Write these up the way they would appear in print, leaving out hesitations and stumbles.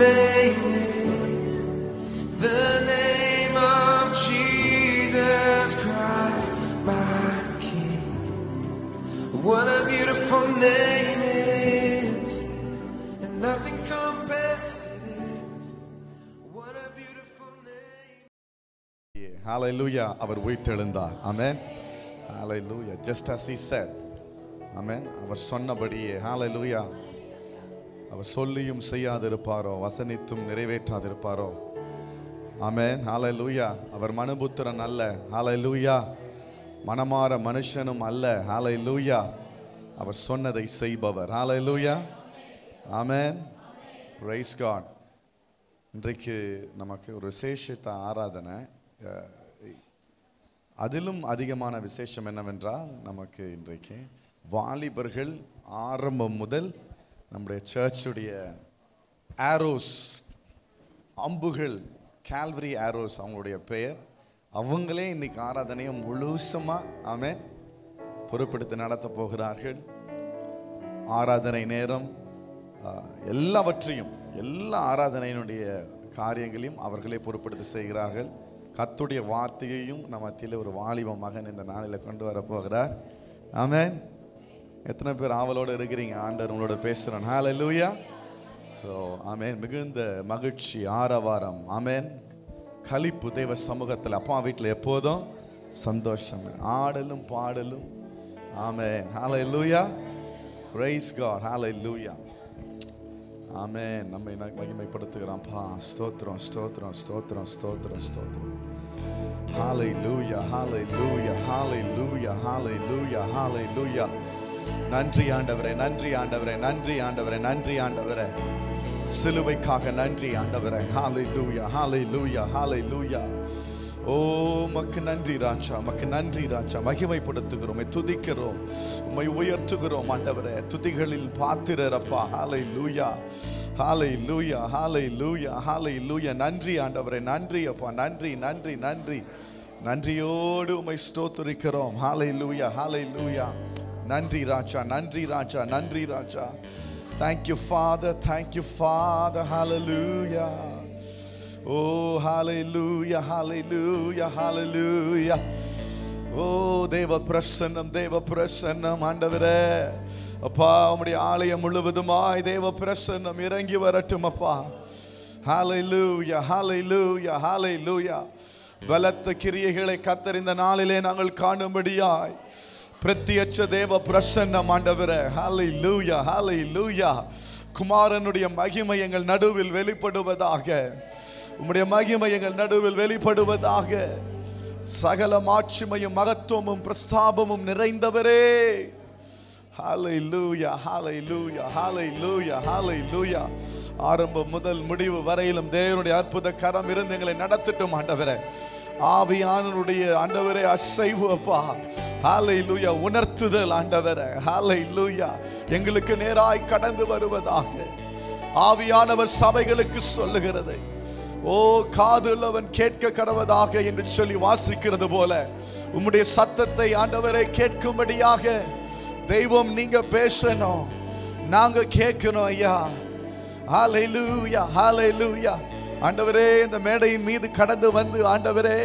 name is the name of Jesus Christ, my King. What a beautiful name it is, and nothing compares to this. What a beautiful name. Hallelujah. அவர் உயிர்த்தெழுந்தார். Amen. Hallelujah. Just as he said. Amen. அவர் சொன்னபடியே. Hallelujah. அவர் சொல்லியும் செய்யாதிருப்பாரோ, வசனித்தும் நிறைவேற்றாதிருப்பாரோ. Amen. Hallelujah. அவர் மனுபுத்திரன் அல்ல. Hallelujah. மனமாற மனுஷனும் அல்ல. Hallelujah. அவர் சொன்னதை செய்பவர். Hallelujah. Amen. Praise God. இன்றைக்கு நமக்கு ஒரு விசேஷித்த ஆராதனை. அதிலும் அதிகமான விசேஷம் என்னவென்றால், நமக்கு இன்றைக்கு வாலிபர்கள் ஆரம்பம் முதல் நம்முடைய சர்ச்சுடைய ஆரோஸ், அம்புகள், கால்வரி ஆரோஸ் அவங்களுடைய பெயர், அவங்களே இன்னைக்கு ஆராதனையை முழுசமாக ஆமென் பொறுப்பெடுத்து நடத்த போகிறார்கள். ஆராதனை நேரம் எல்லாவற்றையும், எல்லா ஆராதனையினுடைய காரியங்களையும் அவர்களே பொறுப்பெடுத்து செய்கிறார்கள். கர்த்தருடைய வார்த்தையையும் நம்ம மத்தியில் ஒரு வாலிப மகன் இந்த நாளில் கொண்டு வர போகிறார். ஆமென். எத்தனை பேர் ஆவலோடு இருக்கிறீங்க? ஆண்டவர் உங்களோட பேசுகிறேன். ஹல்லேலூயா. ஸோ ஆமென். மிகுந்த மகிழ்ச்சி, ஆரவாரம், ஆமென், களிப்பு தேவ சமூகத்தில். அப்பா வீட்டில் எப்போதும் சந்தோஷம், ஆடலும் பாடலும். ஆமென். ஹல்லேலூயா. Praise God. ஹல்லேலூயா. ஆமென். நம்மை மகிமைப்படுத்துகிறோம். பா ஸ்தோத்திரம், ஸ்தோத்திரம், ஸ்தோத்திரம், ஸ்தோத்திரம், ஸ்தோத்திரம். ஹல்லேலூயா, ஹல்லேலூயா, ஹல்லேலூயா, ஹல்லேலூயா, ஹல்லேலூயா. நன்றி ஆண்டவரே, நன்றி ஆண்டவரே, நன்றி ஆண்டவரே, நன்றி ஆண்டவரே. சிலுவைக்காக நன்றி ஆண்டவரே. ஹல்லேலூயா, ஹல்லேலூயா, ஹல்லேலூயா. ஓ மக்கு நன்றி ராஜா, மக்கு நன்றி ராஜா. மகிமைப்படுத்துகிறோம், துதிக்கிறோம், உம்மை உயர்த்துகிறோம் ஆண்டவரே. துதிகளில் பாத்திரரப்பா. ஹல்லேலூயா, ஹல்லேலூயா, ஹல்லேலூயா, ஹல்லேலூயா. நன்றி ஆண்டவரே, நன்றி அப்பா, நன்றி, நன்றி, நன்றி. நன்றியோடு உம்மை ஸ்தோத்திரிக்கிறோம். ஹல்லேலூயா, ஹல்லேலூயா. நன்றி ராஜா, நன்றி ராஜா, நன்றி ராஜா. Thank you Father, thank you Father. Hallelujah. Oh hallelujah, hallelujah, hallelujah. Oh தேவ பிரசன்னம், தேவ பிரசன்னம் ஆண்டவரே. அப்பா உம்முடைய ஆலயம் முழுவதுமாய் தேவ பிரசன்னம் இறங்கி வரட்டும் அப்பா. Hallelujah, hallelujah, hallelujah. பலத்த கிரியைகளை கர்த்தர் இந்த நாளிலே நாங்கள் காணும்படியாய் பிரத்யட்ச தேவ பிரசன்னம் ஆண்டவரே. ஹல்லேலூயா, ஹல்லேலூயா. குமாரனுடைய மகிமை எங்கள் நடுவில் வெளிப்படுவதாக, உம்முடைய மகிமை எங்கள் நடுவில் வெளிப்படுவதாக. சகல மாட்சிமையும் மகத்துவமும் பிரஸ்தாபமும் நிறைந்தவரே. ஹல்லேலூயா, ஹல்லேலூயா, ஹல்லேலூயா, ஹல்லேலூயா. ஆரம்பம் முதல் முடிவு வரையிலும் தேவனுடைய அற்புத கரம் இருந்து எங்களை நடத்தட்டும் ஆண்டவரே. ஆவியானவருடைய ஆண்டவரே அசைவு அப்பா. ஹல்லேலூயா. உணர்த்துதல் ஆண்டவரே. ஹல்லேலூயா. எங்களுக்கு நேராய் கடந்து வருவதாக. ஆவியானவர் சபைகளுக்கு சொல்லுகிறதை ஓ காதுள்ளவன் கேட்க கடவதாக என்று சொல்லி வாசிக்கிறது போல உம்முடைய சத்தத்தை ஆண்டவரை கேட்கும்படியாக தெய்வம் நீங்க பேசணும், நாங்க கேட்கணும் ஐயா. ஹல்லேலூயா, ஹல்லேலூயா. ஆண்டவரே இந்த மேடையின் மீது கடந்து வந்து ஆண்டவரே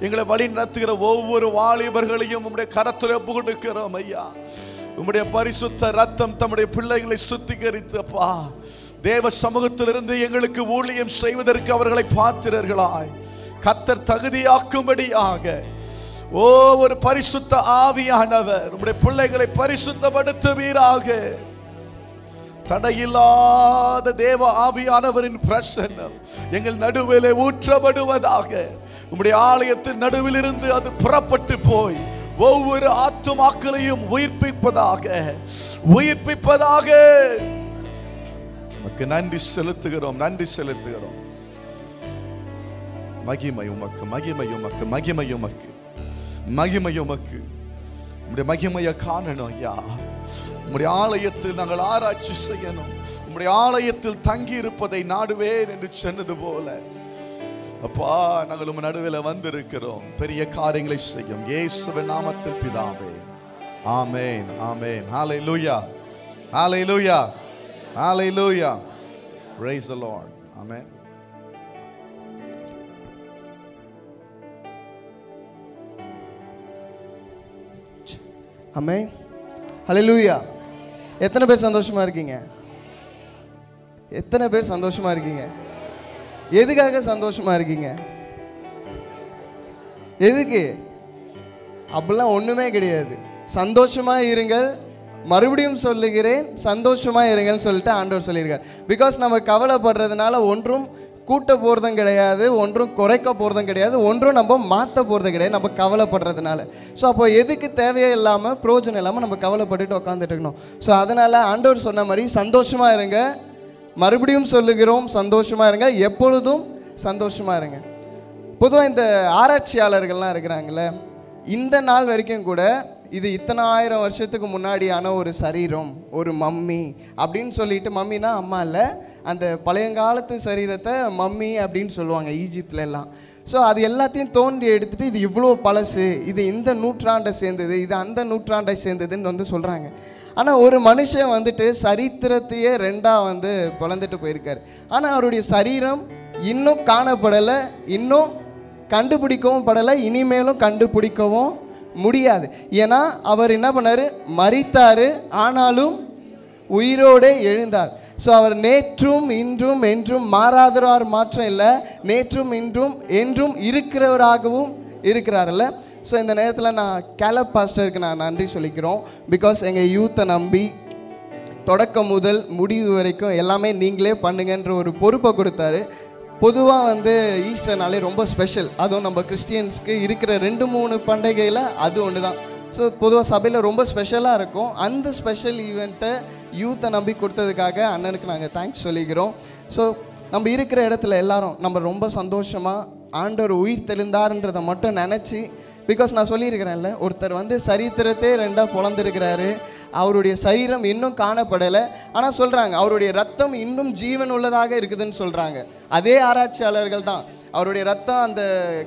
எங்களை வழி நடத்துகிற ஒவ்வொரு வாலிபர்களையும் உம்முடைய கரத்தில் ஒப்புக்கொடுக்கிறோம் ஐயா. உம்முடைய பரிசுத்த ரத்தம் தம்முடைய பிள்ளைகளை சுத்திகரித்தப்பா தேவ சமூகத்திலிருந்து எங்களுக்கு ஊழியம் செய்வதற்கு அவர்களை பாத்திரர்களாய் கர்த்தர் தகுதியாக்கும்படியாக ஓ ஒரு பரிசுத்த ஆவியானவர் உம்முடைய பிள்ளைகளை பரிசுத்தப்படுத்துவீராக. தடையில்லாத தேவ ஆவியானவரின் பிரசன்னம் எங்கள் நடுவிலே ஊற்றப்படுவதாக. உம்முடைய ஆலயத்தின் நடுவில் இருந்து அது புறப்பட்டு போய் ஒவ்வொரு ஆத்துமாக்களையும் உயிர்ப்பிப்பதாக, உயிர்ப்பிப்பதாக. உமக்கு நன்றி செலுத்துகிறோம், நன்றி செலுத்துகிறோம். மகிமை உமக்கு, மகிமை உமக்கு, மகிமை உமக்கு, மகிமை உமக்கு. உம்முடைய மகிமையை காணணும் ஐயா. உம்முடைய ஆலயத்தில் நாங்கள் ஆராய்ச்சி செய்யணும். உம்முடைய ஆலயத்தில் தங்கி இருப்பதை நாடுவேன் என்று சொன்னது போல அப்பா நாங்கள் உம் நடுவில் வந்திருக்கிறோம். பெரிய காரியங்களை செய்யும் இயேசுவின் நாமத்தில் பிதாவே. ஆமென், ஆமென். ஹல்லேலூயா, ஹல்லேலூயா, ஹல்லேலூயா. Praise the Lord. ஆமென். ஆமென். ஹல்லேலூயா. எத்தனை பேர் சந்தோஷமா இருக்கீங்க? எத்தனை பேர் சந்தோஷமா இருக்கீங்க? எதுக்காக சந்தோஷமா இருக்கீங்க? எதுக்கு? அப்படிலாம் ஒண்ணுமே கிடையாது. சந்தோஷமா இருங்கள், மறுபடியும் சொல்லுகிறேன், சந்தோஷமா இருங்கன்னு சொல்லிட்டு ஆண்டவர் சொல்லியிருக்கார். பிகாஸ் நம்ம கவலைப்படுறதுனால ஒன்றும் கூட்ட போகிறதும் கிடையாது, ஒன்றும் குறைக்க போகிறதும் கிடையாது, ஒன்றும் நம்ம மாற்ற போகிறதும் கிடையாது நம்ம கவலைப்படுறதுனால. ஸோ அப்போ எதுக்கு தேவையே இல்லாமல் பிரயோஜனம் இல்லாமல் நம்ம கவலைப்பட்டுட்டு உட்காந்துட்டு இருக்கணும். ஸோ அதனால் ஆண்டவர் சொன்ன மாதிரி சந்தோஷமாக இருங்க, மறுபடியும் சொல்லுகிறோம் சந்தோஷமாக இருங்க, எப்பொழுதும் சந்தோஷமாக இருங்க. பொதுவாக இந்த ஆராய்ச்சியாளர்கள்லாம் இருக்கிறாங்களே, இந்த நாள் வரைக்கும் கூட இது இத்தனை ஆயிரம் வருஷத்துக்கு முன்னாடியான ஒரு சரீரம், ஒரு மம்மி அப்படின்னு சொல்லிட்டு, மம்மினா அம்மா இல்லை, அந்த பழையங்காலத்து சரீரத்தை மம்மி அப்படின்னு சொல்லுவாங்க ஈஜிப்தில் எல்லாம். ஸோ அது எல்லாத்தையும் தோண்டி எடுத்துகிட்டு இது இவ்வளோ பழசு, இது இந்த நூற்றாண்டை சேர்ந்தது, இது அந்த நூற்றாண்டை சேர்ந்ததுன்னு வந்து சொல்கிறாங்க. ஆனால் ஒரு மனுஷன் வந்துட்டு சரித்திரத்தையே ரெண்டாக பிளந்துட்டு போயிருக்காரு. ஆனால் அவருடைய சரீரம் இன்னும் காணப்படலை, இன்னும் கண்டுபிடிக்கவும் படலை, இனிமேலும் கண்டுபிடிக்கவும் முடியாது. ஏன்னா அவர் என்ன பண்ணார்? மரித்தார், ஆனாலும் உயிரோடு எழுந்தார். ஸோ அவர் நேற்றும் இன்றும் என்றும் மாறாதவர், மாற்றம் இல்லை, நேற்றும் இன்றும் என்றும் இருக்கிறவராகவும் இருக்கிறார்ல. ஸோ இந்த நேரத்தில் நான் கேலப் பாஸ்டருக்கு நான் நன்றி சொல்லிக்கிறோம். பிகாஸ் எங்கள் யூத்தை நம்பி தொடக்கம் முதல் முடிவு வரைக்கும் எல்லாமே நீங்களே பண்ணுங்கன்ற ஒரு பொறுப்பை கொடுத்தாரு. பொதுவாக ஈஸ்டர்னாலே ரொம்ப ஸ்பெஷல், அதுவும் நம்ம கிறிஸ்டியன்ஸ்க்கு இருக்கிற 2-3 பண்டிகையில் அது ஒன்று தான். ஸோ பொதுவாக சபையில் ரொம்ப ஸ்பெஷலாக இருக்கும். அந்த ஸ்பெஷல் ஈவெண்ட்டை யூத்தை நம்பி கொடுத்ததுக்காக அண்ணனுக்கு நாங்கள் தேங்க்ஸ் சொல்லிக்கிறோம். ஸோ நம்ம இருக்கிற இடத்துல எல்லாரும் நம்ம ரொம்ப சந்தோஷமாக ஆண்டவர் உயிர் தெளிந்தார்ன்றதை மட்டும் நினச்சி, பிகாஸ் நான் சொல்லியிருக்கிறேன்ல, ஒருத்தர் சரித்திரத்தை ரெண்டாக பொழந்திருக்கிறாரு, அவருடைய சரீரம் இன்னும் காணப்படலை, ஆனால் சொல்கிறாங்க அவருடைய ரத்தம் இன்னும் ஜீவன் உள்ளதாக இருக்குதுன்னு சொல்கிறாங்க. அதே ஆராய்ச்சியாளர்கள் தான். அவருடைய ரத்தம் அந்த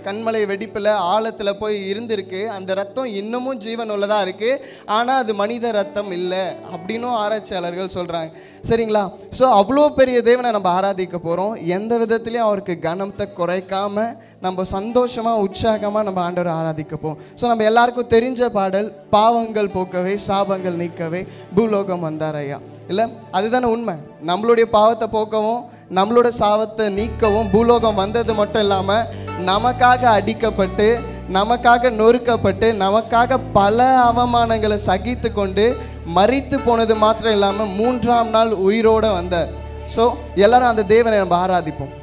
கண்மலை வெடிப்பில் ஆழத்தில் போய் இருந்திருக்கு, அந்த ரத்தம் இன்னமும் ஜீவன் உள்ளதாக இருக்குது, ஆனால் அது மனித ரத்தம் இல்லை அப்படின்னும் ஆராய்ச்சியாளர்கள் சொல்கிறாங்க. சரிங்களா? ஸோ அவ்வளோ பெரிய தேவனை நம்ம ஆராதிக்க போகிறோம். எந்த விதத்துலேயும் அவருக்கு கனத்தை குறைக்காமல் நம்ம சந்தோஷமாக உற்சாகமாக நம்ம ஆண்டவரை ஆராதிக்க போகிறோம். ஸோ நம்ம எல்லாருக்கும் தெரிஞ்ச பாடல், பாவங்கள் போக்கவே சாபங்கள் நீக்கவே பூலோகம் வந்தார் ஐயா. இல்லை, அதுதானே உண்மை. நம்மளுடைய பாவத்தை போக்கவும் நம்மளோட சாபத்தை நீக்கவும் பூலோகம் வந்தது மட்டும் இல்லாமல் நமக்காக அடிக்கப்பட்டு, நமக்காக நொறுக்கப்பட்டு, நமக்காக பல அவமானங்களை சகித்து கொண்டு மரித்து போனது மாத்திரம் இல்லாமல் 3ஆம் நாள் உயிரோடு வந்தார். ஸோ எல்லாரும் அந்த தேவனை நம்ம ஆராதிப்போம்.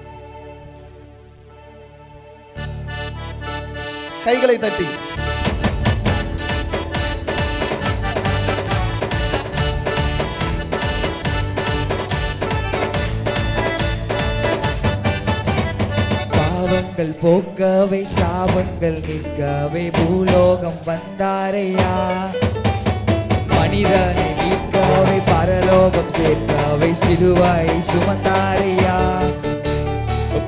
கைகளை தட்டி பாவங்கள் போக்கவே சாபங்கள் நீக்கவே பூலோகம் வந்தாரையா, மனிதனை மீட்கவே பரலோகம் சேர்க்கவே சிலுவை சுமந்தாரையா.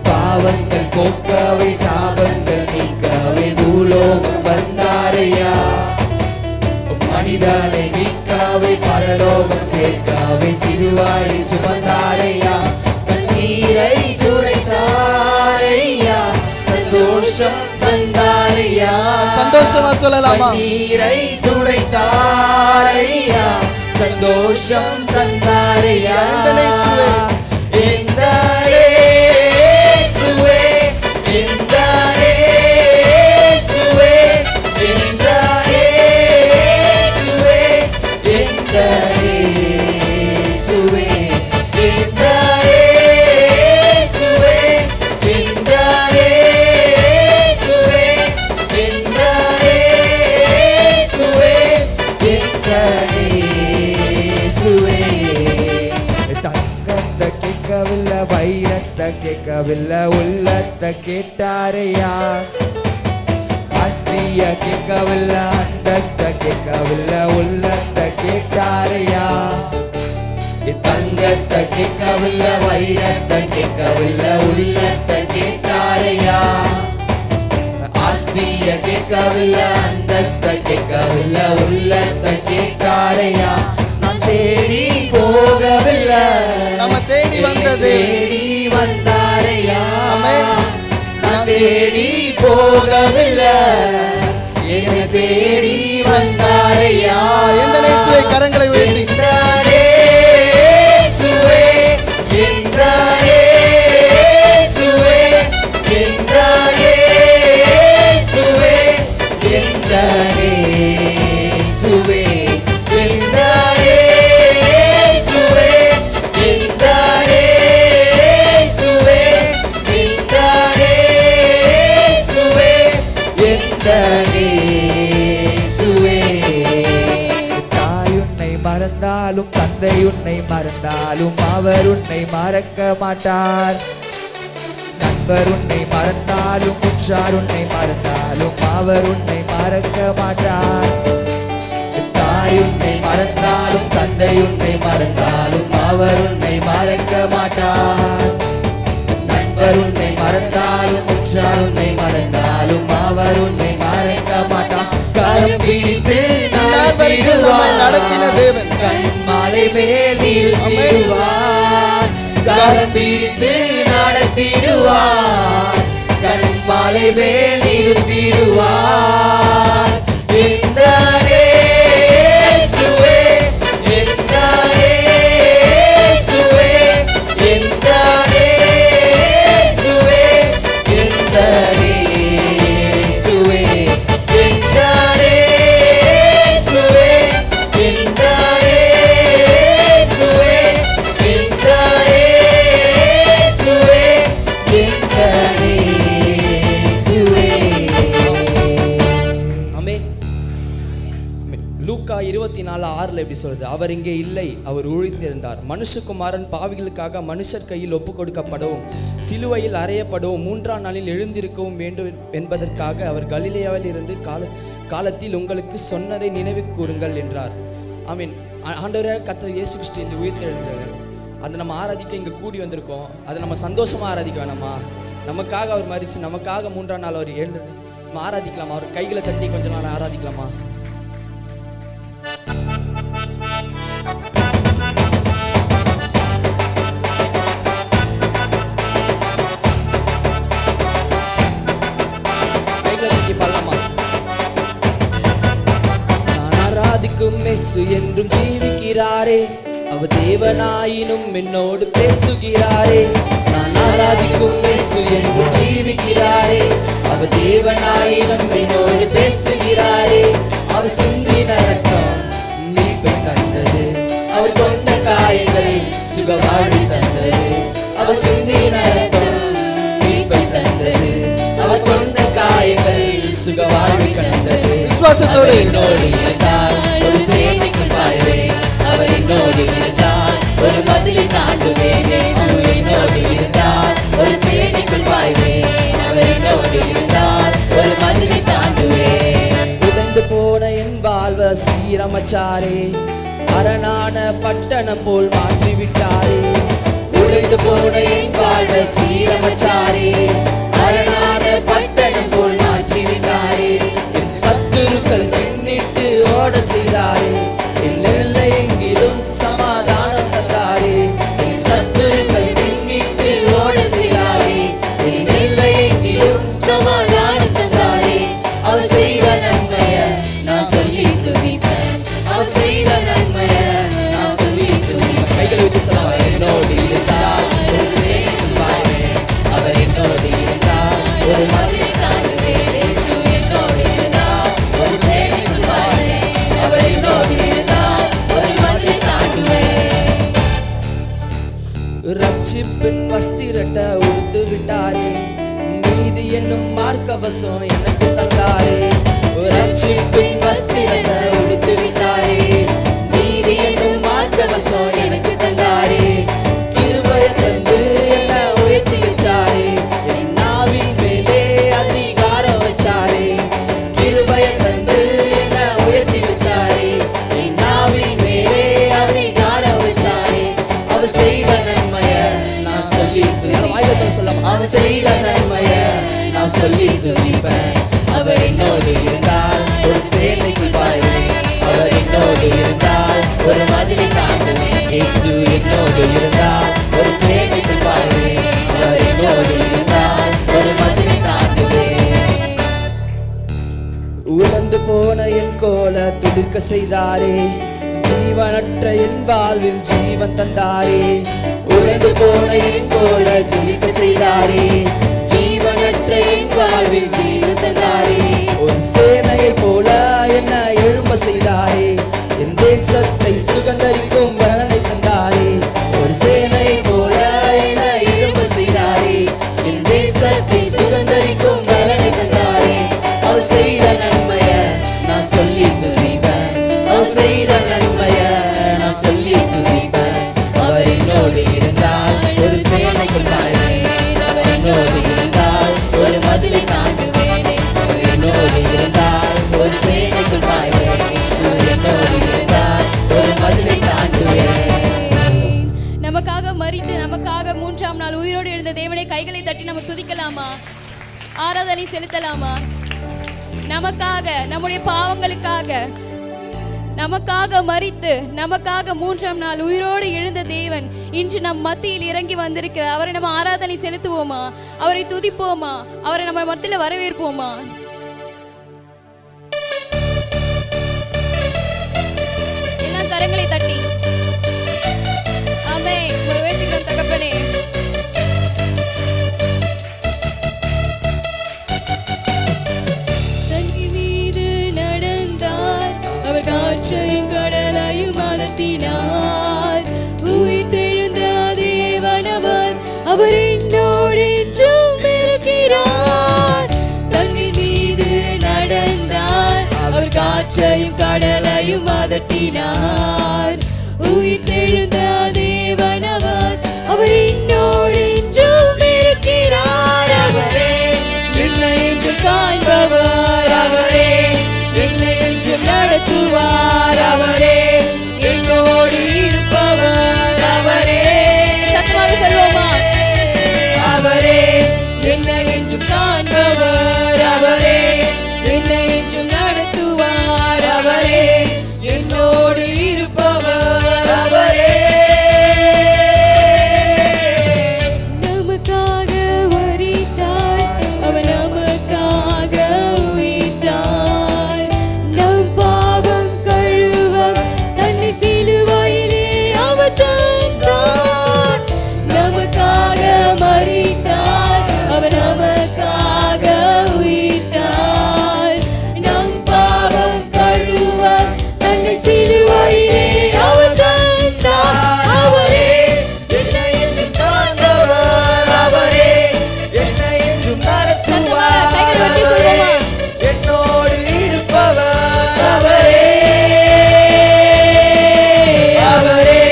பாவங்கள் போக்கவே சாபங்கள் நீக்கவே பூலோகம் வந்தாரையா, மனிதனை மீட்கவே பரலோகம் சேர்க்கவே சிலுவை சுமந்தாரையா. நீரை துடைத்தாரையா, சந்தோஷம் தந்தாரையா. சந்தோஷமா சொல்லலாமா? நீரை துடைத்தாரையா, சந்தோஷம் தந்தாரையா. வைரத்தை கேட்கவில்லை, உள்ளத்தை கேட்டாரையா. ஆஸ்திய கேட்கவில்லை, அந்தஸ்த கேட்கவில்லை, உள்ளத்தை கேட்டாரையா. தங்கத்தை கேட்கவில்லை, வைரத்தை கேட்கவில்லை, உள்ளத்தை கேட்டாரையா. ஆஸ்திய கேட்கவில்லை, அந்தஸ்த கேட்கவில்லை, உள்ளத்தை கேட்டாரையா. தேடி போகவில்லை, நம்ம தேடி வந்தது, தேடி வந்த தேடி போகவில்லை, என்னை தேடி வந்தாரையா. எந்த இயேசுவே கரங்களை உயர்த்தி என்றாரே இயேசுவே, என்றாரே இயேசுவே, என்றாரே இயேசுவே, என்றாரே இயேசுவே, என்றாரே இயேசுவே, என்றாரே இயேசுவே, என்றாரே இயேசுவே, என்றாரே இயேசுவே. தாய் உன்னை மறந்தாலும் தந்தை உன்னை மறந்தாலும் அவர் உன்னை மறக்க மாட்டார். நண்பர் உன்னை மறந்தாலும் உற்றார் உன்னை மறந்தாலும் அவர் உன்னை மறக்க மாட்டார். தாய் உன்னை மறந்தாலும் தந்தை உன்னை மறந்தாலும் அவர் உன்னை மறக்க மாட்டார். நண்பர் உன்னை மறந்தாலும் உற்றார் உன்னை மறந்தாலும் அவர் உன்னை மறக்க மாட்டார். கரம் பிடித்து நடத்தின தேவன் கண்மாலை மேல் நிறுத்திடுவார். கரம் பிடித்து நடத்திடுவார், கண்மாலை மேல் நிறுத்திடுவார். என்றாரே இயேசுவே, என்றாரே இயேசுவே, என்றாரே இயேசுவே, என்றாரே இயேசுவே, என்றாரே இயேசுவே, என்றாரே இயேசுவே, என்றாரே இயேசுவே, என்றாரே இயேசுவே. ஆமென். லூக்கா 24:6 எப்படி சொல்றது? அவர் இங்கே இல்லை, அவர் உழித்திருந்தார். மனுஷகுமாரன் பாவிகளுக்காக மனுஷர் கையில் ஒப்பு கொடுக்கப்படவும் சிலுவையில் அறையப்படவும் 3ஆம் நாளில் எழுந்திருக்கவும் வேண்டும் என்பதற்காக அவர் கலிலேயாவில் இருந்து காலத்தில் உங்களுக்கு சொன்னதை நினைவு கூறுங்கள் என்றார். ஆமீன். ஆண்டவராக கர்த்தர் இயேசு கிறிஸ்து இந்த உயிர்த்தெழுந்தவர், அதை நம்ம ஆராதிக்க இங்கே கூடி வந்திருக்கோம். அதை நம்ம சந்தோஷமாக ஆராதிக்க வேணாமா? நமக்காக அவர் மரித்து நமக்காக 3ஆம் நாள் அவர் எழுந்தது நம்ம ஆராதிக்கலாமா? அவர் கைகளை தட்டி கொஞ்ச நாள் ஆராதிக்கலாமா? கைகளை தட்டி பாடலாமா? நான் ஆராதிக்கும் இயேசு என்றும் ஜீவிக்கிறாரே, அவர் தேவனாயினும் என்னோடு பேசுகிறாரே. நான் ஆராதிக்கும் இயேசு என்றும் ஜீவிக்கிறாரே, அவர் தேவனாயினும் என்னோடு பேசுகிறாரே. அவர் சிந்தின ரத்தம் மீட்பை தந்தது, அவர் கொண்ட காயங்கள் சுகவாழ்வு தந்தது. அவர் சிந்தின ரத்தம் மீட்பை தந்தது, அவர் கொண்ட காயங்கள் சுகவாழ்வு தந்தது. விசுவாசத்தோடு என்னோடு இருந்தால் ஒரு சேனைக்குள் பாய்வேன், அவர் என்னோடு இருந்தால் ஒரு மதிலை தாண்டுவேன். இயேசு என்னோடு இருந்தால் ஒரு சேனைக்குள் பாய்வேன், அவர் என்னோடு இருந்தால் ஒரு மதிலை தாண்டுவேன். உடைந்து போன என் வாழ்வ சீரமைச்சாரே, அரணான பட்டணம் போல் மாற்றிவிட்டாரே. உடைந்து போன என் வாழ்வை சீரமைச்சாரே, அரணான பட்டணம் போல் மாற்றிவிட்டாரே. என் சத்துருக்கள் பின்னிட்டு ஓட செய்தாரே, என் எல்லை எங்கிலும் சமாதானம் தந்தாரே. என் சத்துருக்கள் பின்னிட்டு ஓட செய்தாரே, என் எல்லை எங்கிலும் சமாதானம் தந்தாரே. அவர் செய்த நன்மைய நான் சொல்லி துதிப்பேன், அவர் செய்த நன்மைய நான் சொல்லி துதிப்பேன். கைகளை வச்சு சொல்லலாம். அவர் என்னோடு இருந்தால் ஒரு சேனைக்குள் பாய்வேன், அவர் என்னோடு இருந்தால் ஒரு மதிலை தாண்டுவேன். இயேசு என்னோடு இருந்தால் ஒரு சேனைக்குள் பாய்வேன், அவர் என்னோடு இருந்தால் ஒரு மதிலை தாண்டுவேன். ரட்சிப்பின் வஸ்திரத்தை உடுத்து விட்டாரே, நீதி என்னும் மார்க்கவசம் எனக்கு தந்தாரே. ரட்சிப்பின் வஸ்திரத்தை உடுத்து விட்டாரே, நீதி என்னும் மார்க்கவசம் எனக்கு தந்தாரே. கிருபையை தந்து என்னை உயர்த்தி வச்சாரே, என் நாவின் மேலே அதிகாரம் வச்சாரே. கிருபையை தந்து என்னை உயர்த்தி வச்சாரே, என் நாவின் மேலே அதிகாரம் வச்சாரே. அவர் செய்த நன்மைய நான் சொல்லி துதிப்பேன், அவர் செய்த நன்மைய நான் சொல்லி துதிப்பேன். அவர் என்னோடு இருந்தால் ஒரு சேனைக்குள் பாய்வேன், அவர் என்னோடு இருந்தால் ஒரு மதிலை தாண்டுவேன். இயேசு என்னோடு இருந்தால் ஒரு சேனைக்குள் பாய்வேன், அவர் என்னோடு இருந்தால் ஒரு மதிலை தாண்டுவேன். துடிக்க செய்தாரே, ஜீவனற்ற என் வாழ்வில் ஜீவன் தந்தாரே. உறைந்து போன என் போல துடிக்க செய்தாரே, ஜீவனற்ற என் வாழ்வில் ஜீவன் தந்தாரே. ஒரு சேனையை போல என்ன எழும்ப செய்தாரே, என் தேசத்தை சுகந்தரிக்கும் பலனை தந்தாரே. ஒரு சேனை போல என்ன எழும்ப செய்தாரே, என் தேசத்தை சுகந்தரிக்கும் பலனை தந்தாரே. அவர் செய்த நன்மைய நான் சொல்லி துதிப்பேன், அவர் செய்த நன்மைய நான் சொல்லி துதிப்பேன். அவர் என்னோடு இருந்தால் ஒரு சேனைக்குள் பாய்வேன், அவர் என்னோடு இருந்தால் ஒரு மதிலை தாண்டுவேனே. என்னோடு இருந்தால் ஒரு சேனைக்குள் பாய்வேன், என்னோடு இருந்தால் ஒரு மதிலை தாண்டுவேன். நமக்காக மரித்து நமக்காக 3ஆம் நாள் உயிரோடு எழுந்த தேவனை கைகளை தட்டி நம்ம துதிக்கலாமா, ஆராதனை செலுத்தலாமா? நமக்காக, நம்முடைய பாவங்களுக்காக, நமக்காக மரித்து நமக்காக 3ஆம் நாள் உயிரோடு எழுந்த தேவன் இன்று நம் மத்தியில் இறங்கி வந்திருக்கிறார். அவரை நம்ம ஆராதனை செலுத்துவோமா, அவரை துதிப்போமா, அவரை நம்ம மத்தியில் வரவேற்போமா? எல்லாம் கரங்களை தட்டி ஆமென் உயர்த்துகிறோம் தகப்பனே. தண்ணி மீது நடந்தார், அவர் காற்றையும் கடலையும் அதட்டினார். உயிர் தெழுந்த தேவனவர், அவர் என்னோடு என்றும் இருக்கிறார். தண்ணி மீது நடந்தார், அவர் காற்றையும் கடலையும் அதட்டினார். உயிர் தெழுந்த தேவனவர், அவர் என்னோடு என்றும் இருக்கிறார். அவரே என்னை என்றும் காண்பவர், அவரே என்னை என்றும் நடத்துவார். அவரே என்னோடு இருப்பவர், அவரே சத்தமாக சொல்வோமா? அவரே என்னை என்றும் காண்பவர், அவரே என்னை என்றும் நடத்துவார். அவரே என்னோடு இருப்பவர், அவரே நமக்காக மரித்தார், அவர் நமக்காக உயிர்த்தார். நம் பாவம் கழுவ தன்னை சிலுவையிலே அவர் தந்தார். நமக்காக மரித்தார், அவர் நமக்காக உயிர்த்தார். நம் பாவம் கழுவ தன்னை சிலுவையிலே அவர் தந்தார். அவரே என்னை என்றும் காண்பவர், அவரே என்னை என்றும் நடத்துவார். கைகளை தட்டி சொல்வோமா? என்னோடு இருப்பவர் அவரே அவரே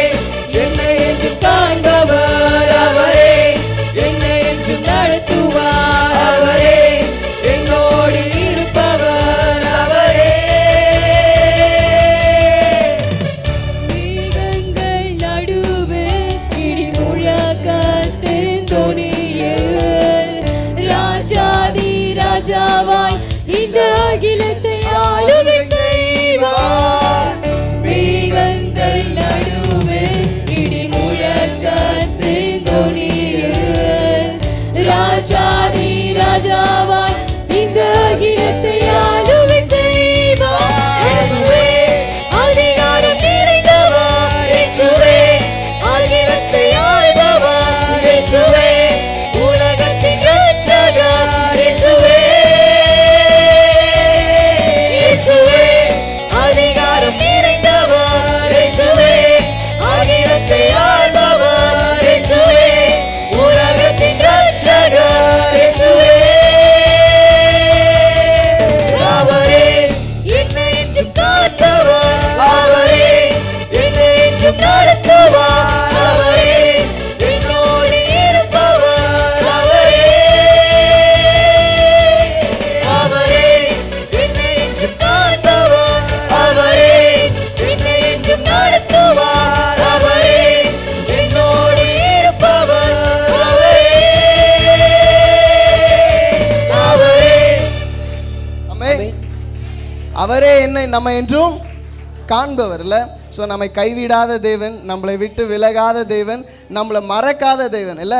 என்னை என்றும் காண்பவர், அவரே என்னை என்றும் நடத்துவார். அவரே என்னோடு இருப்பவர், அவரே மேகங்கள் நடுவே இடி முழக்கத்தின் தொனியில் ராஜாதி ராஜாவாய் இந்த அகிலத்தை ஆளுகை செய்வார். மேகங்கள் நடுவே இடி முழக்கத்தின் தொனியில் ராஜாதி ராஜாவாய் இந்த அகிலத்தை ஆளுகை செய்வார். இயேசுவே அதிகாரம் நிறைந்தவர், இயேசுவே அகிலத்தை ஆள்பவர், இயேசுவே உலகத்தின் ரட்சகர், இயேசுவே இயேசுவே அதிகாரம் நிறைந்தவர், இயேசுவே அகிலத்தை ஆள்பவர், இயேசுவே உலகத்தின் ரட்சகர், இயேசுவே அவரே என்னை என்றும் காத்தவர், அவரே என்னை என்றும் நடத்துவார். அவரே என்னோடு இருப்பவர், அவரே அவரே என்னை என்றும் காத்தவர், அவரே என்னை என்றும் நடத்துவார். அவரே என்னோடு இருப்பவர், அவரே அவரே ஆமென். அவரே என்னை நம்ம என்றும் காண்பவர் இல்ல. ஸோ நம்மை கைவிடாத தேவன், நம்மளை விட்டு விலகாத தேவன், நம்மளை மறக்காத தேவன் இல்ல.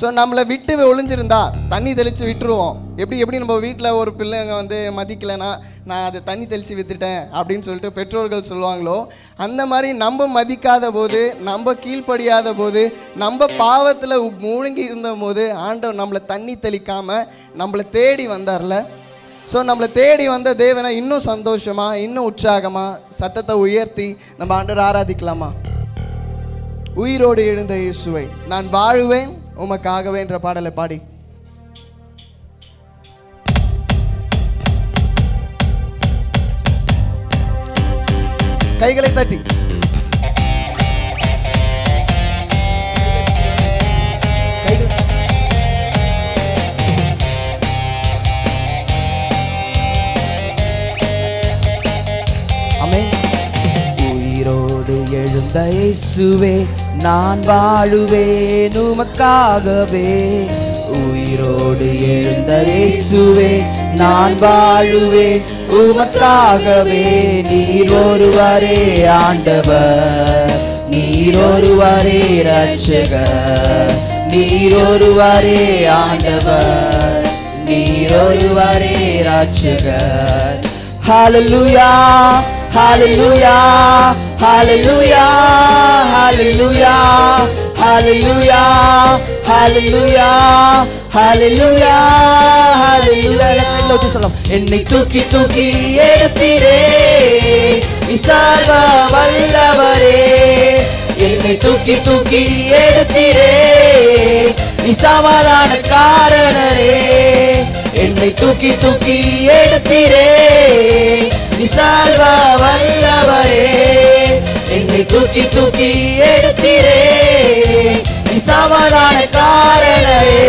ஸோ நம்மளை விட்டு ஒளிஞ்சிருந்தா தண்ணி தெளித்து விட்டுருவோம். எப்படி நம்ம வீட்டில் ஒரு பிள்ளைங்க வந்து மதிக்கலைன்னா நான் அதை தண்ணி தெளித்து வித்துட்டேன் அப்படின்னு சொல்லிட்டு பெற்றோர்கள் சொல்லுவாங்களோ, அந்த மாதிரி நம்ம மதிக்காத போது, நம்ம கீழ்ப்படியாத போது, நம்ம பாவத்தில் மூழ்கி இருந்த போது ஆண்டவர் நம்மளை தண்ணி தெளிக்காமல் நம்மளை தேடி வந்தார்ல. ஸோ நம்மளை தேடி வந்த தேவனை இன்னும் சந்தோஷமாக, இன்னும் உற்சாகமாக சத்தத்தை உயர்த்தி நம்ம ஆண்டவர் ஆராதிக்கலாமா? உயிரோடு எழுந்த இயேசுவை நான் வாழுவேன் உமக்காகவே என்ற பாடலை பாடி கைகளை தட்டி உயிரோடு எழுந்த இயேசுவே நான் வாழுவேன் உமக்காகவே. உயிரோடு எழுந்த இயேசுவே நான் வாழுவேன் உமக்காகவே. நீர் ஒருவரே ஆண்டவர், நீர் ஒருவரே இரட்சகர், நீர் ஒருவரே ஆண்டவர், நீர் ஒருவரே இரட்சகர். Hallelujah, hallelujah, hallelujah, hallelujah, hallelujah, hallelujah, hallelujah, hallelujah. என்னை தூக்கி தூக்கி எடுத்தீரே சர்வ வல்லவரே, என்னை தூக்கி தூக்கி எடுத்தீரே சமாதான காரணரே, என்னை தூக்கி தூக்கி எடுத்தீரே சர்வ வல்லவரே, என்னை தூக்கி தூக்கி எடுத்தீரே சமாதான காரணரே.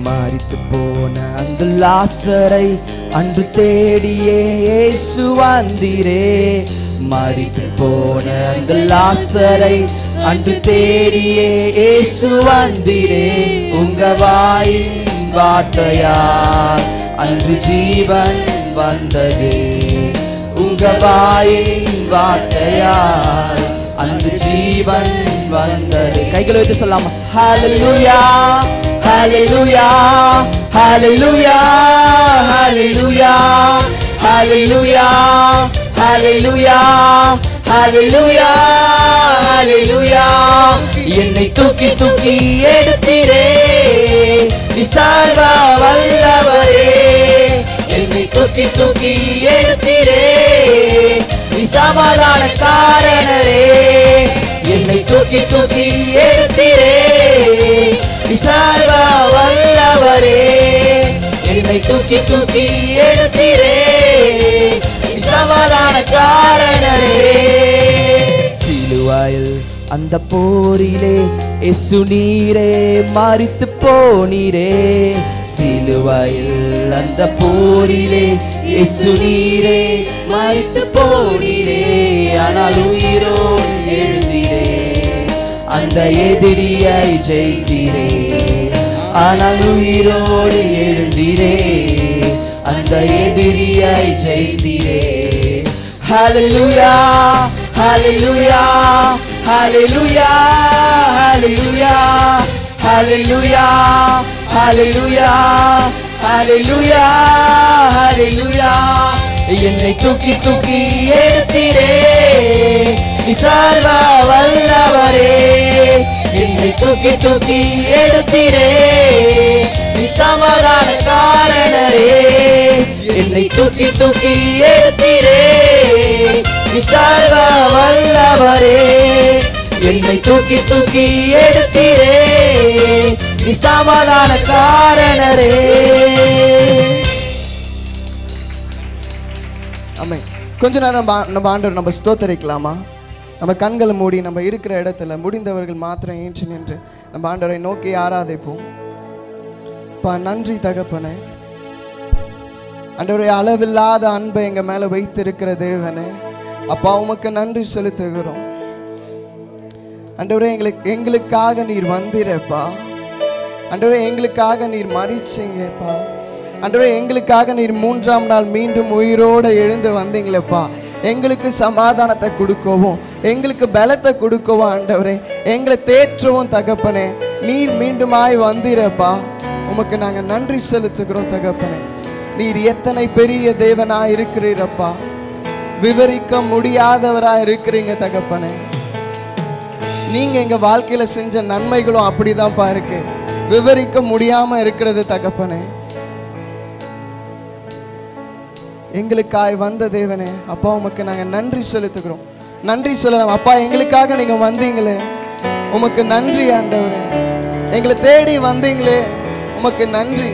மரித்து போன அந்த லாசரை அன்று தேடியே இயேசு வந்தீரே. மரித்து போன அந்த லாசரை அன்று தேடியே இயேசு வந்தீரே. உங்க வாயின் வார்த்தையால் அன்று ஜீவன் வந்தது, உங்க வாயின் வார்த்தையால் அன்று ஜீவன் வந்தது. கைகளை வைத்து சொல்லாமா? ஹல்லேலூயா, ஹல்லேலூயா, ஹல்லேலூயா, ஹல்லேலூயா, ஹல்லேலூயா, ஹல்லேலூயா, ஹல்லேலூயா, ஹல்லேலூயா. என்னை தூக்கி தூக்கி எடுத்தீரே சர்வ வல்லவரே, என்னை தூக்கி தூக்கி எடுத்தீரே சமாதான காரணரே, என்னை தூக்கி தூக்கி எடுத்தீரே சர்வ வல்லவரே, என்னை தூக்கி தூக்கி எடுத்தீரே சமாதான காரணரே. சிலுவையில் அந்த போரிலே இயேசு நீரே மரித்து போனீரே. சிலுவையில் அந்த போரிலே இயேசு நீரே மரித்து போனீரே. ஆனால் உயிரோடு எழுந்தீரே, அந்த எதிரியை ஜெயித்தீரே. ஆனால் உயிரோடு எழுந்தீரே, அந்த எதிரியை ஜெயித்தீரே. ஹல்லேலூயா, ஹல்லேலூயா, ஹல்லேலூயா, ஹல்லேலூயா, ஹல்லேலூயா, ஹல்லேலூயா, ஹல்லேலூயா, ஹல்லேலூயா. என்னை தூக்கி தூக்கி எடுத்தீரே சர்வ வல்லவரே, என்னை தூக்கி தூக்கி எடுத்தீரே சமாதான காரணரே, என்னை தூக்கி தூக்கி எடுத்தீரே சர்வ வல்லவரே, என்னை தூக்கி தூக்கி எடுத்தீரே சமாதான காரணரே. ஆமென். கொஞ்ச நேரம் நம்ம ஆண்டவர் நம்ம ஸ்தோத்தரிக்கலாமா? நம்ம கண்களை மூடி நம்ம இருக்கிற இடத்துல முடிந்தவர்கள் மாத்திரம் ஏற்றி நின்று நம்ம ஆண்டவரை நோக்கி ஆராதிப்போம். நன்றி தகப்பனே, ஆண்டவரே அளவில்லாத அன்பை எங்க மேல வைத்திருக்கிற தேவனே, அப்பா உமக்கு நன்றி செலுத்துகிறோம். ஆண்டவரே எங்களுக்காக நீர் வந்தீரப்பா. ஆண்டவரே எங்களுக்காக நீர் மரிச்சீங்கப்பா. ஆண்டவரே எங்களுக்காக நீர் 3ஆம் நாள் மீண்டும் உயிரோடு எழுந்து வந்தீங்களேப்பா. எங்களுக்கு சமாதானத்தை கொடுக்கவும் எங்களுக்கு பலத்தை கொடுக்கவும் ஆண்டவரே, எங்களை தேற்றவும் தகப்பனே. நீர் மீண்டுமாய் வந்திரப்பா, உமக்கு நாங்கள் நன்றி செலுத்துகிறோம் தகப்பனே. நீர் எத்தனை பெரிய தேவனா இருக்கிறீரப்பா, விவரிக்க முடியாதவரா இருக்கிறீங்க தகப்பனே. நீங்க எங்க வாழ்க்கையில செஞ்ச நன்மைகளும் அப்படிதான்ப்பா இருக்கு, விவரிக்க முடியாம இருக்கிறது தகப்பனே. எங்களுக்காய் வந்த தேவனே அப்பா, உமக்கு நாங்க நன்றி செலுத்துகிறோம். நன்றி சொல்லலாம் அப்பா, எங்களுக்காக நீங்க வந்தீங்களே, உமக்கு நன்றி ஆண்டவரே. எங்களை தேடி வந்தீங்களே, உமக்கு நன்றி.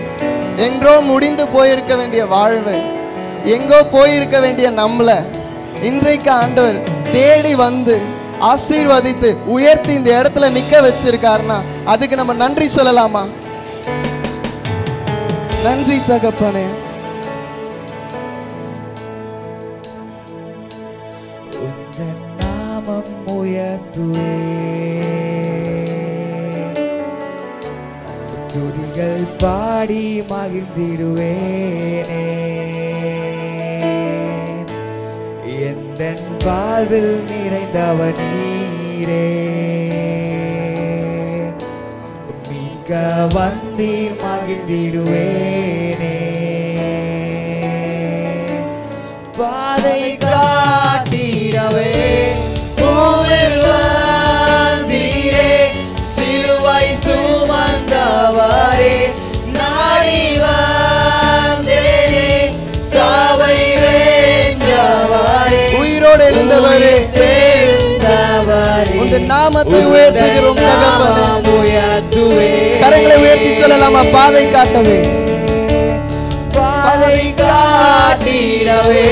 எங்கோ முடிந்து போயிருக்க வேண்டிய வாழ்வு, எங்கோ போயிருக்க வேண்டிய நம்மள இன்றைக்கு ஆண்டவர் தேடி வந்து ஆசீர்வதித்து உயர்த்தி இந்த இடத்துல நிக்க வச்சிருக்காருன்னா அதுக்கு நம்ம நன்றி சொல்லலாமா? நன்றி தகப்பனே. உந்தன் நாமம் உயர்த்துவே, துதிகள் பாடி மகிழ்ந்திடுவேனே. எந்தன் வாழ்வில் நிறைந்தவர் நீரே, மிக வந்தீர் மகிழ்ந்திடுவேனே. பாதை காட்டிடவே பூவில் வந்தீரே, சிலுவை சுமந்தவரே, நாடி வந்தேனே, சாவை வென்றவரே, உயிரோடு எழுந்தவரே, உந்தன் நாமத்தை உயர்த்துகிறோம் தகப்பனே. கரங்களை உயர்த்தி சொல்லலாமா? பாதை காட்டவே, பாதை காட்டிடவே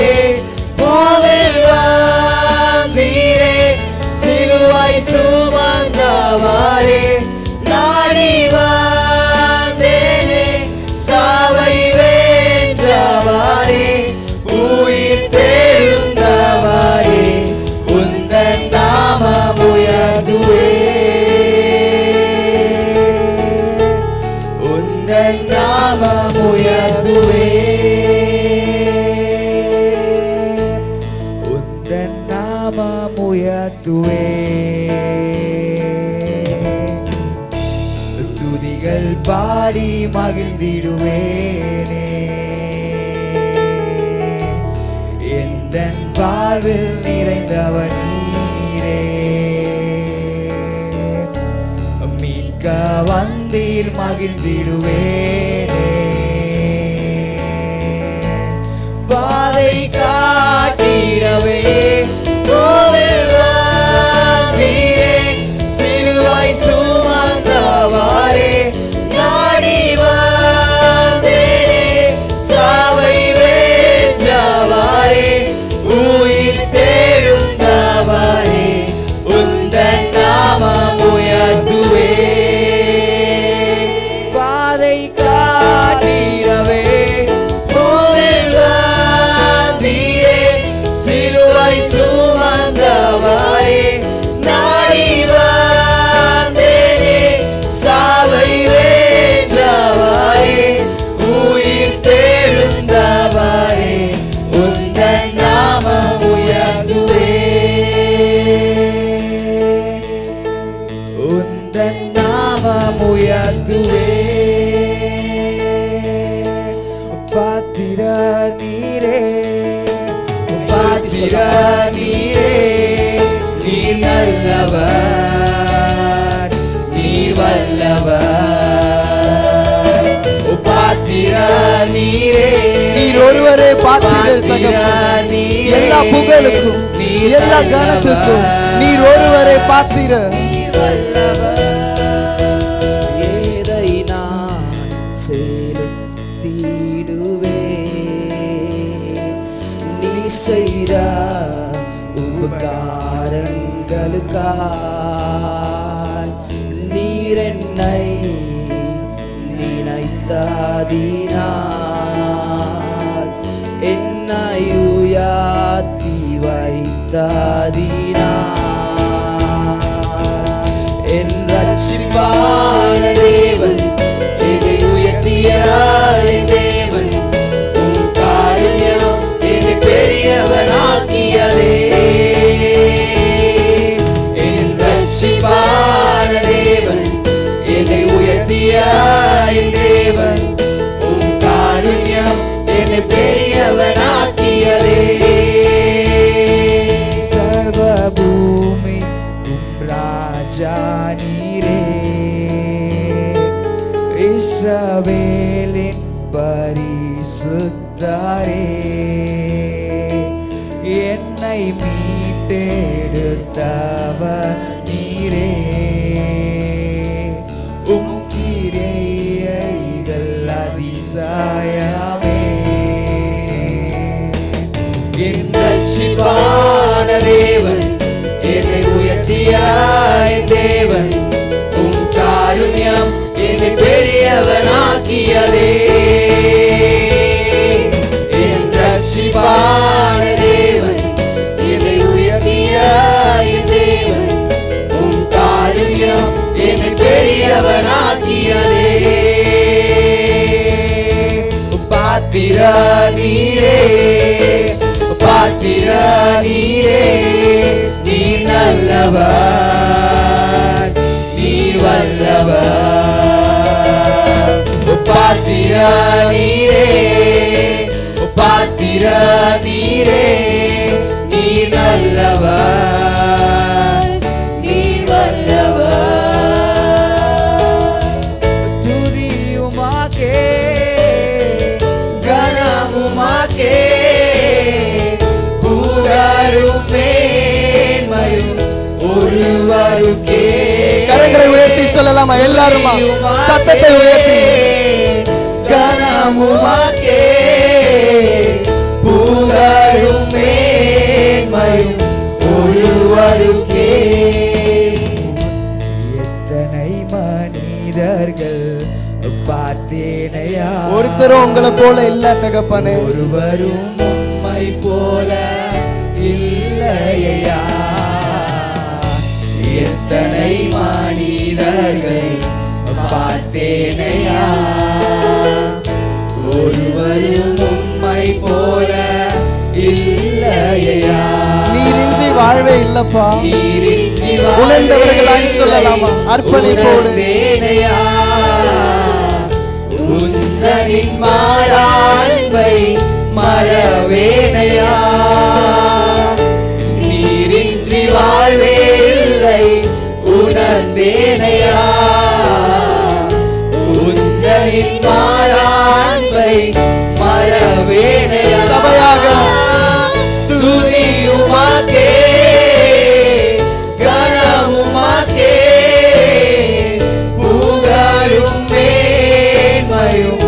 பூவில் வந்தீரே, சிலுவை சுமந்தவரே, நாடி வந்தேனே, சாவை வென்றவரே, உயிர் தெழுந்தவரே, உந்தன் நாமம் உயர்த்துவே, உந்தன் நாமம் உயர்த்துவே, உந்தன் நாமம் உயர்த்துவே. துதிகள் பாடி மகிழ்ந்திடுவேனே, எந்தன் வாழ்வில் நிறைந்தவர் நீரே, மீட்க வந்தீர் மகிழ்ந்திடுவேனே. பாதை காட்டிடவே பூவில் வந்தீரே, சிலுவை சுமந்தவரே, நாடி வந்தேனே, சாவை வென்றவரே, உயிர் தெழுந்தவரே, உந்தன் நாமம் உயர்த்துவே. பாதை காட்டிடவே பூவில் வந்தீரே, சிலுவை சுமந்தவரே, நாடி வந்தேனே, சாவை வென்றவரே, உயிர் தெழுந்தவரே, உந்தன் நாமம் உயர்த்துவே, உந்தன் நாமம் உயர்த்துவே. பாத்திர நீரே, பாத்திர நீரே, நீர் நல்லவர், நீர் வல்லவர். பாத்திர நீரே, நீர் ஒருவரே பாத்திரர் தகப்பனே. எல்லா புகழுக்கும் எல்லா கனத்துக்கும் நீர் ஒருவரே பாத்திரர். ஏதை நான் செலுத்திடுவேன், நீ செய்த உபகாரங்களுக்காய். நீர் என்னை நினைத்ததினால், என்னை உயர்த்தி வைத்ததினால், என் ரட்சிப்பான தேவன், என்னை உயர்த்திய தேவன், உம் காருண்யம் என்னை பெரியவனாக்கியது. ஆக்கியதே சர்வபூமிக்கும் ராஜா நீரே இஸ்ரவேலின் பரிசுத்தரே என்னை மீட்டெடுத்தவர் நீரே உம் கிரியைகள் அதிசயமே என் ரட்சிப்பான தேவன் என்னை உயர்த்திய என் தேவன் உம் காருண்யம் என்னை பெரியவனாக்கியதே என் ரட்சிப்பான தேவன் என்னை உயர்த்திய என் தேவன் உம் காருண்யம் என்னை பெரியவனாக்கியதே பாத்திர நீரே பாத்திர நீரே நீ நல்லவர் நீ வல்லவர் பாத்திர நீரே பாத்திர நீரே நீ நல்லவர் நீ வல்லவர் துதியுமாக்கே கனமுமாக்கே புகழும் மேன்மையும் ஒருவருக்கே கரங்களை உயர்த்தி சொல்லலாமா எல்லாருமா சத்தத்தை உயர்த்தி கனமுமாக்கே புகழும் மேன்மையும் ஒருவருக்கே எத்தனை மனிதர்கள் பார்த்தேனையா ஒருத்தரும் உங்களை போல இல்ல தகப்பனே ஒருவரும் உம்மை போல இல்லையா எத்தனை மனிதர்கள் பார்த்தேனையா ஒருவரும் உம்மை போல இல்லையா நீரின்றி வாழ்வே இல்லப்பா நீரின்றி உணர்ந்தவர்களாய் சொல்லலாமா அர்ப்பணிப்போடு உந்தனின் மாறாண்பை மறவேனையா நீரின்றி வாழ்வே இல்லை உணர்ந்தேனையா உந்தனின் மாறாண்பை மறவேனையா சபையாக துதியுமாக்கே கனமுமாக்கே புகழும் மேன்மையும்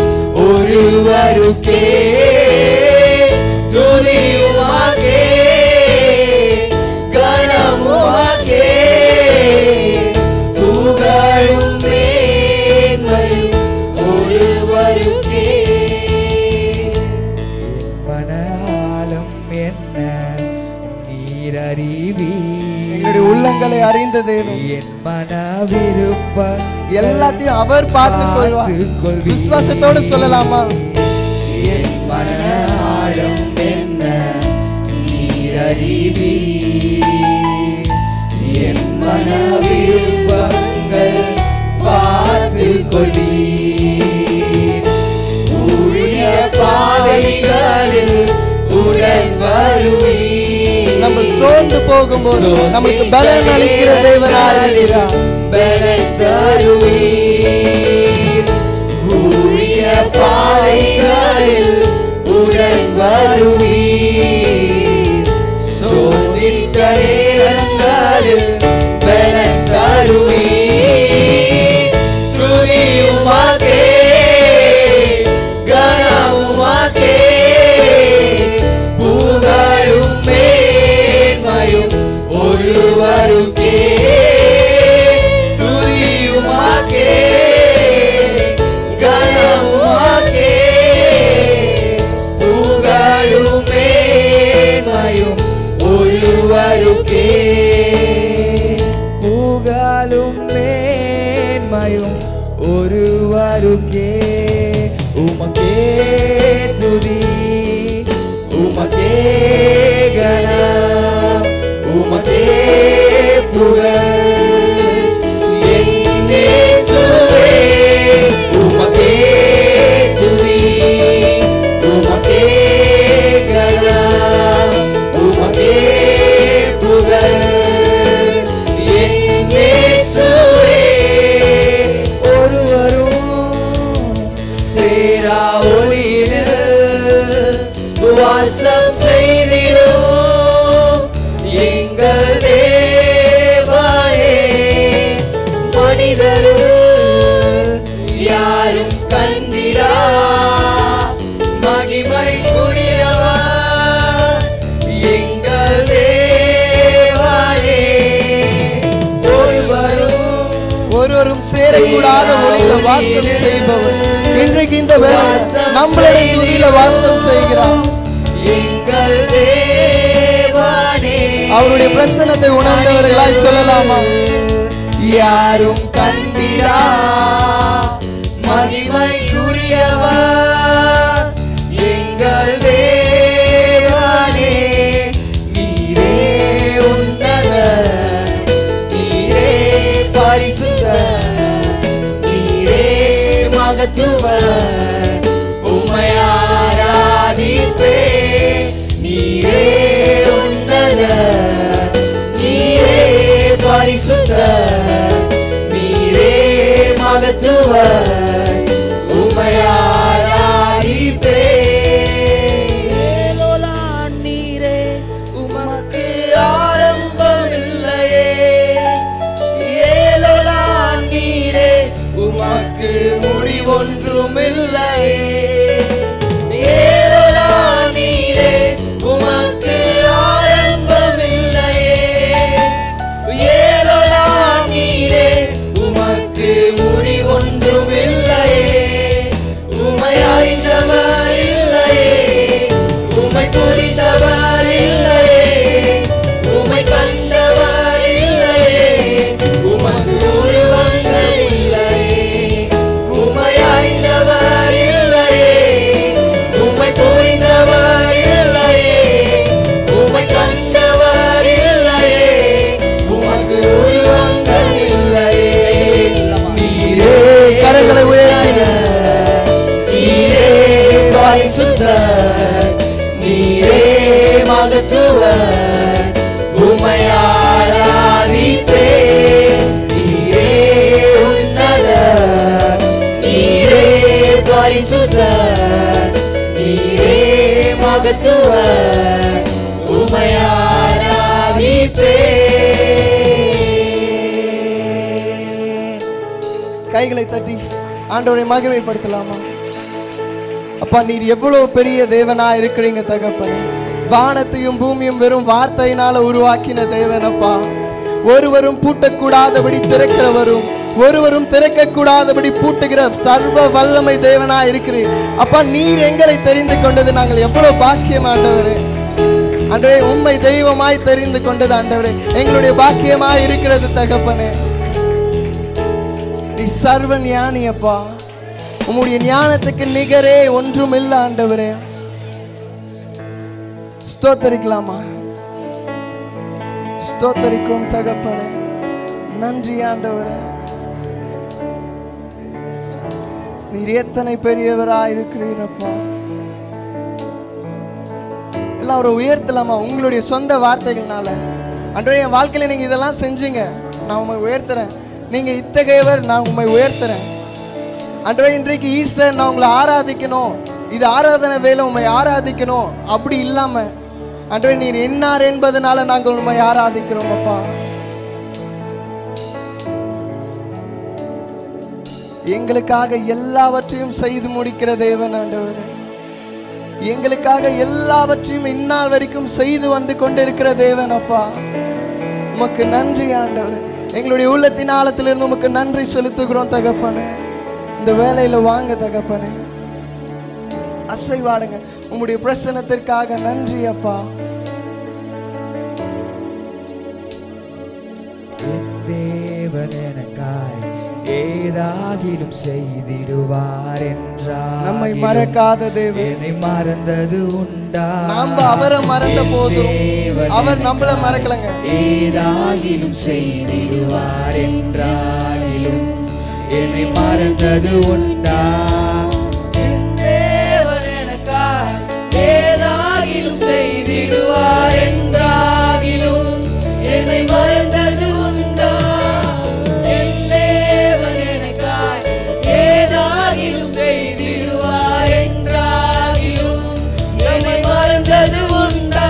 ஒருவருக்கே துதியுமாக்கே கனமுமாக்கே புகழும் மேன்மையும் ஒருவருக்கே மனாலும் என்ன நீரறிவி எங்களுடைய உள்ளங்களை அறிந்த தேவன் என் மன விருப்ப எல்லாத்தையும் அவர் பார்த்துக் கொள்வார் விசுவாசத்தோடு சொல்லலாமா என் மனம் என்ன நீரறிவி என் மன விருப்பங்கள் பார்த்துக் கொள்வீர் ஊழிய பாதைகளில் உடன் வருவீர் நம்ம சோர்ந்து போகும்போது நமக்கு பலன் அளிக்கிற தேவனாக இருக்கிறார் பலன் தருவீர் ஊழிய பாதைகளில் உடன் வருவீர் சோதித்த நேரங்களில் பலன் தருவீர் துதியுமாக்கே கனமுமாக்கே புகழும் மேன்மையும் ஒருவருக்கே துதியுமாக்கே கனமுமாக்கே புகழும் மேன்மையும் ஒருவருக்கே புகழும் மேன்மையும் ஒருவருக்கே உமக்கே துதி உமக்கே கனம் உமக்கே புகழ் என் இயேசுவே உமக்கே துதி உமக்கே கனம் யாரும் கண்டிரா மகிமைக்குரியவர் எங்கள் தேவனே. ஒருவரும் சேரக்கூடாத ஒளியில வாசம் செய்பவர் இன்றைக்கு இந்த வேளை நம்மளுடைய துதியில வாசம் செய்கிறார். எங்கள் தேவனே அவருடைய பிரசன்னத்தை உணர்ந்தவர்களாய் சொல்லலாமா? யாரும் கண்டிரா மகிமைக்குரியவர் எங்கள் தேவனே. நீரே உன்னதர், நீரே பரிசுத்தர், நீரே மகத்துவர், உம்மை ஆராதிப்பே. நீரே உன்னதர், நீரே பரிசுத்தர், நீரே மகத்துவர், உம்மை ஆராதிப்பே. நீரே உமக்கு ஆரம்பமில்லையே, ஏலோலான் நீரே உமக்கு முடிவொன்றுமில்லையே. ஏலோலான் நீரே உமக்கு ஆரம்பமில்லையே, ஏலோலான் நீரே உமக்கு முடிவொன்றுமில்லையே. உம்மை அறிந்தவர் இல்லையே, உம்மை புரிந்தவர் இல்லையே, உம்மை கண்டவர் இல்லையே, உமக்கு உருவங்கள் இல்லையே. உம்மை அறிந்தவர் இல்லையே, உம்மை புரிந்தவர் இல்லையே, உம்மை கண்டவர் இல்லையே, உமக்கு உருவங்கள் இல்லையே. நீரே கரங்களை உயர்த்தி நீரே பரிசுத்தர், நீரே மகத்துவர், உம்மை ஆராதிப்பே. நீரே உன்னதர், நீரே பரிசுத்தர், நீரே மகத்துவர், உம்மை ஆராதிப்பே. கைகளை தட்டி ஆண்டவரை மகிமைப்படுத்தலாமா? அப்பா, நீர் எவ்வளவு பெரிய தேவனா இருக்கிறீங்க தகப்பனே. வானத்தையும் பூமியும் வெறும் வார்த்தையினால உருவாக்கின தேவனப்பா. ஒருவரும் பூட்டக்கூடாதபடி திறக்கிறவரும் ஒருவரும் திறக்கக்கூடாதபடி பூட்டுகிற சர்வ வல்லமை தேவனா இருக்கிறீர். அப்பா, நீர் எங்களை தெரிந்து கொண்டது நாங்கள் எவ்வளவு பாக்கியம் ஆண்டவரே. ஆண்டவரே, உம்மை தெய்வமாய் தெரிந்து கொண்டது ஆண்டவரே எங்களுடைய பாக்கியமாய் இருக்கிறது தகப்பனே. நீ சர்வ ஞானி அப்பா. உம்முடைய ஞானத்துக்கு நிகரே ஒன்றும் இல்லை ஆண்டவரே. ஸ்தோத்தரிக்கலாமா? ஸ்தோத்தரிக்கிறோம் தகப்பனே. நன்றி ஆண்டவரே. நீர் எத்தனை பெரியவராய் இருக்கிறீரப்பா. எல்லாரும் உயர்த்தலாமா உங்களுடைய சொந்த வார்த்தைகள்னால? ஆண்டவரே, என் வாழ்க்கையில நீங்க இதெல்லாம் செஞ்சீங்க, நான் உண்மை உயர்த்துறேன். நீங்க இத்தகையவர், நான் உண்மை உயர்த்துறேன். ஆண்டவரே, இன்றைக்கு ஈஸ்டர் நான் உங்களை ஆராதிக்கணும், இது ஆராதனை வேலை, உண்மை ஆராதிக்கணும் அப்படி இல்லாம ஆண்டவரே நீர் என்னார் என்பதனால நாங்கள் உண்மை ஆராதிக்கிறோம் அப்பா. எங்களுக்காக எல்லாவற்றையும் செய்து முடிக்கிற தேவன் ஆண்டவரே. எங்களுக்காக எல்லாவற்றையும் இந்நாள் வரைக்கும் செய்து வந்து கொண்டிருக்கிற தேவன் அப்பா. உமக்கு நன்றி ஆண்டவரே. எங்களுடைய உள்ளத்தின் ஆழத்திலிருந்து உமக்கு நன்றி செலுத்துகிறோம் தகப்பனே. இந்த வேலையில வாங்க தகப்பனே, அசைவாடுங்க. உம்முடைய பிரசன்னத்திற்காக நன்றி அப்பா. தேவன் எனக்காய் ஏதாகிலும் செய்திடுவார் என்றார். நம்மை மறக்காத தேவன். என்னை மறந்தது உண்டா? நாம அவரை மறந்த போதும் அவர் நம்மள மறக்கலங்க. ஏதாகிலும் செய்திடுவார் என்றாகிலும் என்னை மறந்தது உண்டா? தேவன் எனக்காய் ஏதாகிலும் செய்திடுவார் என்றாகிலும் என்னை மறந்தது உண்டா? என் தேவன் எனக்காய் ஏதாகிலும் செய்திடுவார் என்றாகிலும் என்னை மறந்தது உண்டா?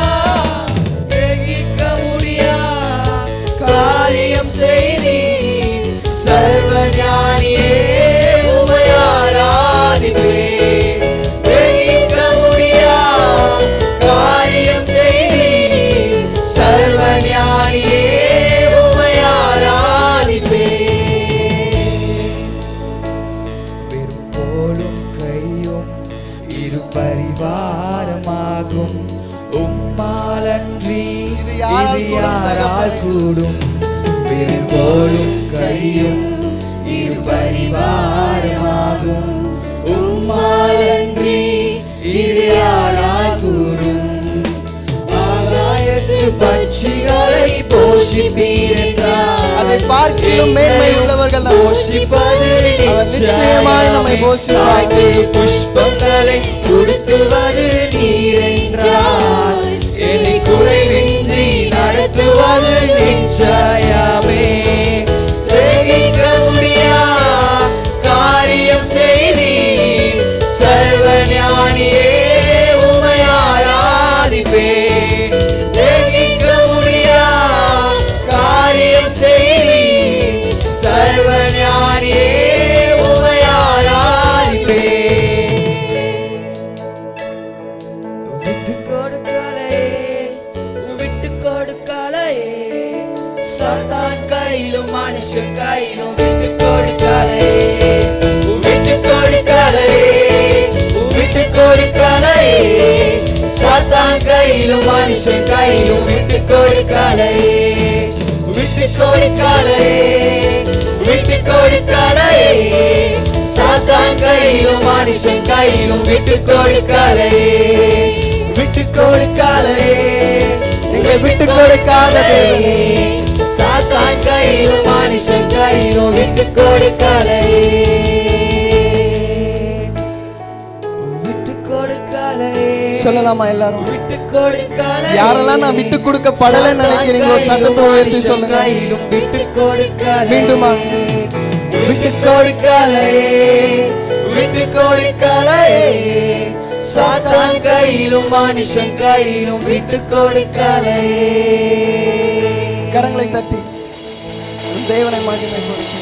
கிரகிக்க முடியா காரியம் செய்தி சர்வ சர்வஞானியே உம்மை ஆராதிப்பேன். கிரகிக்க முடியா காரியம் செய்தீர். சர்வஞானியே உம்மை ஆராதிப்பேன். பெரும்போலும் கையும் இரு பரிவாரமாகும் உம்மாலன்றி இது யாரால் இது கூடும் யாரால் கூடும். பெரும்போலும் கையும் இரு பரிவாரமாகும் உம்மாலன்றி இது யாரால் கூடும். ஆகாயத்து பட்சிகளை போஷிப்பீர் என்றார். அதை பார்க்கிலும் மேன்மை உள்ளவர்கள் நாம். போஷிப்பது அவர் நிச்சயமாய் நம்மை போஷிப்பார். காட்டு புஷ்பங்களை கொடுத்துவது நீர் என்றார். என்னை குறைவின்றி நடத்துவது நிச்சயமே. கிரகிக்க முடியா காரியம் செய்தீர். சர்வஞானியே உம்மை ஆராதிப்பேன். கிரகிக்க முடியா காரியம் செய்தீர். சர்வஞானியே உம்மை ஆராதிப்பேன். விட்டு கொடுக்கலையே விட்டு கொடுக்கலையே சாத்தான் கையிலும் மனுஷன் கையிலும் விட்டு கொடுக்கலையே விட்டு கொடுக்கலையே விட்டு கொடுக்கலையே சாத்தான் கையிலும் மனுஷன் கையிலும் விட்டு கொடுக்கலையே விட்டு கொடுக்கலையே விட்டு கொடுக்கலையே சாத்தான் கையிலும் மனுஷன் கையிலும் விட்டு கொடுக்கலையே விட்டு கொடுக்கலையே எங்களை விட்டு கொடுக்காதே. சாத்தான் கையிலும் மனுஷன் கையிலும் விட்டு கொடுக்கலையே விட்டு கொடுக்கலையே. சொல்லலாமா எல்லாரும்? விட்டு கொடுக்கலையே. யாரெல்லாம் நான் விட்டு கொடுக்கப்படலைன்னு நினைக்கிறீங்களோ சத்தத்தை உயர்த்தி சொல்லுங்க. விட்டு கொடுக்கலையே. மீண்டுமா? விட்டு கொடுக்கலையே விட்டு கொடுக்கலையே சாத்தான் கையிலும் மனுஷன் கையிலும் விட்டு கொடுக்கலையே. கரங்களை தட்டி உன் தேவனை மகிமைப்படுத்து.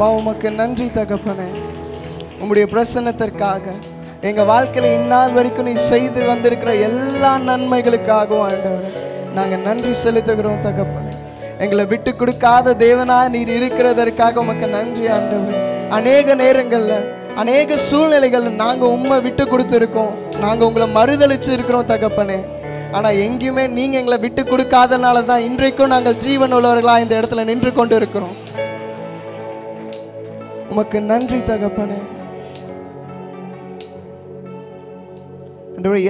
உமக்கு நன்றி தகப்பனே, உம்முடைய பிரசன்னத்திற்காக, எங்க வாழ்க்கையில இந்நாள் வரைக்கும் நீ செய்து வந்திருக்கிற எல்லா நன்மைகளுக்காகவும் ஆண்டவரே நாங்க நன்றி செலுத்துகிறோம் தகப்பனே. எங்களை விட்டு கொடுக்காத தேவனா நீர் இருக்கிறதற்காக உமக்கு நன்றி ஆண்டவரே. அநேக நேரங்கள்ல அநேக சூழ்நிலைகள்ல நாங்க உண்மை விட்டு கொடுத்துருக்கோம், நாங்க உங்களை மறுதளிச்சு இருக்கிறோம் தகப்பனே. ஆனா எங்கேயுமே நீங்க எங்களை விட்டு கொடுக்காதனால தான் இன்றைக்கும் நாங்கள் ஜீவன் உள்ளவர்களா இந்த இடத்துல நின்று கொண்டு இருக்கிறோம். உமக்கு நன்றி தகப்பனே.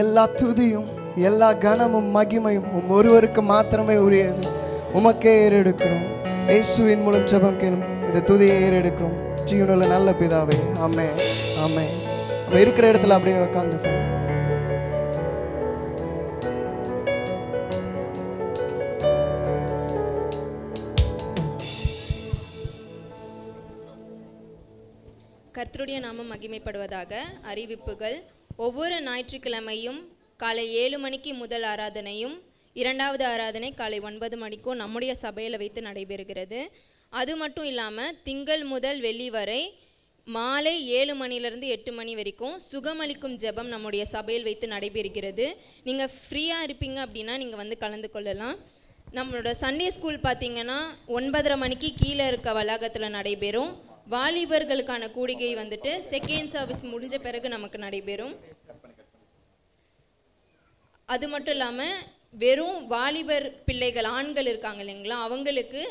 எல்லா துதியும் எல்லா கனமும் மகிமையும் ஒருவருக்கு மாத்திரமே உரியது. உமக்கே ஏறெடுக்கிறோம். இயேசுவின் மூலம் ஜெபம் கேளும் இந்த துதியை ஏறெடுக்கிறோம் ஜீவனுள்ள நல்ல பிதாவே. ஆமென் ஆமென். நம்ம இருக்கிற இடத்துல அப்படியே உட்கார்ந்துப்போம். கர்த்தருடைய நாமம் மகிமைப்படுவதாக. அறிவிப்புகள். ஒவ்வொரு ஞாயிற்றுக்கிழமையும் காலை 7 மணிக்கு முதல் ஆராதனையும் இரண்டாவது ஆராதனை காலை 9 மணிக்கும் நம்முடைய சபையில் வைத்து நடைபெறுகிறது. அது மட்டும் இல்லாமல் திங்கள் முதல் வெள்ளி வரை மாலை 7 மணிலேருந்து 8 மணி வரைக்கும் சுகமளிக்கும் ஜெபம் நம்முடைய சபையில் வைத்து நடைபெறுகிறது. நீங்கள் ஃப்ரீயாக இருப்பீங்க அப்படின்னா நீங்கள் வந்து கலந்து கொள்ளலாம். நம்மளோட சண்டே ஸ்கூல் பார்த்திங்கன்னா 9:30 மணிக்கு கீழே இருக்க வளாகத்தில் நடைபெறும். வாலிபர்களுக்கான கூடிகை வந்துட்டு செகண்ட் சர்வீஸ் முடிஞ்ச பிறகு நமக்கு நடைபெறும். அது மட்டும் இல்லாமல் வெறும் வாலிபர் பிள்ளைகள் ஆண்கள் இருக்காங்க இல்லைங்களா, அவங்களுக்கு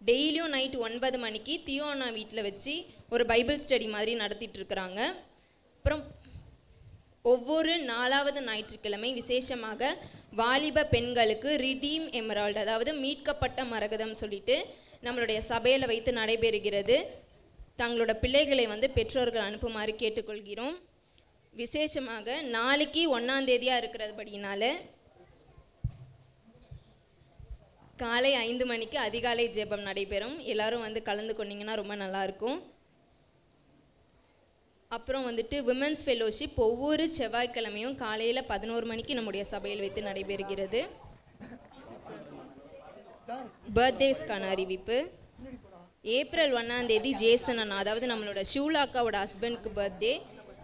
டெய்லியும் நைட் 9 மணிக்கு தியோனா வீட்டில் வச்சு ஒரு பைபிள் ஸ்டடி மாதிரி நடத்திட்டு இருக்கிறாங்க. அப்புறம் ஒவ்வொரு 4வது ஞாயிற்றுக்கிழமை விசேஷமாக வாலிப பெண்களுக்கு ரிடீம் எமரால்டு, அதாவது மீட்கப்பட்ட மரகதம் சொல்லிட்டு நம்மளுடைய சபையில் வைத்து நடைபெறுகிறது. தங்களோட பிள்ளைகளை வந்து பெற்றோர்கள் அனுப்புமாறு கேட்டுக்கொள்கிறோம். விசேஷமாக நாளைக்கு 1ஆம் தேதியாக இருக்கிறபடினால காலை 5 மணிக்கு அதிகாலை ஜெபம் நடைபெறும். எல்லாரும் வந்து கலந்து கொண்டீங்கன்னா ரொம்ப நல்லாயிருக்கும். அப்புறம் வந்துட்டு விமென்ஸ் ஃபெலோஷிப் ஒவ்வொரு செவ்வாய்க்கிழமையும் காலையில் 11 மணிக்கு நம்முடைய சபையில் வைத்து நடைபெறுகிறது. பர்த்டேஸ்க்கான அறிவிப்பு. ஏப்ரல் 1ஆம் தேதி ஜேசன் அண்ணா, அதாவது நம்மளோட ஷூலா அக்காவோட ஹஸ்பண்டுக்கு பர்த்டே.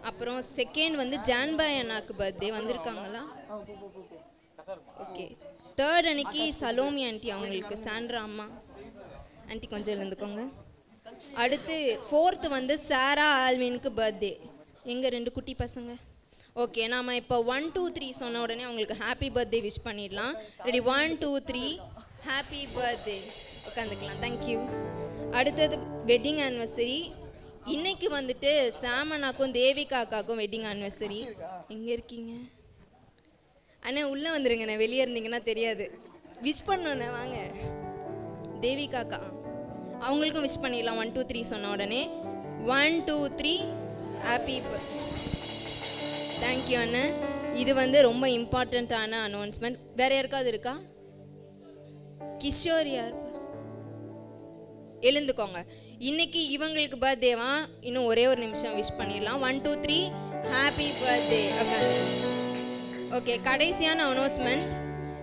அப்புறம் செகண்ட் வந்து ஜான்பாய் அண்ணாக்கு பர்த்டே. வந்திருக்காங்களா? ஓகே. தேர்ட் அன்னைக்கு சலோமி ஆண்டி அவங்களுக்கு, சாண்ட்ரா அம்மா ஆண்டி கொஞ்சம் எழுந்துக்கோங்க. அடுத்து ஃபோர்த்து வந்து சாரா ஆல்வினுக்கு பர்த்டே. எங்கள் 2 குட்டி பசங்க. ஓகே, நாம் இப்போ 1 2 3 சொன்ன உடனே அவங்களுக்கு ஹாப்பி பர்த்டே விஷ் பண்ணிடலாம். ரெடி? 1 2 3 happy birthday. உட்காந்துக்கலாம். தேங்க்யூ. அடுத்தது வெட்டிங் ஆனிவர்சரி. இன்னைக்கு வந்துட்டு சாமனாக்கும் தேவிகா அக்காக்கும் வெட்டிங் ஆனிவர்சரி. எங்கே இருக்கீங்க அண்ணா? உள்ளே வந்துருங்கண்ணே, வெளியே இருந்தீங்கன்னா தெரியாது. விஷ் பண்ணோண்ணே, வாங்க. தேவிகா அக்கா அவங்களுக்கும் விஷ் பண்ணிடலாம் 1 2 3 சொன்ன உடனே. 1 2 3 ஹாப்பி பர்த்டே. தேங்க்யூ அண்ணன். இது வந்து ரொம்ப இம்பார்ட்டண்ட்டான அனௌன்ஸ்மெண்ட். வேற யாருக்காவது இருக்கா? கிஷோர் யார்? எழுந்துக்கோங்க. இன்னைக்கு இவங்களுக்கு பர்த்டேவா? இன்னும் ஒரே ஒரு நிமிஷம் விஷ் பண்ணிடலாம். 1 2 3 ஹாப்பி பர்த்டே. ஓகே, கடைசியான அனௌன்ஸ்மெண்ட்.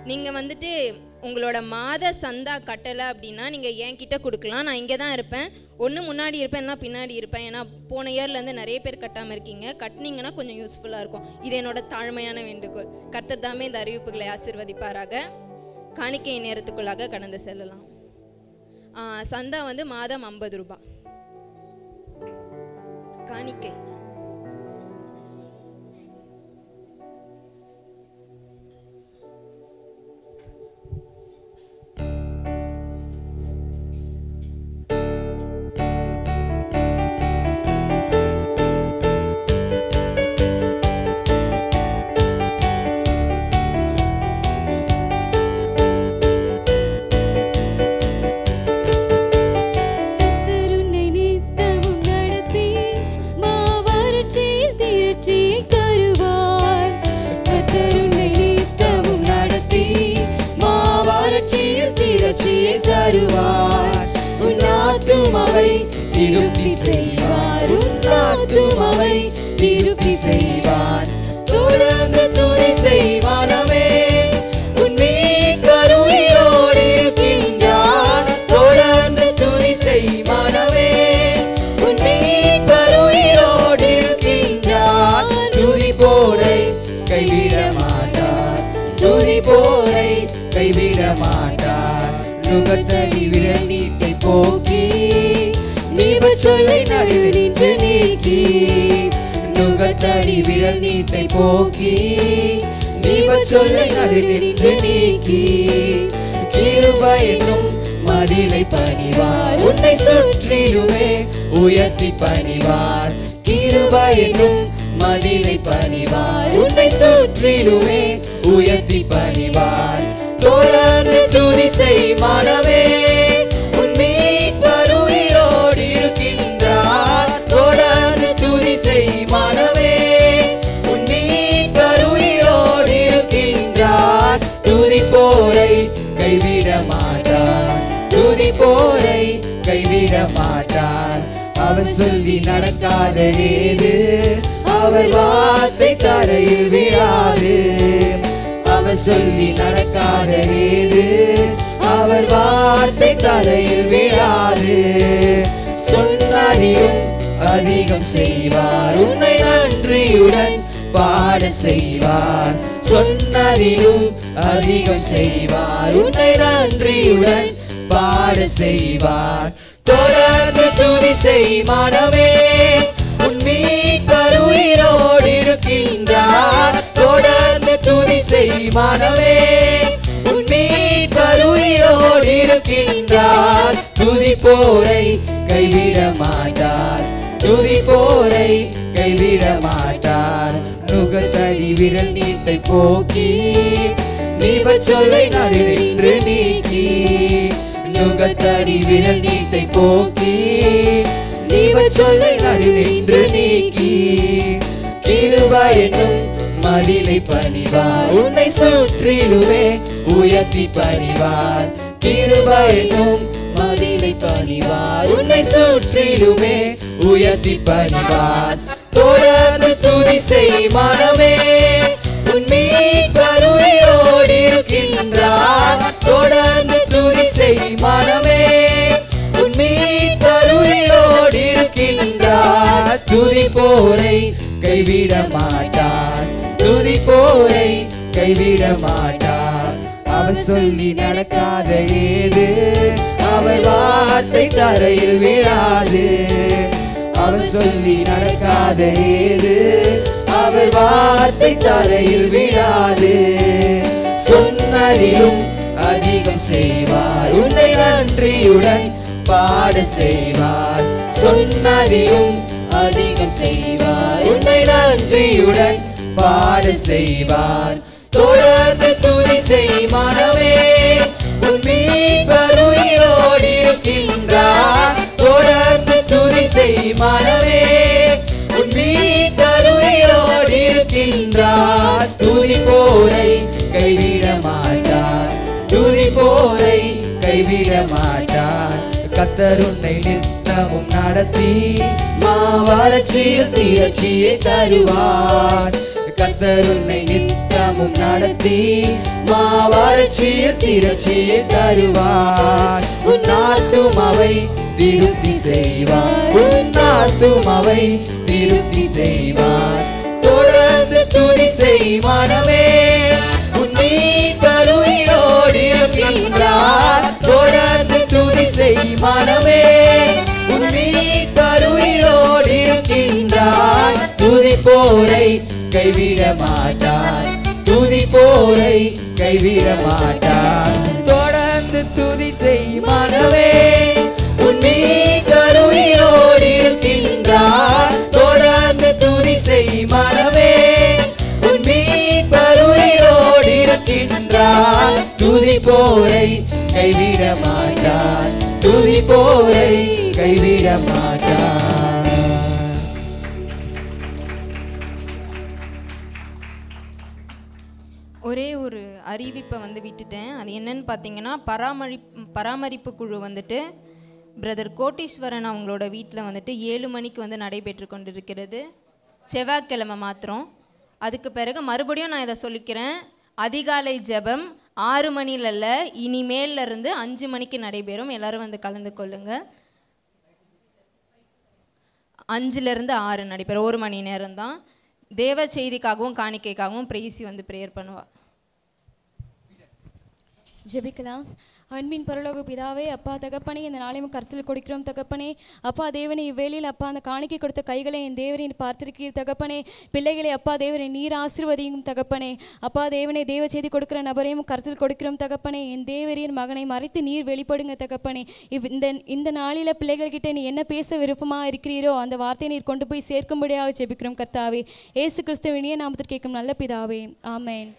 நீங்கள் வந்துட்டு உங்களோட மாத சந்தா கட்டலை அப்படின்னா நீங்கள் என்கிட்ட கொடுக்கலாம். நான் இங்கே தான் இருப்பேன். ஒன்று முன்னாடி இருப்பேன், இல்லைனா பின்னாடி இருப்பேன். ஏன்னா போன இயர்லேருந்து நிறைய பேர் கட்டாமல் இருக்கீங்க. கட்டினீங்கன்னா கொஞ்சம் யூஸ்ஃபுல்லாக இருக்கும். இது என்னோட தாழ்மையான வேண்டுகோள். கர்த்தர் தாமே இந்த அறிவிப்புகளை ஆசீர்வதிப்பாராக. காணிக்கை நேரத்துக்குள்ளாக கடந்து செல்லலாம். சந்தா வந்து மாதம் 50 ரூபாய் காணிக்கை. தருவார். உன் ஆத்துமாவை திருப்தி செய்வார். உன் ஆத்துமாவை திருப்தி செய்வார். தொடர்ந்து துதி செய்வானவே உன் மீட்பர் உயிரோடு இருக்கின்றார். தொடர்ந்து துதி செய்வானவே உன் மீட்பர் உயிரோடு இருக்கின்றார். துதி போரை கைவிட மாட்டார். துதி போரை கைவிட மாட்டார். நுகத்தடி விரல் நீட்டை போக்கி நீப சொல்லை நடுவு நின்று நீக்கி. நுகத்தடி விரல் நீட்டை போக்கி நீப சொல்லை நடுவு நின்று நீக்கி. கிருபை என்னும் மதிலை பணிவார். உன்னை சுற்றிலுமே உயர்த்தி பணிவார். கிருபை என்னும் மதிலை பணிவார். உன்னை சுற்றிலுமே உயர்த்தி பணிவார். தொடர்ந்து துதி செய்வானவே உன் மீட்பர் உயிரோடு இருக்கின்றார். தொடர்ந்து துதி செய்வானவே உன் மீட்பர் உயிரோடு இருக்கின்றார். துதி போரை கைவிட மாட்டார். துதி போரை கைவிட மாட்டார். அவர் சொல்லி நடக்காத ஏது, அவர் வார்த்தை தரையில் விழாது. அவர் சொல்லி நடக்காத ஏது, அவர் வார்த்தை தரையில் விழாது. சொன்னதிலும் அதிகம் செய்வார். உன்னை நன்றியுடன் பாட செய்வார். சொன்னதிலும் அதிகம் செய்வார். உன்னை நன்றியுடன் பாட செய்வார். தொடர்ந்து துதி செய்வானவே உன் மீட்பர் உயிரோடு இருக்கின்றார். தொடர்ந்து துதி செய்வானவே உன் மீட்பர் உயிரோடு இருக்கின்றார். துதி போரை கைவிட மாட்டார். துதி போரை கைவிட மாட்டார். நுகத்தடி விரல் நீட்டை போக்கி நீப சொல்லை நடுவில் நின்று நீக்கி. நுகத்தடி விரல் நீட்டை போக்கி நீப சொல்லை நடுவில் நின்று நீக்கி. கிருபை என்னும் மதிலை பணிவார். உன்னை சுற்றிலுமே உயர்த்தி பணிவார். கிருபை என்னும் மதிலை பணிவார். உன்னை சுற்றிலுமே உயர்த்தி பணிவார். தொடர்ந்து துதி செய்வானவே உன் மீட்பர் உயிரோடு இருக்கின்றார். தொடர்ந்து துதி செய்வானவே உன் மீட்பர் துதிப்போரை கைவிட மாட்டார், துதிப்போரை கைவிட மாட்டார். அவர் சொல்லி நடக்காத ஏது, அவர் வார்த்தை தரையில் விழாது. அவர் சொல்லி நடக்காத ஏது, அவர் வார்த்தை தரையில் விழாது. சொன்னதிலும் அதிகம் செய்வார், உன்னை நன்றியுடன் பாட செய்வார். சொன்னதிலும் அதிகம் செய்வார், உன்னை நன்றியுடன் பாட செய்வார். தொடர்ந்து துதி செய் மனமே, உன் மீட்பர் உயிரோடு இருக்கின்றார். தொடர்ந்து துதி செய் மனமே, உன் மீட்பர் உயிரோடு இருக்கின்றார். துதிப்போரை கைவிட மாட்டார், துதிப்போரை கைவிட மாட்டார். கர்த்தர் உன்னை நித்தமும் நடத்தி மாவறட்சியில் திரட்சியை தருவார். கர்த்தர் உன்னை நித்தமும் நடத்தி மாவறட்சியில் திரட்சியை தருவார். உன் ஆத்துமாவை திருப்தி செய்வார், உன் ஆத்துமாவை திருப்தி செய்வார். தொடர்ந்து துதி செய் மனமே, உன் மீட்பர் உயிரோடு இருக்கின்றார். தொடர்ந்து துதி செய் மனமே, உன் மீட்பர் உயிரோடு இருக்கின்றார். துதிப்போரை கைவிட மாட்டார், துதிப்போரை கைவிட மாட்டார். தொடர்ந்து துதி செய் மனமே, உன் மீட்பர் உயிரோடு இருக்கின்றார். தொடர்ந்து துதி செய் மனமே, உன் மீட்பர் உயிரோடு இருக்கின்றார். துதிப்போரை கைவிட மாட்டார், துதிப்போரை கைவிட மாட்டார். ஒரே ஒரு அறிவிப்பை வந்து விட்டுட்டேன். அது என்னன்னு பார்த்தீங்கன்னா, பராமரிப்பு குழு வந்துட்டு பிரதர் கோட்டீஸ்வரன் அவங்களோட வீட்டில் வந்துட்டு 7 மணிக்கு வந்து நடைபெற்று கொண்டிருக்கிறது. செவ்வாய்க்கிழமை மாத்திரம். அதுக்கு பிறகு மறுபடியும் நான் இதை சொல்லிக்கிறேன், அதிகாலை ஜெபம் 6 மணில இல்ல, இனிமேல்ல இருந்து 5 மணிக்கு நடைபெறும். எல்லாரும் வந்து கலந்து கொள்ளுங்க. 5லேருந்து 6 நடைபெறும், 1 மணி நேரம் தான். தேவ செய்திக்காகவும் காணிக்கைக்காகவும் பிரேசி வந்து ப்ரேயர் பண்ணுவா. ஜெபிக்கலாம். அன்பின் பரலோக பிதாவே, அப்பா தகப்பனே, இந்த நாளையும் கருத்தில் கொடுக்கிறோம் தகப்பனே. அப்பா தேவனை இவ்வேளையில் அப்பா அந்த காணிக்கை கொடுத்த கைகளை என் தேவரை பார்த்திருக்கீர் தகப்பனே. பிள்ளைகளை அப்பா தேவரை நீர் ஆசீர்வதியும் தகப்பனே. அப்பா தேவனை தேவ செய்தி கொடுக்கிற நபரையும் கருத்தில் கொடுக்கிறோம் தகப்பனே. என் தேவரின் மகனை மறைத்து நீர் வெளிப்படுங்க தகப்பனே. இந்த நாளில் பிள்ளைகள்கிட்ட நீ என்ன பேச விருப்பமாக இருக்கிறீரோ அந்த வார்த்தையை நீர் கொண்டு போய் சேர்க்கும்படியாக ஜெபிக்கிறோம் கர்த்தாவே. இயேசு கிறிஸ்துவின் இனிய நாமத்தில் கேட்கும் நல்ல பிதாவே, ஆமென்.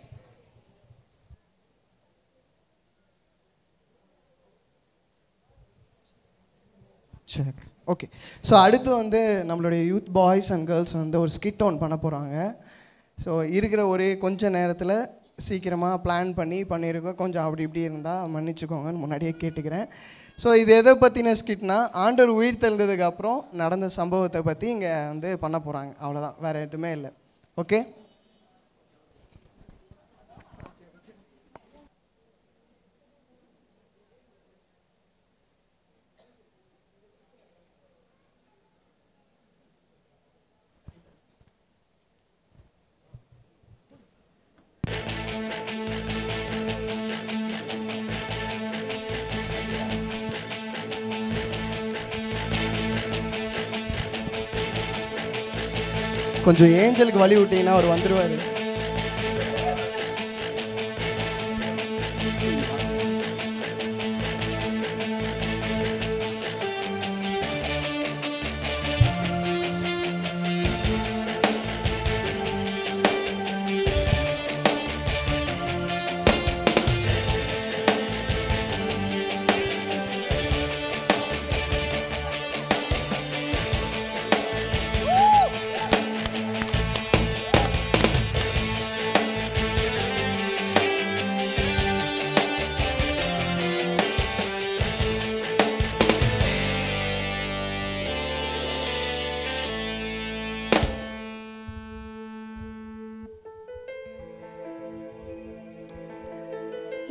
செக். ஓகே, ஸோ அடுத்து வந்து நம்மளுடைய யூத் பாய்ஸ் அண்ட் கேர்ள்ஸ் வந்து ஒரு ஸ்கிட் ஒன் பண்ண போகிறாங்க. ஸோ இருக்கிற ஒரே கொஞ்சம் நேரத்தில் சீக்கிரமாக பிளான் பண்ணியிருக்கோம். கொஞ்சம் அப்படி இப்படி இருந்தால் மன்னிச்சுக்கோங்கன்னு முன்னாடியே கேட்டுக்கிறேன். ஸோ இது எதை பற்றின ஸ்கிட்னா, ஆண்டவர் உயிர் தெழுந்ததுக்கப்புறம் நடந்த சம்பவத்தை பற்றி இங்கே வந்து பண்ண போகிறாங்க. அவ்வளோதான், வேறு எதுவுமே இல்லை. ஓகே, கொஞ்சம் ஏஞ்சலுக்கு வழி விட்டீங்கன்னா அவர் வந்துடுவார்.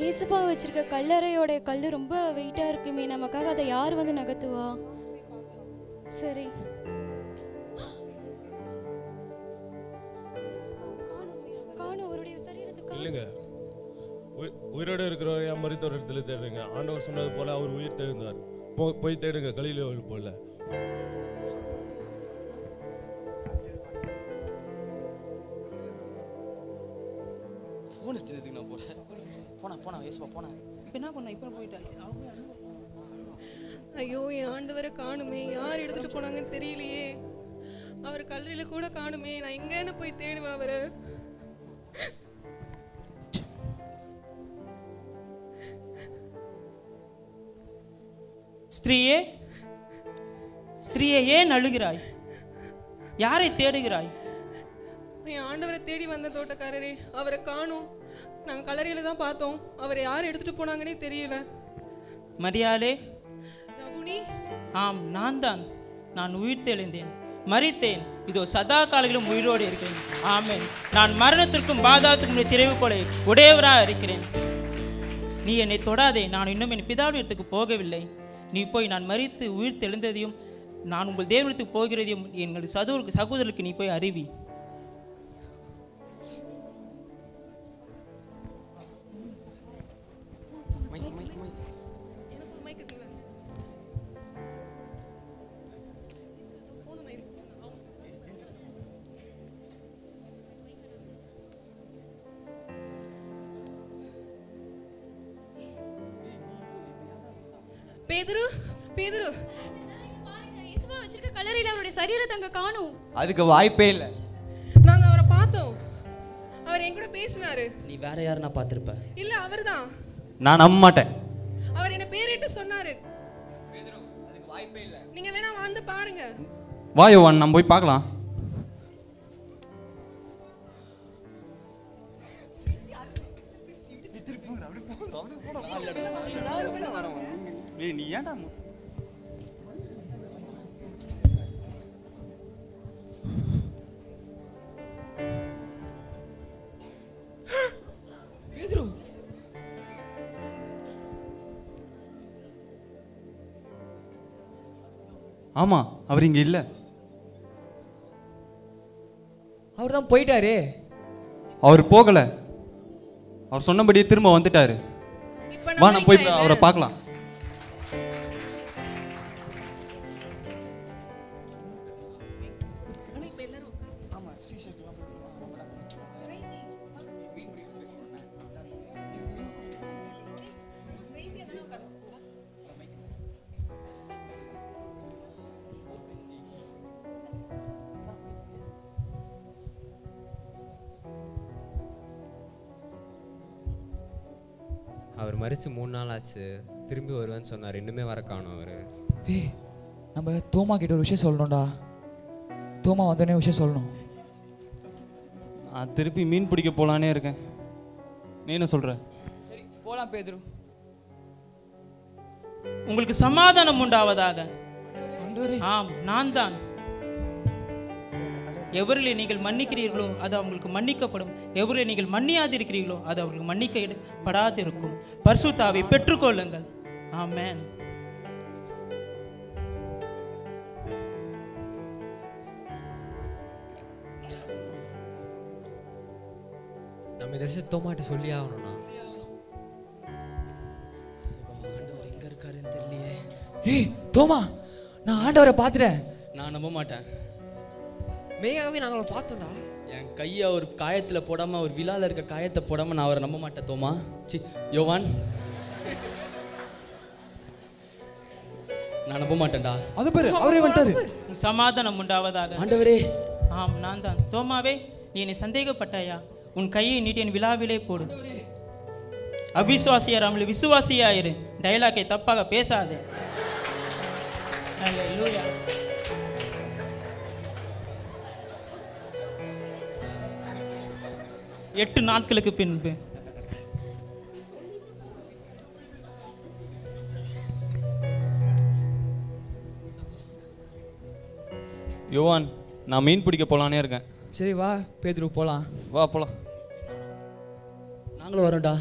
ஏசப்பா வச்சிருக்க கல்லறையோட கல்லு ரொம்ப வெயிட்டா இருக்குமே, நமக்காக அதை யார் வந்து நகர்த்துவா? சரி, அவருடைய சரீரத்துக்காக இல்லைங்க, உயிரோடு இருக்கிறவரை மரித்தோர் இடத்துல தேடுறீங்க. ஆண்டவர் சொன்னது போல அவர் உயிர் தெழுந்தார். போய் தேடுங்க, கலிலேயாவில் போல. போன தினத்துக்கு நான் போனா ஏசுப்பா போனா இப்போ என்ன பண்ண இப்போ போயிட்டாச்சு. ஐயோ, என் ஆண்டவரை காணுமே, யார் எடுத்துட்டு போனாங்கன்னு தெரியலையே. அவர் கல்லறையில கூட காணுமே, நான் எங்கன்னு போய் தேடுவேன் அவரை. ஸ்திரீயே, ஸ்திரீயே, ஏன் அழுகிறாய்? யாரை தேடுகிறாய்? என் ஆண்டவரை தேடி வந்த தோட்டக்காரரே, அவரை காணோம். நாங்கள் கல்லறையில தான் பார்த்தோம். அவரை யார் எடுத்துட்டு போனாங்கன்னே தெரியல. மரியாளே, ரபுனி, ஆம் நான் தான். நான் உயிர் தெழுந்தேன், மரித்தேன், இதோ சதா காலங்களிலும் உயிரோடு இருக்கிறேன். ஆமென். நான் மரணத்திற்கும் பாதாளத்திற்கும் திரைவுகோலை உடையவராக இருக்கிறேன். நீ என்னை தொடாதே, நான் இன்னும் என் பிதாவிடத்துக்கு போகவில்லை. நீ போய் நான் மரித்து உயிர் தெழுந்ததையும் நான் உங்கள் தேவனத்துக்கு போகிறதையும் எங்கள் சகோதரருக்கு நீ போய் அறிவி. பேதுரு, பேதுரு, இயேசுவா வச்சிருக்க கல்லறையில அவருடைய சரீரத்தை அங்க காணோம். அதுக்கு வாய்ப்பே இல்லை. நாங்க அவரை பார்த்தோம். அவர் என் கூட பேசினாரு. நீ வேற யாருன்னா பார்த்திருப்ப? இல்ல, அவர்தான். நான் நம்ப மாட்டேன். அவர் என்ன பேரிட்டு சொன்னாரு. நீங்க வேணா வந்து பாருங்க. வா யோவான், நம்ம போய் பார்க்கலாம். நீ ஏன்டா ஆமா, அவர் இங்க இல்ல. அவர் தான் போயிட்டாரு. அவர் போகல, அவர் சொன்னபடியே திரும்ப வந்துட்டாரு. வா நான் போய் அவரை பார்க்கலாம். அவர் மறிச்சு 3 நாள் ஆச்சு, திரும்பி வருவேன்னு சொன்னார். இன்னுமே வர காணோம் அவர். டேய், நம்ம தோமா கிட்ட ஒரு விஷயம் சொல்லணும்டா. தோமா வந்தோடனே விஷயம் சொல்லணும். நான் திருப்பி மீன் பிடிக்க போலானே இருக்கேன். நீ என்ன சொல்ற? சரி, போலாம் பேதுரு. உங்களுக்கு சமாதானம் உண்டாவதாக. ஆம், நான் தான். எவரிலே நீங்கள் மன்னிக்கிறீர்களோ அது அவங்களுக்கு மன்னிக்கப்படும், எவரிலே நீங்கள் மன்னியாதிருக்கிறீர்களோ அது அவர்களுக்கு மன்னிக்கப்படாதிருக்கும். பரிசுத்த ஆவியை பெற்றுக்கொள்ளுங்கள். ஆமென். நம்ம இந்த விஷயம் தோமாட்ட சொல்லி ஆகணும்னா. ஆண்டவர் எங்க இருக்காருன்னு தெரியலையே. ஏய் தோமா, நான் ஆண்டவரை பார்த்துட்டேன். நான் நம்ப மாட்டேன். மேயாவே நாங்கள பார்த்தோம்டா. என் கையை ஒரு காயத்துல போடாம, ஒரு விழால இருக்க காயத்தை போடாம நான் அவரை நம்ப மாட்டேன். தோமா, யோவான், நான் நம்ப மாட்டேன்டா. அது பாரு, அவரே வந்துட்டாரு. சமாதானம் உண்டாவதாக. ஆண்டவரே. ஆம், நான் தான். தோமாவே, நீ என்னை சந்தேகப்பட்டாயா? உன் கையை நீட்டி என் விழாவிலே போடு. அவிசுவாசியாராமல் விசுவாசியாயிரு. டயலாக்கை தப்பாக பேசாதே. அல்லேலூயா. 8 நாட்களுக்கு பின்பு யோவான், நான் மீன் பிடிக்க போலானே இருக்கேன். சரி வா பேதுரு போலாம். வா போலாம். நாங்களும் வரோம்டா.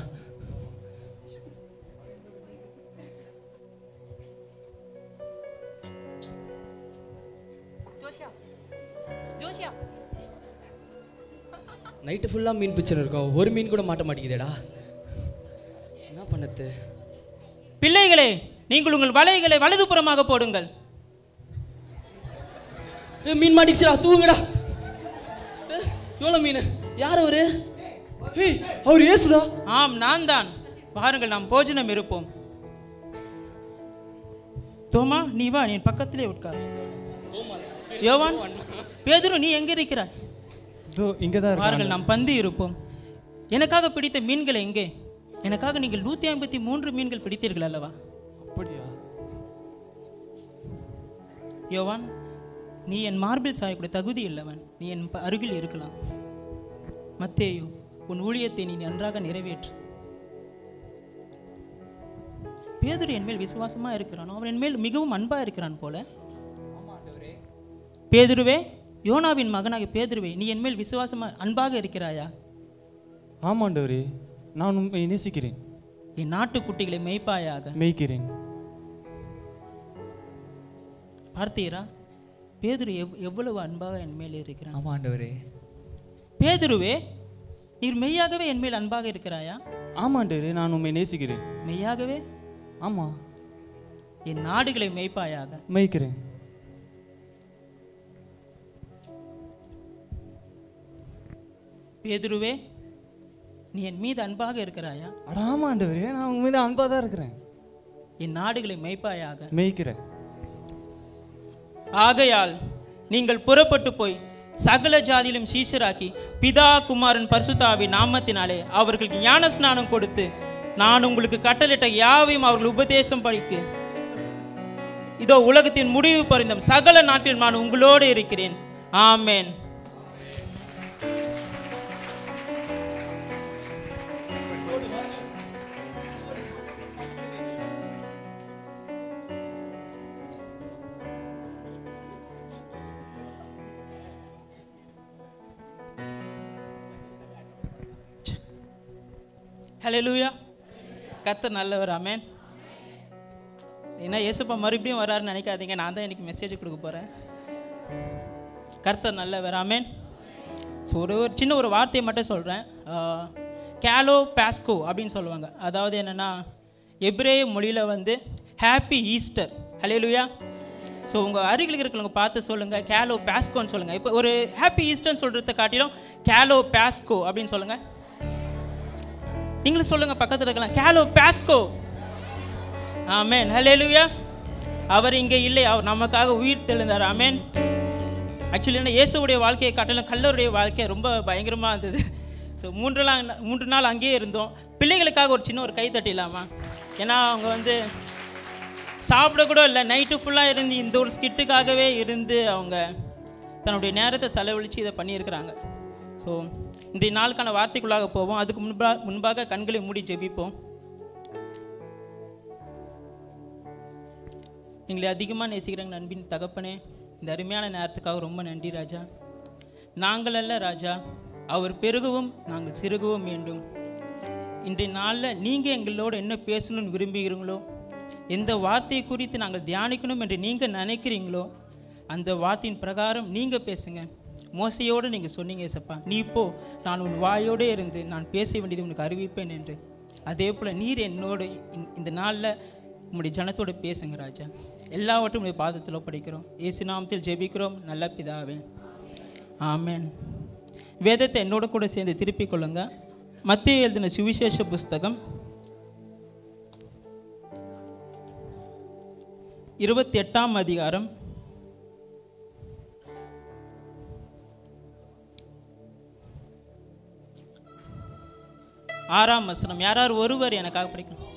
ஜோஷியா, ஜோஷியா நைட்டு ஃபுல்லாக மீன் பிச்சுன்னு இருக்கோம், ஒரு மீன் கூட மாட்ட மாட்டேங்குதேடா, என்ன பண்ணது? பிள்ளைகளே, நீங்கள் உங்கள் வலைகளை வலதுபுறமாக போடுங்கள். மீன் மாட்டிச்சுடா, தூங்குடா. எவ்வளோ மீன்? யார் அவரு? அவர் இயேசுடா. ஆம், நான் தான். பாருங்கள், நாம் போஜனம் இருப்போம். தோமா, நீ வா, நீ பக்கத்திலே உட்கார். யோவான், பேதுரு, நீ எங்கே இருக்கிறாய்? பாருங்கள், நாம் பந்தி இருப்போம். எனக்காக பிடித்த மீன்கள் எங்கே? எனக்காக நீங்கள் 153 மீன்கள் பிடித்தீர்கள் அல்லவா? அப்படியா? யோவான், நீ என் மார்பில் சாயக்கூடிய தகுதி இல்லவன், நீ என் அருகில் இருக்கலாம். மத்தேயு, உன் ஊழியத்தை நீ நன்றாக நிறைவேற்று. பேதுரு என் மேல் விசுவாசமா இருக்கிறான், அவன் என் மேல் மிகவும் அன்பா இருக்கிறான் போல. பேதுருவே, யோனாவின் மகனாக பேதுருவே, நீ என் மேல் விசுவாசமா அன்பாக இருக்கிறாயா? ஆமாண்டவரே, நான் உண்மை நேசிக்கிறேன். என் நாட்டுக்குட்டிகளை மேய்ப்பாயாக. மேய்க்கிறேன். பார்த்தீரா, பேதுரு எவ்வளவு அன்பாக என் மேல் இருக்கிறான். ஆமாண்டவரே. பேதுருவே, நீர் மெய்யாகவே என் மேல் அன்பாக இருக்கிறாயா? ஆமாண்டவரே, நான் உண்மை நேசிக்கிறேன். மெய்யாகவே? ஆமா. என் நாடுகளை மேய்ப்பாயாக. மேய்க்கிறேன். பேதுருவே, நீ என் மீது அன்பாக இருக்கிறாயா? ஆமாண்டவரே, நான் உங்க மீது அன்பாக தான் இருக்கிறேன். என் நாடுகளை மேய்ப்பாயாக. மேய்க்கிறேன். ஆகையால் நீங்கள் புறப்பட்டு போய் சகல ஜாதியிலும் சீஷராக்கி பிதா குமாரன் பரிசுத்தாவின் நாமத்தினாலே அவர்களுக்கு ஞான ஸ்நானம் கொடுத்து நான் உங்களுக்கு கட்டளிட்ட யாவையும் அவர்கள் உபதேசம் படிக்கு. இதோ உலகத்தின் முடிவு பரிந்தும் சகல நாட்டில் நான் உங்களோடு இருக்கிறேன். ஆமென். ஹல்லேலூயா. கர்த்தர் நல்லவர். ஆமென். ஏன்னா இயேசுப்பா மறுபடியும் வராருன்னு நினைக்காதீங்க, நான் தான் இன்னைக்கு மெசேஜ் கொடுக்க போகிறேன். கர்த்தர் நல்லவர். ஆமென். ஸோ ஒரு சின்ன ஒரு வார்த்தையை மட்டும் சொல்கிறேன். கேலோ பாஸ்கோ அப்படின்னு சொல்லுவாங்க. அதாவது என்னென்னா, எபிரேய மொழியில் வந்து ஹாப்பி ஈஸ்டர். ஹல்லேலூயா. ஸோ உங்கள் அருகில் இருக்கிறவங்க பார்த்து சொல்லுங்கள், கேலோ பாஸ்கோன்னு சொல்லுங்கள். இப்போ ஒரு ஹாப்பி ஈஸ்டர்ன்னு சொல்கிறத காட்டிலும் கேலோ பாஸ்கோ அப்படின்னு சொல்லுங்கள். நீங்களும் சொல்லுங்க, பக்கத்தில் இருக்கலாம், கேலோ பாஸ்கோ. ஆமென். ஹல்லேலூயா. அவர் இங்கே இல்லை, அவர் நமக்காக உயிர் தெழுந்தார். ஆமென். ஆக்சுவலி என்ன, இயேசுடைய வாழ்க்கையை காட்டிலும் கல்லருடைய வாழ்க்கை ரொம்ப பயங்கரமாக இருந்தது. ஸோ 3 நாள் அங்கேயே இருந்தோம். பிள்ளைகளுக்காக ஒரு சின்ன ஒரு கை தட்டிடலாமா? ஏன்னா அவங்க வந்து சாப்பிடக்கூட இல்லை, நைட்டு ஃபுல்லாக இருந்து இந்த ஒரு ஸ்கிட்டுக்காகவே இருந்து அவங்க தன்னுடைய நேரத்தை செலவழித்து இதை பண்ணியிருக்கிறாங்க. ஸோ இன்றைய நாளுக்கான வார்த்தைக்குள்ளாக போவோம். அதுக்கு முன்பாக கண்களை மூடி ஜெபிப்போம். எங்களை அதிகமாக நேசிக்கிறாங்க நண்பின் தகப்பனே, இந்த அருமையான நேரத்துக்காக ரொம்ப நன்றி ராஜா. நாங்கள் அல்ல ராஜா, அவர் பெருகவும் நாங்கள் சிறுகவும் வேண்டும். இன்றைய நாளில் நீங்கள் எங்களோட என்ன பேசணும்னு விரும்புகிறீங்களோ, எந்த வார்த்தையை குறித்து நாங்கள் தியானிக்கணும் என்று நீங்கள் நினைக்கிறீங்களோ அந்த வார்த்தையின் பிரகாரம் நீங்கள் பேசுங்க. மோசையோடு நீங்கள் சொன்னீங்க ஏசப்பா, நீ இப்போ நான் உன் வாயோடு இருந்து நான் பேச வேண்டியது உனக்கு அறிவிப்பேன் என்று. அதே போல் நீர் என்னோடு இந்த நாளில் உங்களுடைய ஜனத்தோடு பேசுங்க ராஜா. எல்லாவற்றும் உங்களுடைய பாதத்தில் ஒப்படைக்கிறோம். இயேசு நாமத்தில் ஜெபிக்கிறோம் நல்ல பிதாவே. ஆமென். வேதத்தை என்னோட கூட சேர்ந்து திருப்பிக் கொள்ளுங்க. மத்தேயு எழுதின சுவிசேஷ புஸ்தகம் 28ஆம் அதிகாரம் 6ஆம் வசனம். யாரார் ஒருவர் எனக்காக படிக்கணும்.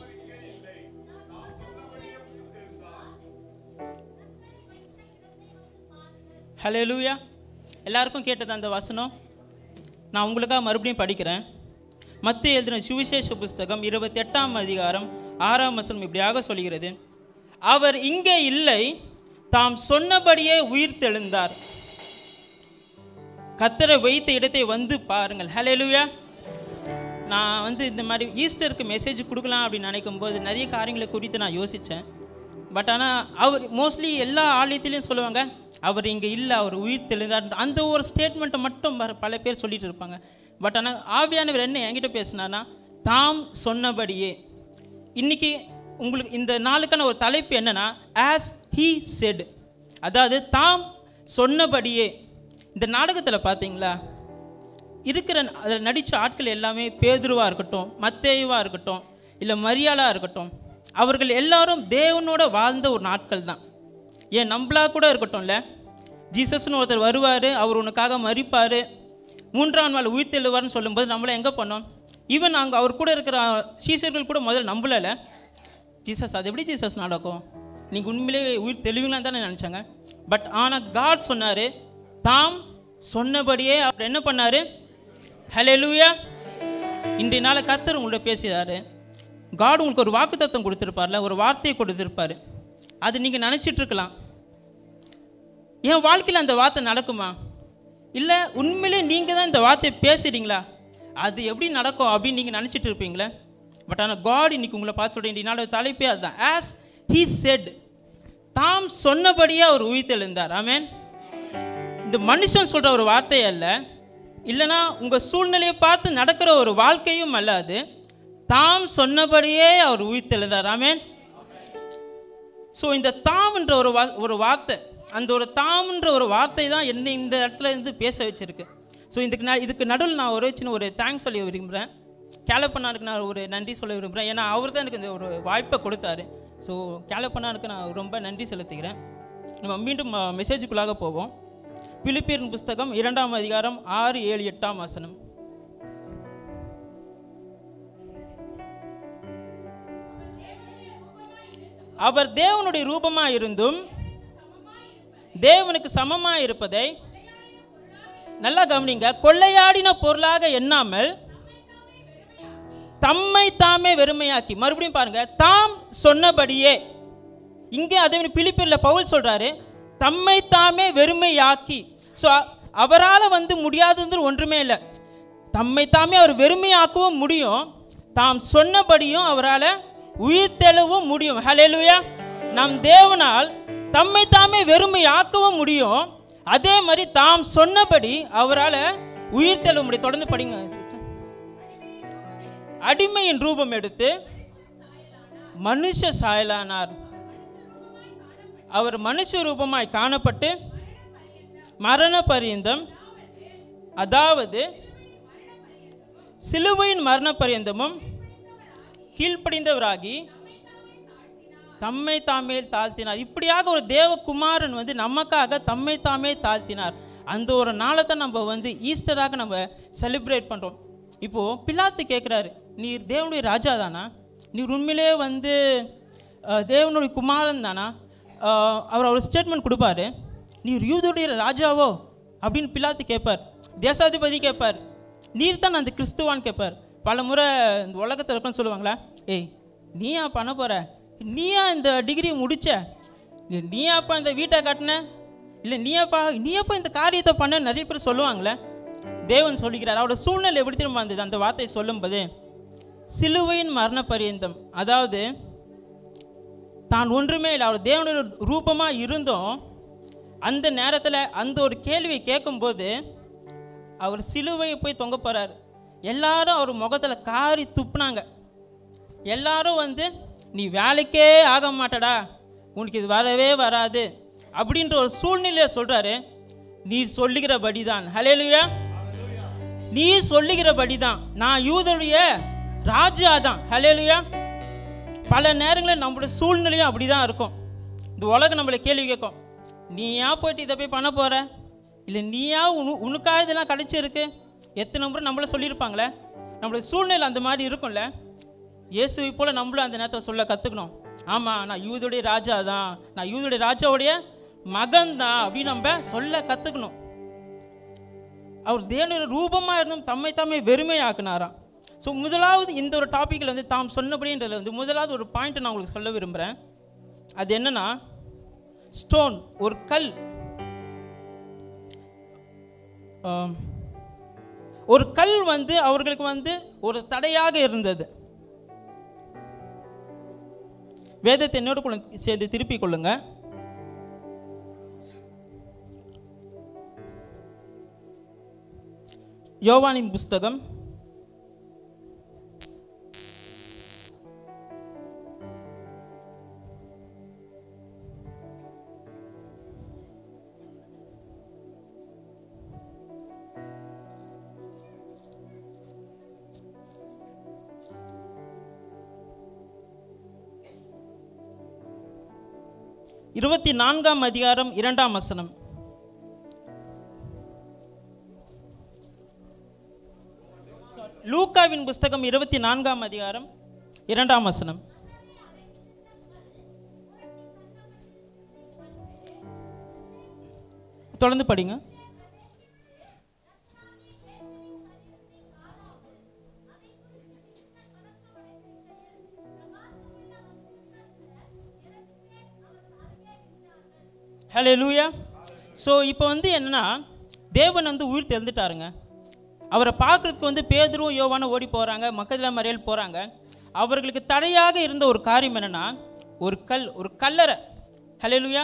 ஹல்லேலூயா. எல்லாருக்கும் கேட்டது அந்த வசனம். நான் உங்களுக்காக மறுபடியும் படிக்கிறேன். மத்தேயு எழுதின சுவிசேஷ புஸ்தகம் 28ஆம் அதிகாரம் 6ஆம் வசனம் இப்படியாக சொல்கிறது, அவர் இங்கே இல்லை, தாம் சொன்னபடியே உயிர் தெழுந்தார். கர்த்தரை வைத்த இடத்தை வந்து பாருங்கள். ஹல்லேலூயா. நான் வந்து இந்த மாதிரி ஈஸ்டருக்கு மெசேஜ் கொடுக்கலாம் அப்படின்னு நினைக்கும் போது நிறைய காரியங்களை குறித்து நான் யோசித்தேன். பட் ஆனால் அவர் மோஸ்ட்லி எல்லா ஆலயத்திலையும் சொல்லுவாங்க, அவர் இங்கே இல்லை, அவர் உயிர் தெழுந்தார். அந்த ஒரு ஸ்டேட்மெண்ட்டை மட்டும் பல பேர் சொல்லிட்டு இருப்பாங்க. பட் ஆனால் ஆவியானவர் என்ன என்கிட்ட பேசினார்னா, தாம் சொன்னபடியே. இன்னைக்கு உங்களுக்கு இந்த நாளுக்கான ஒரு தலைப்பு என்னன்னா, ஆஸ் ஹீ செட், அதாவது தாம் சொன்னபடியே. இந்த நாடகத்தில் பார்த்தீங்களா, இருக்கிற அதில் நடித்த ஆட்கள் எல்லாமே பேதுருவாக இருக்கட்டும், மத்தேயுவாக இருக்கட்டும், இல்லை மரியாளாக இருக்கட்டும், அவர்கள் எல்லாரும் தேவனோட வாழ்ந்த ஒரு நாட்கள் தான். ஏன் நம்மளா கூட இருக்கட்டும்ல, ஜீசஸ்னு ஒருத்தர் வருவார், அவர் உனக்காக மரிப்பார், 3ஆம் நாள் உயிர்த்தெழுவார்னு சொல்லும்போது நம்மளை எங்கே பண்ணோம்? ஈவன் நாங்கள் அவர் கூட இருக்கிற சீஷர்கள் கூட முதல்ல நம்பலை. ஜீசஸ் அது எப்படி ஜீசஸ் நடக்கும், நீங்கள் உண்மையிலே உயிர் தெளிவுங்களான்னு தானே நினச்சாங்க. பட் ஆனால் காட் சொன்னார், தாம் சொன்னபடியே அவர் என்ன பண்ணார்? ஹல்லேலூயா. இன்றைய நாளை கர்த்தர் உங்கள்கிட்ட பேசுகிறாரு. காட் உங்களுக்கு ஒரு வாக்குத்தத்தம் கொடுத்துருப்பார்ல, ஒரு வார்த்தையை கொடுத்துருப்பார். அது நீங்கள் நினச்சிட்ருக்கலாம், என் வாழ்க்கையில் அந்த வார்த்தை நடக்குமா, இல்லை உண்மையிலே நீங்கள் தான் இந்த வார்த்தையை பேசுகிறீங்களா, அது எப்படி நடக்கும் அப்படின்னு நீங்கள் நினச்சிட்டு இருப்பீங்களே. பட் ஆனால் காட் இன்னைக்கு உங்களை பார்த்து சொல்கிறேன், என்னோட தலைப்பே அதுதான், ஆஸ் ஹீ செட், தாம் சொன்னபடியே அவர் உயிர்த்தெழுந்தார். ஆமென். இந்த மனுஷன் சொல்கிற ஒரு வார்த்தை அல்ல, இல்லைனா உங்கள் சூழ்நிலையை பார்த்து நடக்கிற ஒரு வாழ்க்கையும் அல்ல, அது தாம் சொன்னபடியே அவர் உயிர்த்தெழுந்தார். ஆமென். ஸோ இந்த தாம்ன்ற ஒரு வார்த்தை, அந்த ஒரு தாம்ன்ற ஒரு வார்த்தை தான் என்னை இந்த இடத்துல இருந்து பேச வச்சுருக்கு. ஸோ இதுக்கு நடுவில் நான் ஒரு சின்ன ஒரு தேங்க்ஸ் சொல்ல விரும்புகிறேன். கேலப்பண்ணாருக்கு நான் ஒரு நன்றி சொல்ல விரும்புகிறேன். ஏன்னா அவர் தான் எனக்கு இந்த ஒரு வாய்ப்பை கொடுத்தாரு. ஸோ கேலப்பண்ணாருக்கு நான் ரொம்ப நன்றி செலுத்துகிறேன். நம்ம மீண்டும் மெசேஜுக்குள்ளாக போவோம். பிலிப்பியரின் புஸ்தகம் 2ஆம் அதிகாரம் 6, 7, 8ஆம் வசனம். அவர் தேவனுடைய ரூபமாக இருந்தும் தேவனுக்கு சமமாக இருப்பதை நல்லா கவனிங்க, கொள்ளையாடின பொருளாக எண்ணாமல் தம்மை தாமே வெறுமையாக்கி. மறுபடியும் பாருங்க, தாம் சொன்னபடியே. இங்கே அதே பிலிப்பியர்ல பவுல் சொல்றாரு, தம்மை தாமே வெறுமையாக்கி. ஸோ அவரால் முடியாதது ஒன்றுமே இல்லை. தம்மை தாமே அவர் வெறுமையாக்கவும் முடியும், தாம் சொன்னபடியும் அவரால் உயிர்த்தெழவும் முடியும். ஹல்லேலூயா. நம் தேவனால் தம்மை தாமே வெறுமையாக்கவும் முடியும், அதே மாதிரி தாம் சொன்னபடி அவரால் உயிர்த்தெழ முடியும். தொடர்ந்து படிங்க. அடிமையின் ரூபம் எடுத்து மனுஷ சாயலானார். அவர் மனுஷ ரூபமாய் காணப்பட்டு மரண பரியந்தம், அதாவது சிலுவையின் மரண பரியந்தமும் கீழ்ப்படிந்தவராகி தம்மை தாமே தாழ்த்தினார். இப்படியாக ஒரு தேவகுமாரன் நமக்காக தம்மை தாமே தாழ்த்தினார். அந்த ஒரு நாளை தான் நம்ம ஈஸ்டராக நம்ம செலிப்ரேட் பண்ணுறோம். இப்போது பிலாத்து கேட்குறாரு, நீர் தேவனுடைய ராஜா தானா, நீர் உண்மையிலே தேவனுடைய குமாரன் தானா? அவர் ஒரு ஸ்டேட்மெண்ட் கொடுப்பாரு, நீர் யூதருடைய ராஜாவோ அப்படின்னு பிலாத்து கேட்பார். தேசாதிபதி கேட்பார், நீர் தான் அந்த கிறிஸ்துவான்னு கேட்பார். பல முறை இந்த உலகத்தில் இருக்குன்னு சொல்லுவாங்களா, ஏய் நீயா பண்ண போகிற, நீயா இந்த டிகிரி முடிச்ச, நீயாப்பா இந்த வீட்டை கட்டின, இல்லை நீயாப்பா இந்த காரியத்தை பண்ண நிறைய பேர் சொல்லுவாங்களே. தேவன் சொல்லிக்கிறார், அவரோட சூழ்நிலை எப்படி திரும்ப இருந்தது அந்த வார்த்தை சொல்லும்போது, சிலுவையின் மரண பரியந்தம், அதாவது தான் ஒன்றுமே இல்லை, அவர் தேவனுடைய ரூபமாக இருந்தோம். அந்த நேரத்தில் அந்த ஒரு கேள்வியை கேட்கும்போது அவர் சிலுவையை போய் தொங்க போகிறார். எல்லாரும் அவர் முகத்தில் காரி துப்புனாங்க. எல்லாரும் நீ வேலைக்கே ஆக மாட்டடா, உனக்கு இது வரவே வராது அப்படின்ற ஒரு சூழ்நிலையை சொல்கிறாரு. நீ சொல்லுகிறபடி தான், ஹல்லேலூயா, நீ சொல்லுகிறபடி தான், நான் யூதருடைய ராஜா தான், ஹல்லேலூயா. பல நேரங்களில் நம்மளுடைய சூழ்நிலையும் அப்படி தான் இருக்கும். இந்த உலகம் நம்மளை கேள்வி கேட்கும், நீயா போய்ட்டு இதை போய் பண்ண போகிற, இல்லை நீயா உனக்காக இதெல்லாம் கிடைச்சிருக்கு. எத்தனை முறை நம்மள சொல்லியிருப்பாங்களே. நம்மளுடைய சூழ்நிலை அந்த மாதிரி இருக்கும்ல. இயேசுவை போல் நம்மளும் அந்த நேரத்தில் சொல்ல கற்றுக்கணும். ஆமாம், நான் யூதருடைய ராஜா தான், நான் யூதருடைய ராஜாவுடைய மகன் தான் அப்படின்னு நம்ம சொல்ல கற்றுக்கணும். அவர் தேவனுடைய ரூபமாக இருந்தும் தம்மை தாமே வெறுமையாக்குனாராம். ஸோ முதலாவது இந்த ஒரு டாப்பிக்கில் தாம் சொன்னபடின்றதுல முதலாவது ஒரு பாயிண்ட்டை நான் உங்களுக்கு சொல்ல விரும்புகிறேன். அது என்னன்னா, ஸ்டோன், ஒரு கல், ஒரு கல் அவர்களுக்கு ஒரு தடையாக இருந்தது. வேதத்தை என்னோடு சேர்ந்து திருப்பிக் கொள்ளுங்க. யோவானின் புஸ்தகம் 24ஆம் அதிகாரம் 2ஆம் வசனம். லூக்காவின் புஸ்தகம் 24ஆம் அதிகாரம் 2ஆம் வசனம். தொடர்ந்து படிங்க. ஹல்லேலூயா. ஸோ இப்போ என்னன்னா, தேவன் உயிர் தெழுந்துட்டாருங்க. அவரை பார்க்குறதுக்கு பேதுரும் யோவானும் ஓடி போகிறாங்க, மக்கள் மறியல் போகிறாங்க. அவர்களுக்கு தடையாக இருந்த ஒரு காரியம் என்னென்னா, ஒரு கல்லறை. ஹல்லேலூயா.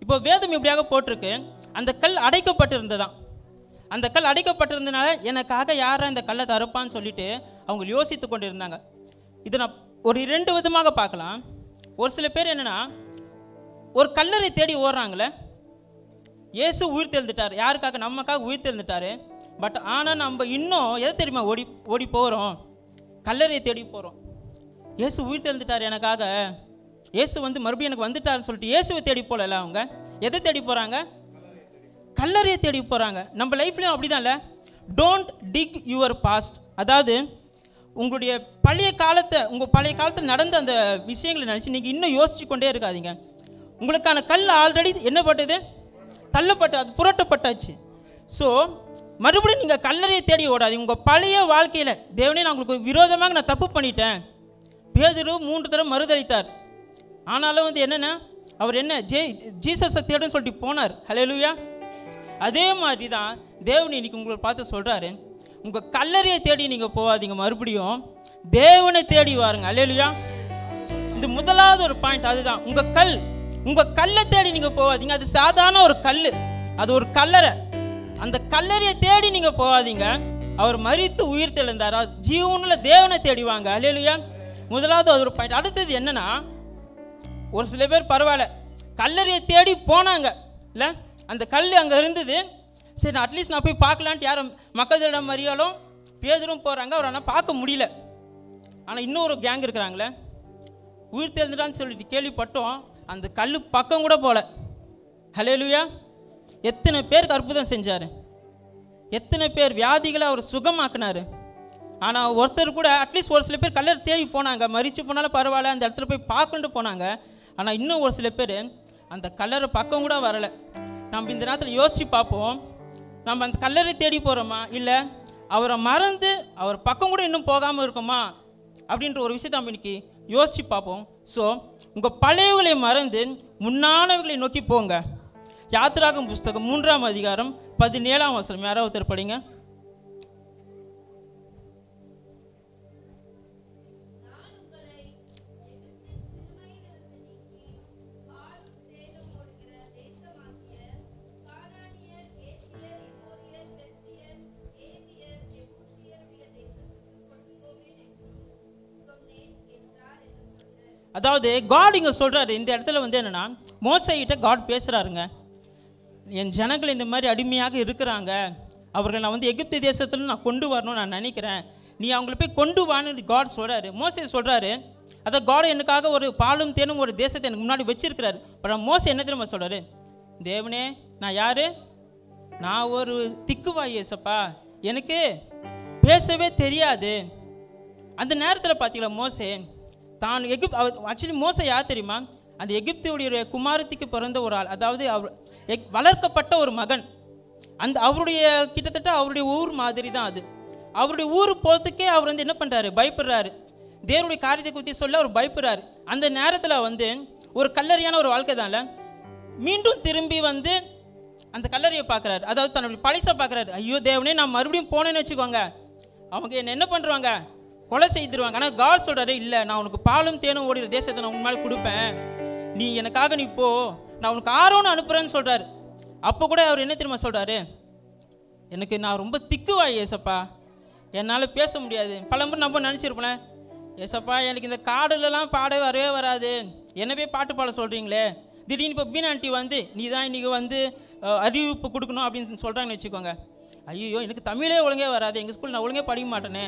இப்போ வேதம் இப்படியாக போட்டிருக்கு, அந்த கல் அடைக்கப்பட்டிருந்ததான். அந்த கல் அடைக்கப்பட்டிருந்தனால எனக்காக யாரா இந்த கல்லை தரப்பான்னு சொல்லிட்டு அவங்க யோசித்து கொண்டு இருந்தாங்க. இதை நான் ஒரு 2 விதமாக பார்க்கலாம். ஒரு சில பேர் என்னென்னா, ஒரு கல்லறை தேடி ஓடுறாங்களே. இயேசு உயிர் தெழுந்துட்டார், யாருக்காக? நமக்காக உயிர் தெழுந்துட்டார். பட் ஆனால் நம்ம இன்னும் எதை தெரியுமா ஓடி போகிறோம்? கல்லறையை தேடி போகிறோம். இயேசு உயிர் தெழுந்துட்டார் எனக்காக, இயேசு மறுபடியும் எனக்கு வந்துட்டாருன்னு சொல்லிட்டு இயேசுவை தேடி போகல. அவங்க எதை தேடி போகிறாங்க? கல்லறையை தேடி போகிறாங்க. நம்ம லைஃப்லையும் அப்படிதான் இல்லை? Don't dig your past. அதாவது உங்களுடைய பழைய காலத்தில் நடந்த அந்த விஷயங்களை நினச்சி நீங்கள் இன்னும் யோசிச்சு கொண்டே இருக்காதீங்க. உங்களுக்கான கல் ஆல்ரெடி என்ன பட்டது? தள்ளப்பட்டு, அது புரட்டப்பட்டாச்சு. ஸோ மறுபடியும் நீங்கள் கல்லறையை தேடி ஓடாதீங்க. உங்கள் பழைய வாழ்க்கையில், தேவனே நான் உங்களுக்கு விரோதமாக நான் தப்பு பண்ணிட்டேன். பேதுரு 3 தடவை மறுதளித்தார். ஆனாலும் என்னென்னா, அவர் ஜீசஸை தேடுன்னு சொல்லிட்டு போனார். ஹல்லேலூயா. அதே மாதிரி தான் தேவன் இன்னைக்கு உங்களை பார்த்து சொல்கிறாரு, உங்கள் கல்லறையை தேடி நீங்கள் போகாதீங்க, மறுபடியும் தேவனை தேடி வாருங்க. ஹல்லேலூயா. இது முதலாவது ஒரு பாயிண்ட். அதுதான் உங்கள் கல்லை தேடி நீங்கள் போகாதீங்க. அது சாதாரண ஒரு கல், அது ஒரு கல்லறை. அந்த கல்லறையை தேடி நீங்கள் போகாதீங்க. அவர் மரித்து உயிர் தெழுந்தார், ஜீவனுள்ள தேவனை தேடிவாங்க. ஹல்லேலூயா. முதலாவது அது ஒரு பாயிண்ட். அடுத்தது என்னன்னா, ஒரு சில பேர் பரவாயில்ல கல்லறையை தேடி போனாங்க இல்லை, அந்த கல் அங்கே இருந்தது, சரி அட்லீஸ்ட் நான் போய் பார்க்கலான்ட்டு யாரும் மக்களிடம் மறியாலும் பேதரும் போகிறாங்க. அவர் ஆனால் பார்க்க முடியல. ஆனால் இன்னொரு கேங் இருக்கிறாங்களே, உயிர் தெழுந்துட்டான்னு சொல்லிட்டு கேள்விப்பட்டோம், அந்த கல் பக்கம் கூட போல. ஹல்லேலூயா. எத்தனை பேருக்கு அற்புதம் செஞ்சார், எத்தனை பேர் வியாதிகளை அவர் சுகமாக்குனார். ஆனால் ஒருத்தர் கூட, அட்லீஸ்ட் ஒரு சில பேர் கல்லறை தேடி போனாங்க, மறித்து போனாலும் பரவாயில்ல, அந்த இடத்துல போய் பார்க்கணுட்டு போனாங்க. ஆனால் இன்னும் ஒரு சில பேர் அந்த கல்லறை பக்கம் கூட வரலை. நம்ம இந்த நேரத்தில் யோசித்து பார்ப்போம், நம்ம அந்த கல்லறை தேடி போகிறோமா, இல்லை அவரை மறந்து அவர் பக்கம் கூட இன்னும் போகாமல் இருக்கோமா அப்படின்ற ஒரு விஷயத்தை நம்ம இன்னைக்கு யோசித்து பார்ப்போம். ஸோ உங்கள் பழையவர்களை மறந்து முன்னானவர்களை நோக்கி போங்க. யாத்திராகம் புஸ்தகம் 3ஆம் அதிகாரம் 17ஆம் வசனம். யாராவது ஒருத்தர் படிங்க. அதாவது காட் இங்கே சொல்கிறாரு, இந்த இடத்துல என்னென்னா, மோசேகிட்ட காட் பேசுகிறாருங்க. என் ஜனங்கள் இந்த மாதிரி அடிமையாக இருக்கிறாங்க, அவர்கள் நான் எகிப்து தேசத்தில் நான் கொண்டு வரணும்னு நான் நினைக்கிறேன், நீ அவங்கள போய் கொண்டு வான்னு காட் சொல்கிறாரு. மோசே சொல்கிறாரு, அதான் காட் எனக்காக ஒரு பாலும் தேனும் ஒரு தேசத்தை எனக்கு முன்னாடி வச்சிருக்கிறாரு. பட் மோசே என்ன தெரியுமா சொல்கிறாரு? தேவனே, நான் யார்? நான் ஒரு திக்குவாய் ஏசப்பா, எனக்கு பேசவே தெரியாது. அந்த நேரத்தில் பார்த்தீங்களா, மோசே தான் ஆக்சுவலி மோசே யார் தெரியுமா? அந்த எகிப்துடைய குமாரத்திக்கு பிறந்த ஒரு ஆள், அதாவது அவர் வளர்க்கப்பட்ட ஒரு மகன். அந்த அவருடைய கிட்டத்தட்ட அவருடைய ஊர் மாதிரி தான் அது. அவருடைய ஊர் போகிறதுக்கே அவர் என்ன பண்ணுறாரு? பயப்படுறாரு. தேவனுடைய காரியத்தை குறித்து சொல்ல அவர் பயப்படுறாரு. அந்த நேரத்தில் ஒரு கல்லறையான ஒரு வாழ்க்கை தான்ல, மீண்டும் திரும்பி அந்த கல்லறையை பார்க்குறாரு. அதாவது தன்னுடைய பழசை பார்க்குறாரு. ஐயோ தேவனே, நான் மறுபடியும் போனேன்னு வச்சுக்கோங்க, அவங்க என்ன பண்ணுறாங்க? கொலை செய்திருவாங்க. ஆனால் காட் சொல்கிறாரு, இல்லை, நான் உனக்கு பாலும் தேனும் ஓடுற தேசத்தை நான் உண்மையிலே கொடுப்பேன், நீ எனக்காக நீ போ, நான் உனக்கு ஆரோன்னு அனுப்புகிறேன்னு சொல்கிறாரு. அப்போ கூட அவர் என்ன தெரியுமா சொல்கிறாரு? எனக்கு நான் ரொம்ப திக்குவாய் ஏசப்பா, என்னால் பேச முடியாது. பல முறை நம்ம நினச்சிருப்பேன், ஏசப்பா எனக்கு இந்த காடுலலாம் பாட வரவே வராது, என்னவே பாட்டு பாட சொல்கிறீங்களே, திடீர்னு இப்போ பீனா ஆண்டி வந்து நீ தான் இன்றைக்கி வந்து அறிவிப்பு கொடுக்கணும் அப்படின்னு சொல்கிறாங்கன்னு வச்சுக்கோங்க. ஐயோ எனக்கு தமிழே ஒழுங்கே வராது, எங்கள் ஸ்கூல் நான் ஒழுங்கே படிக்க மாட்டேனே,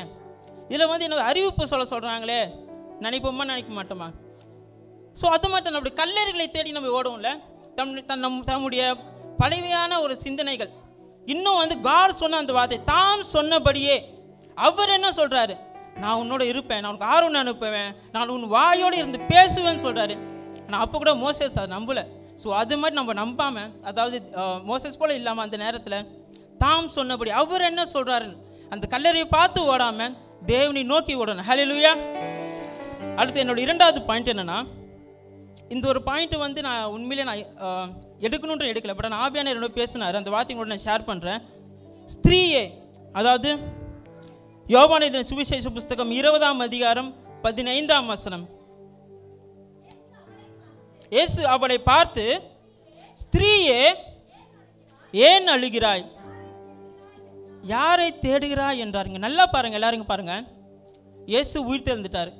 இதில் வந்து என்ன அறிவிப்பு சொல்கிறாங்களே, நினைப்போமா நினைக்க மாட்டோமா? ஸோ அது மட்டும் நம்முடைய கல்லறைகளை தேடி நம்ம ஓடுவோம்ல, தம்முடைய பழைமையான ஒரு சிந்தனைகள். இன்னும் வந்து காட் சொன்ன அந்த வார்த்தை, தாம் சொன்னபடியே அவர் என்ன சொல்கிறாரு, நான் உன்னோட இருப்பேன், நான் உனக்கு ஆர்வம் அனுப்புவேன், நான் உன் வாயோடு இருந்து பேசுவேன்னு சொல்கிறாரு. நான் அப்போ கூட மோசஸ் அதை நம்பலை. ஸோ அது மாதிரி நம்ம நம்பாமல், அதாவது மோசஸ் போல் இல்லாமல் அந்த நேரத்தில் தாம் சொன்னபடி அவர் என்ன சொல்கிறாருன்னு அந்த கல்லறையை பார்த்து ஓடாமல் தேவனை நோக்கி ஓடணும். ஹல்லேலூயா. அடுத்து என்னோட இரண்டாவது பாயிண்ட் என்னென்னா, இந்த ஒரு பாயிண்ட் வந்து நான் உண்மையிலே நான் எடுக்கணுன்ற எடுக்கலை, பட் நான் ஆவியானவர் என்னோட பேசினார், அந்த வார்த்தையோட நான் ஷேர் பண்ணுறேன். ஸ்திரீயே, அதாவது யோவான் எழுதின சுவிசேஷ புஸ்தகம் 20ஆம் அதிகாரம் 15ஆம் வசனம். இயேசு அவளை பார்த்து, ஸ்திரீயே ஏன் அழுகிறாய், யாரை தேடுகிறாய் என்றாருங்க. நல்லா பாருங்க, எல்லாருங்க பாருங்க. இயேசு உயிர் தெழுந்துட்டார்,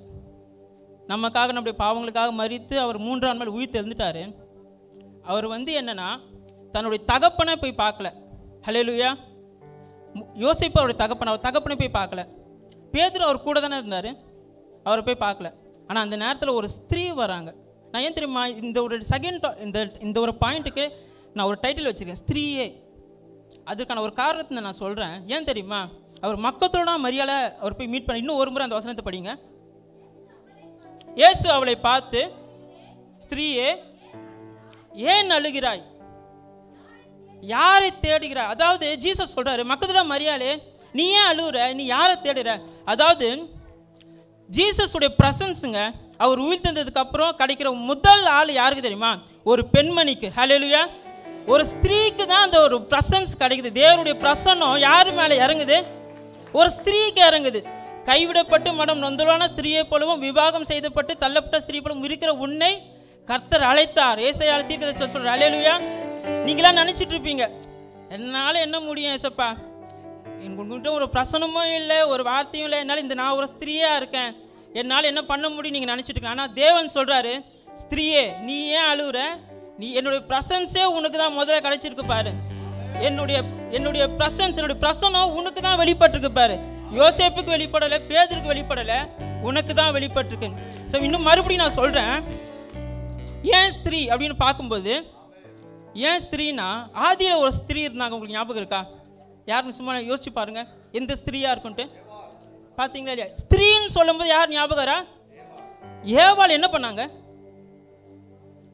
நமக்காக நம்முடைய பாவங்களுக்காக மரித்து அவர் 3ஆம் நாள் உயிர் தெழுந்துட்டார். அவர் வந்து என்னன்னா தன்னுடைய தகப்பனை போய் பார்க்கல. ஹல்லேலூயா. யோசிப்பு அவருடைய தகப்பனை, அவர் தகப்பனை போய் பார்க்கல. பேதுரு அவர் கூட தானே இருந்தார், அவரை போய் பார்க்கல. ஆனால் அந்த நேரத்தில் ஒரு ஸ்திரீ வராங்க. நான் ஏன் தெரியுமா இந்த ஒரு இந்த ஒரு பாயிண்ட்டுக்கு நான் ஒரு டைட்டில் வச்சுருக்கேன், ஸ்திரீயே. அதுக்கான ஒரு காரணத்தை நான் சொல்கிறேன். ஏன் தெரியுமா, அவர் மக்கத்தோட மரியாதை அவர் போய் மீட் பண்ண. இன்னும் ஒரு முறை அந்த வசனத்தை படிங்க. இயேசு அவளை பார்த்து, ஸ்திரீயே ஏன் அழுகிறாய், யாரை தேடுகிறாய். அதாவது ஜீசஸ் சொல்கிறாரு, மக்கத்தோட மரியாதை நீ ஏன் அழுகுற, நீ யாரை தேடுற. அதாவது ஜீசஸுடைய ப்ரெசன்ஸுங்க, அவர் உயிர் தந்ததுக்கு அப்புறம் கிடைக்கிற முதல் ஆள் யாருக்கு தெரியுமா, ஒரு பெண்மணிக்கு. ஹல்லேலூயா. ஒரு ஸ்திரீக்கு தான் அந்த ஒரு ப்ரெசன்ஸ் கிடைக்குது. தேவனுடைய பிரசன்னம் யார் மேலே இறங்குது, ஒரு ஸ்திரீக்கு இறங்குது. கைவிடப்பட்டு மனம் நொந்தலான ஸ்திரீயை போலவும் விவாகம் செய்யப்பட்டு தள்ளப்பட்ட ஸ்திரீ போலவும் இருக்கிற உன்னை கர்த்தர் அழைத்தார். ஏசாயா தீர்க்கதரிசி சொல்றார். ஹல்லேலூயா. நீங்களாம் நினச்சிட்டு இருப்பீங்க, என்னால் என்ன முடியும் ஏசப்பா, உங்கள்கிட்ட ஒரு பிரசனமும் இல்லை, ஒரு வார்த்தையும் இல்லை, என்னால் நான் ஒரு ஸ்திரீயாக இருக்கேன், என்னால் என்ன பண்ண முடியும் நீங்கள் நினச்சிட்டு இருக்கேன். ஆனால் தேவன் சொல்கிறாரு, ஸ்திரீயே நீ ஏன் அழுகுற, நீ என்னுடைய ப்ரெசன்ஸே உனக்கு தான் முதல்ல கிடைச்சிருக்கு பாரு. என்னுடைய ப்ரெசன்ஸ், என்னுடைய பிரசனம் உனக்கு தான் வெளிப்பட்டிருக்கு பாரு. யோசேப்புக்கு வெளிப்படலை, பேதுருக்கு வெளிப்படலை, உனக்கு தான் வெளிப்பட்டிருக்கு. ஸோ இன்னும் மறுபடியும் நான் சொல்கிறேன், ஏன் ஸ்திரீ அப்படின்னு பார்க்கும்போது, ஏன் ஸ்திரீனா ஆதியில் ஒரு ஸ்திரீ இருந்தாங்க, உங்களுக்கு ஞாபகம் இருக்கா? யாருன்னு சும்மா யோசிச்சு பாருங்க, எந்த ஸ்திரீயாக இருக்குன்ட்டு. பார்த்தீங்களா இல்லையா? ஸ்திரீன்னு சொல்லும்போது யார் ஞாபகரா? ஏவாள் என்ன பண்ணாங்க,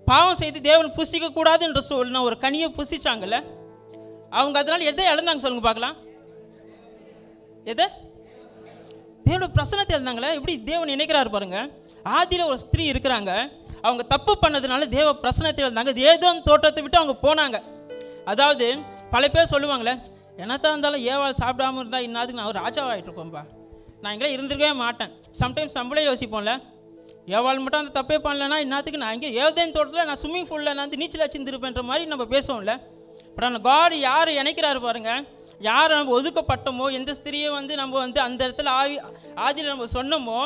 பாவம் செய்து தேவன் புசிக்க கூடாது என்று சொன்ன ஒரு கனியை புசிச்சாங்கல்ல, அவங்க அதனால எதை இழந்தாங்க சொல்லுங்க பார்க்கலாம். எதை? தேவனுடைய பிரசன்னத்தை இழந்தாங்களே. எப்படி தேவன் நினைக்கிறாரு பாருங்க. ஆதியில் ஒரு ஸ்திரீ இருக்கிறாங்க, அவங்க தப்பு பண்ணதுனால தேவ பிரசன்னத்தை இழந்தாங்க. ஏதோன் தோட்டத்தை விட்டு அவங்க போனாங்க. அதாவது பல பேர் சொல்லுவாங்களே, என்னத்தான் இருந்தாலும் ஏவாள் சாப்பிடாம இருந்தால் இன்னாதுக்கு நான் ஒரு ராஜாவாகிட்டு இருப்போம்பா, நான் எங்கேயும் இருந்திருக்கவே மாட்டேன். சம்டைம்ஸ் நம்மளே யோசிப்போம்ல, ஏவாள் மட்டும் அந்த தப்பே பண்ணலன்னா இன்னாத்துக்கு நான் இங்கே ஏதேன் தோட்டத்தில் நான் ஸ்விம்மிங் பூலில் நான் வந்து நீச்சல் அச்சிருந்துருப்பேன்ற மாதிரி நம்ம பேசுவோம்ல. பட் ஆனால் காட் யார் இணைக்கிறாரு பாருங்க. யார் நம்ம ஒதுக்கப்பட்டோமோ, எந்த ஸ்திரீயை வந்து நம்ம வந்து அந்த இடத்துல ஆதியில் நம்ம சொன்னோமோ,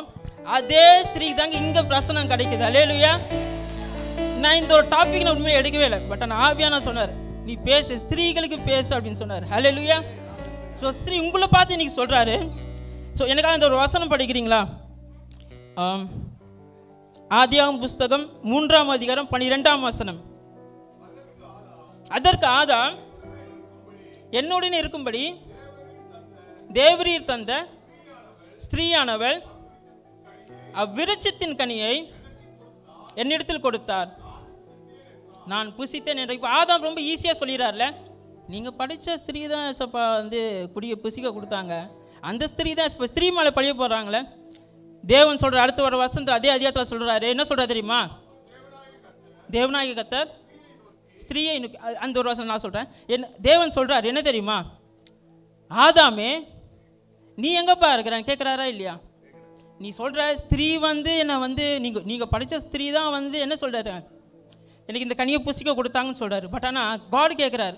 அதே ஸ்திரீக்கு தாங்க இங்கே பிரசனம் கிடைக்குது. ஹல்லேலூயா. நான் இந்த ஒரு டாபிக் நான் உண்மையை எடுக்கவே இல்லை, பட் ஆனால் ஆவியான சொன்னார், நீ பேசு, ஸ்திரீகளுக்கு பேசு அப்படின்னு சொன்னார். ஹல்லேலூயா. ஸோ ஸ்திரீ உங்களை பார்த்து இன்னைக்கு சொல்கிறாரு. ஸோ எனக்காக இந்த ஒரு வசனம் படிக்கிறீங்களா? ஆதியாகமம் புஸ்தகம் 3ஆம் அதிகாரம் 12ஆம் வசனம். அதற்கு ஆதாம், என்னுடன் இருக்கும்படி தேவரீர் தந்த ஸ்திரீயானவள் அவ்விருட்சத்தின் கனியை என்னிடத்தில் கொடுத்தார், நான் புசித்தேன் என்ற. இப்போ ஆதாம் ரொம்ப ஈஸியாக சொல்லிடுறாருல, நீங்கள் படித்த ஸ்திரீ தான் சப்பா வந்து குடியை புசிக்க கொடுத்தாங்க, அந்த ஸ்திரீ தான் இப்போ ஸ்திரீ மேலே பழிய போடுறாங்களே. தேவன் சொல்கிற அடுத்த ஒரு வசனத்தில் அதே அதிகாரத்தில் சொல்கிறாரு, என்ன சொல்கிறார் தெரியுமா? தேவநாயக கர்த்தர் ஸ்திரீயை, அந்த ஒரு வசனம் நான் சொல்கிறேன். என்ன தேவன் சொல்கிறார் என்ன தெரியுமா? ஆதாமே நீ எங்கப்பா இருக்கிறான்னு கேட்குறாரா இல்லையா? நீ சொல்கிற ஸ்திரீ வந்து என்னை வந்து நீங்கள் படித்த ஸ்திரீ தான் வந்து என்ன சொல்கிறாரு, எனக்கு இந்த கனியை புசிக்க கொடுத்தாங்கன்னு சொல்கிறாரு. பட் ஆனால் காட் கேட்குறாரு,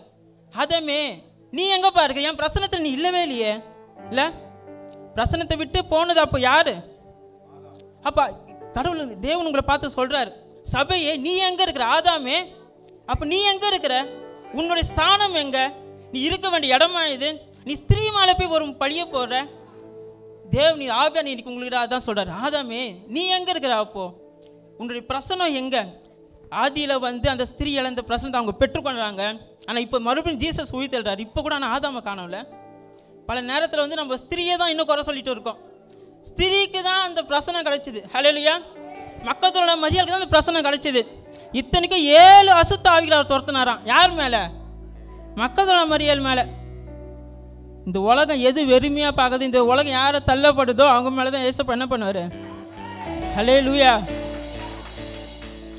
ஆதாமே நீ எங்கப்பா இருக்க? என் பிரசனத்தில் நீ இல்லவே இல்லையே. இல்லை, பிரசனத்தை விட்டு போனது அப்போ யாரு? அப்பா கடவுள் தேவன் உங்களை பார்த்து சொல்றாரு, சபையே நீ எங்க இருக்கிற? ஆதாமே, அப்ப நீ எங்க இருக்கிற? உன்னுடைய ஸ்தானம் எங்க? நீ இருக்க வேண்டிய இடமா இது? நீ ஸ்திரீ மேல போய் ஒரு பழிய போடுற. தேவ் நீ ஆவியா நீ உங்களுக்கு அதான் சொல்றாரு, ஆதாமே நீ எங்க இருக்கிற? அப்போ உன்னுடைய பிரசனம் எங்க? ஆதியில வந்து அந்த ஸ்திரீ இழந்த பிரசனத்தை அவங்க பெற்றுக்கொண்டாங்க. ஆனா இப்போ மறுபடியும் ஜீசஸ் உயிர்த்தெழுறாரு. இப்போ கூட நான் ஆதாம காணல. பல நேரத்தில் வந்து நம்ம ஸ்திரீயை தான் இன்னும் குறை சொல்லிட்டு இருக்கோம். ஸ்திரீக்கு தான் அந்த பிரசனம் கிடைச்சிது. ஹல்லேலூயா. மக்களோட மரியாதைக்கு தான் அந்த பிரசனம் கிடைச்சிது. இத்தனைக்கும் 7 அசுத்த ஆவிகளை அவர் துரத்தினாராம். யார் மேல? மக்களோட மரியாதை மேல. இந்த உலகம் எது வெறுமையா பார்க்குது, இந்த உலகம் யாரை தள்ளப்படுதோ அவங்க மேலதான் ஏசப்பா என்ன பண்ணுவாரு? ஹல்லேலூயா.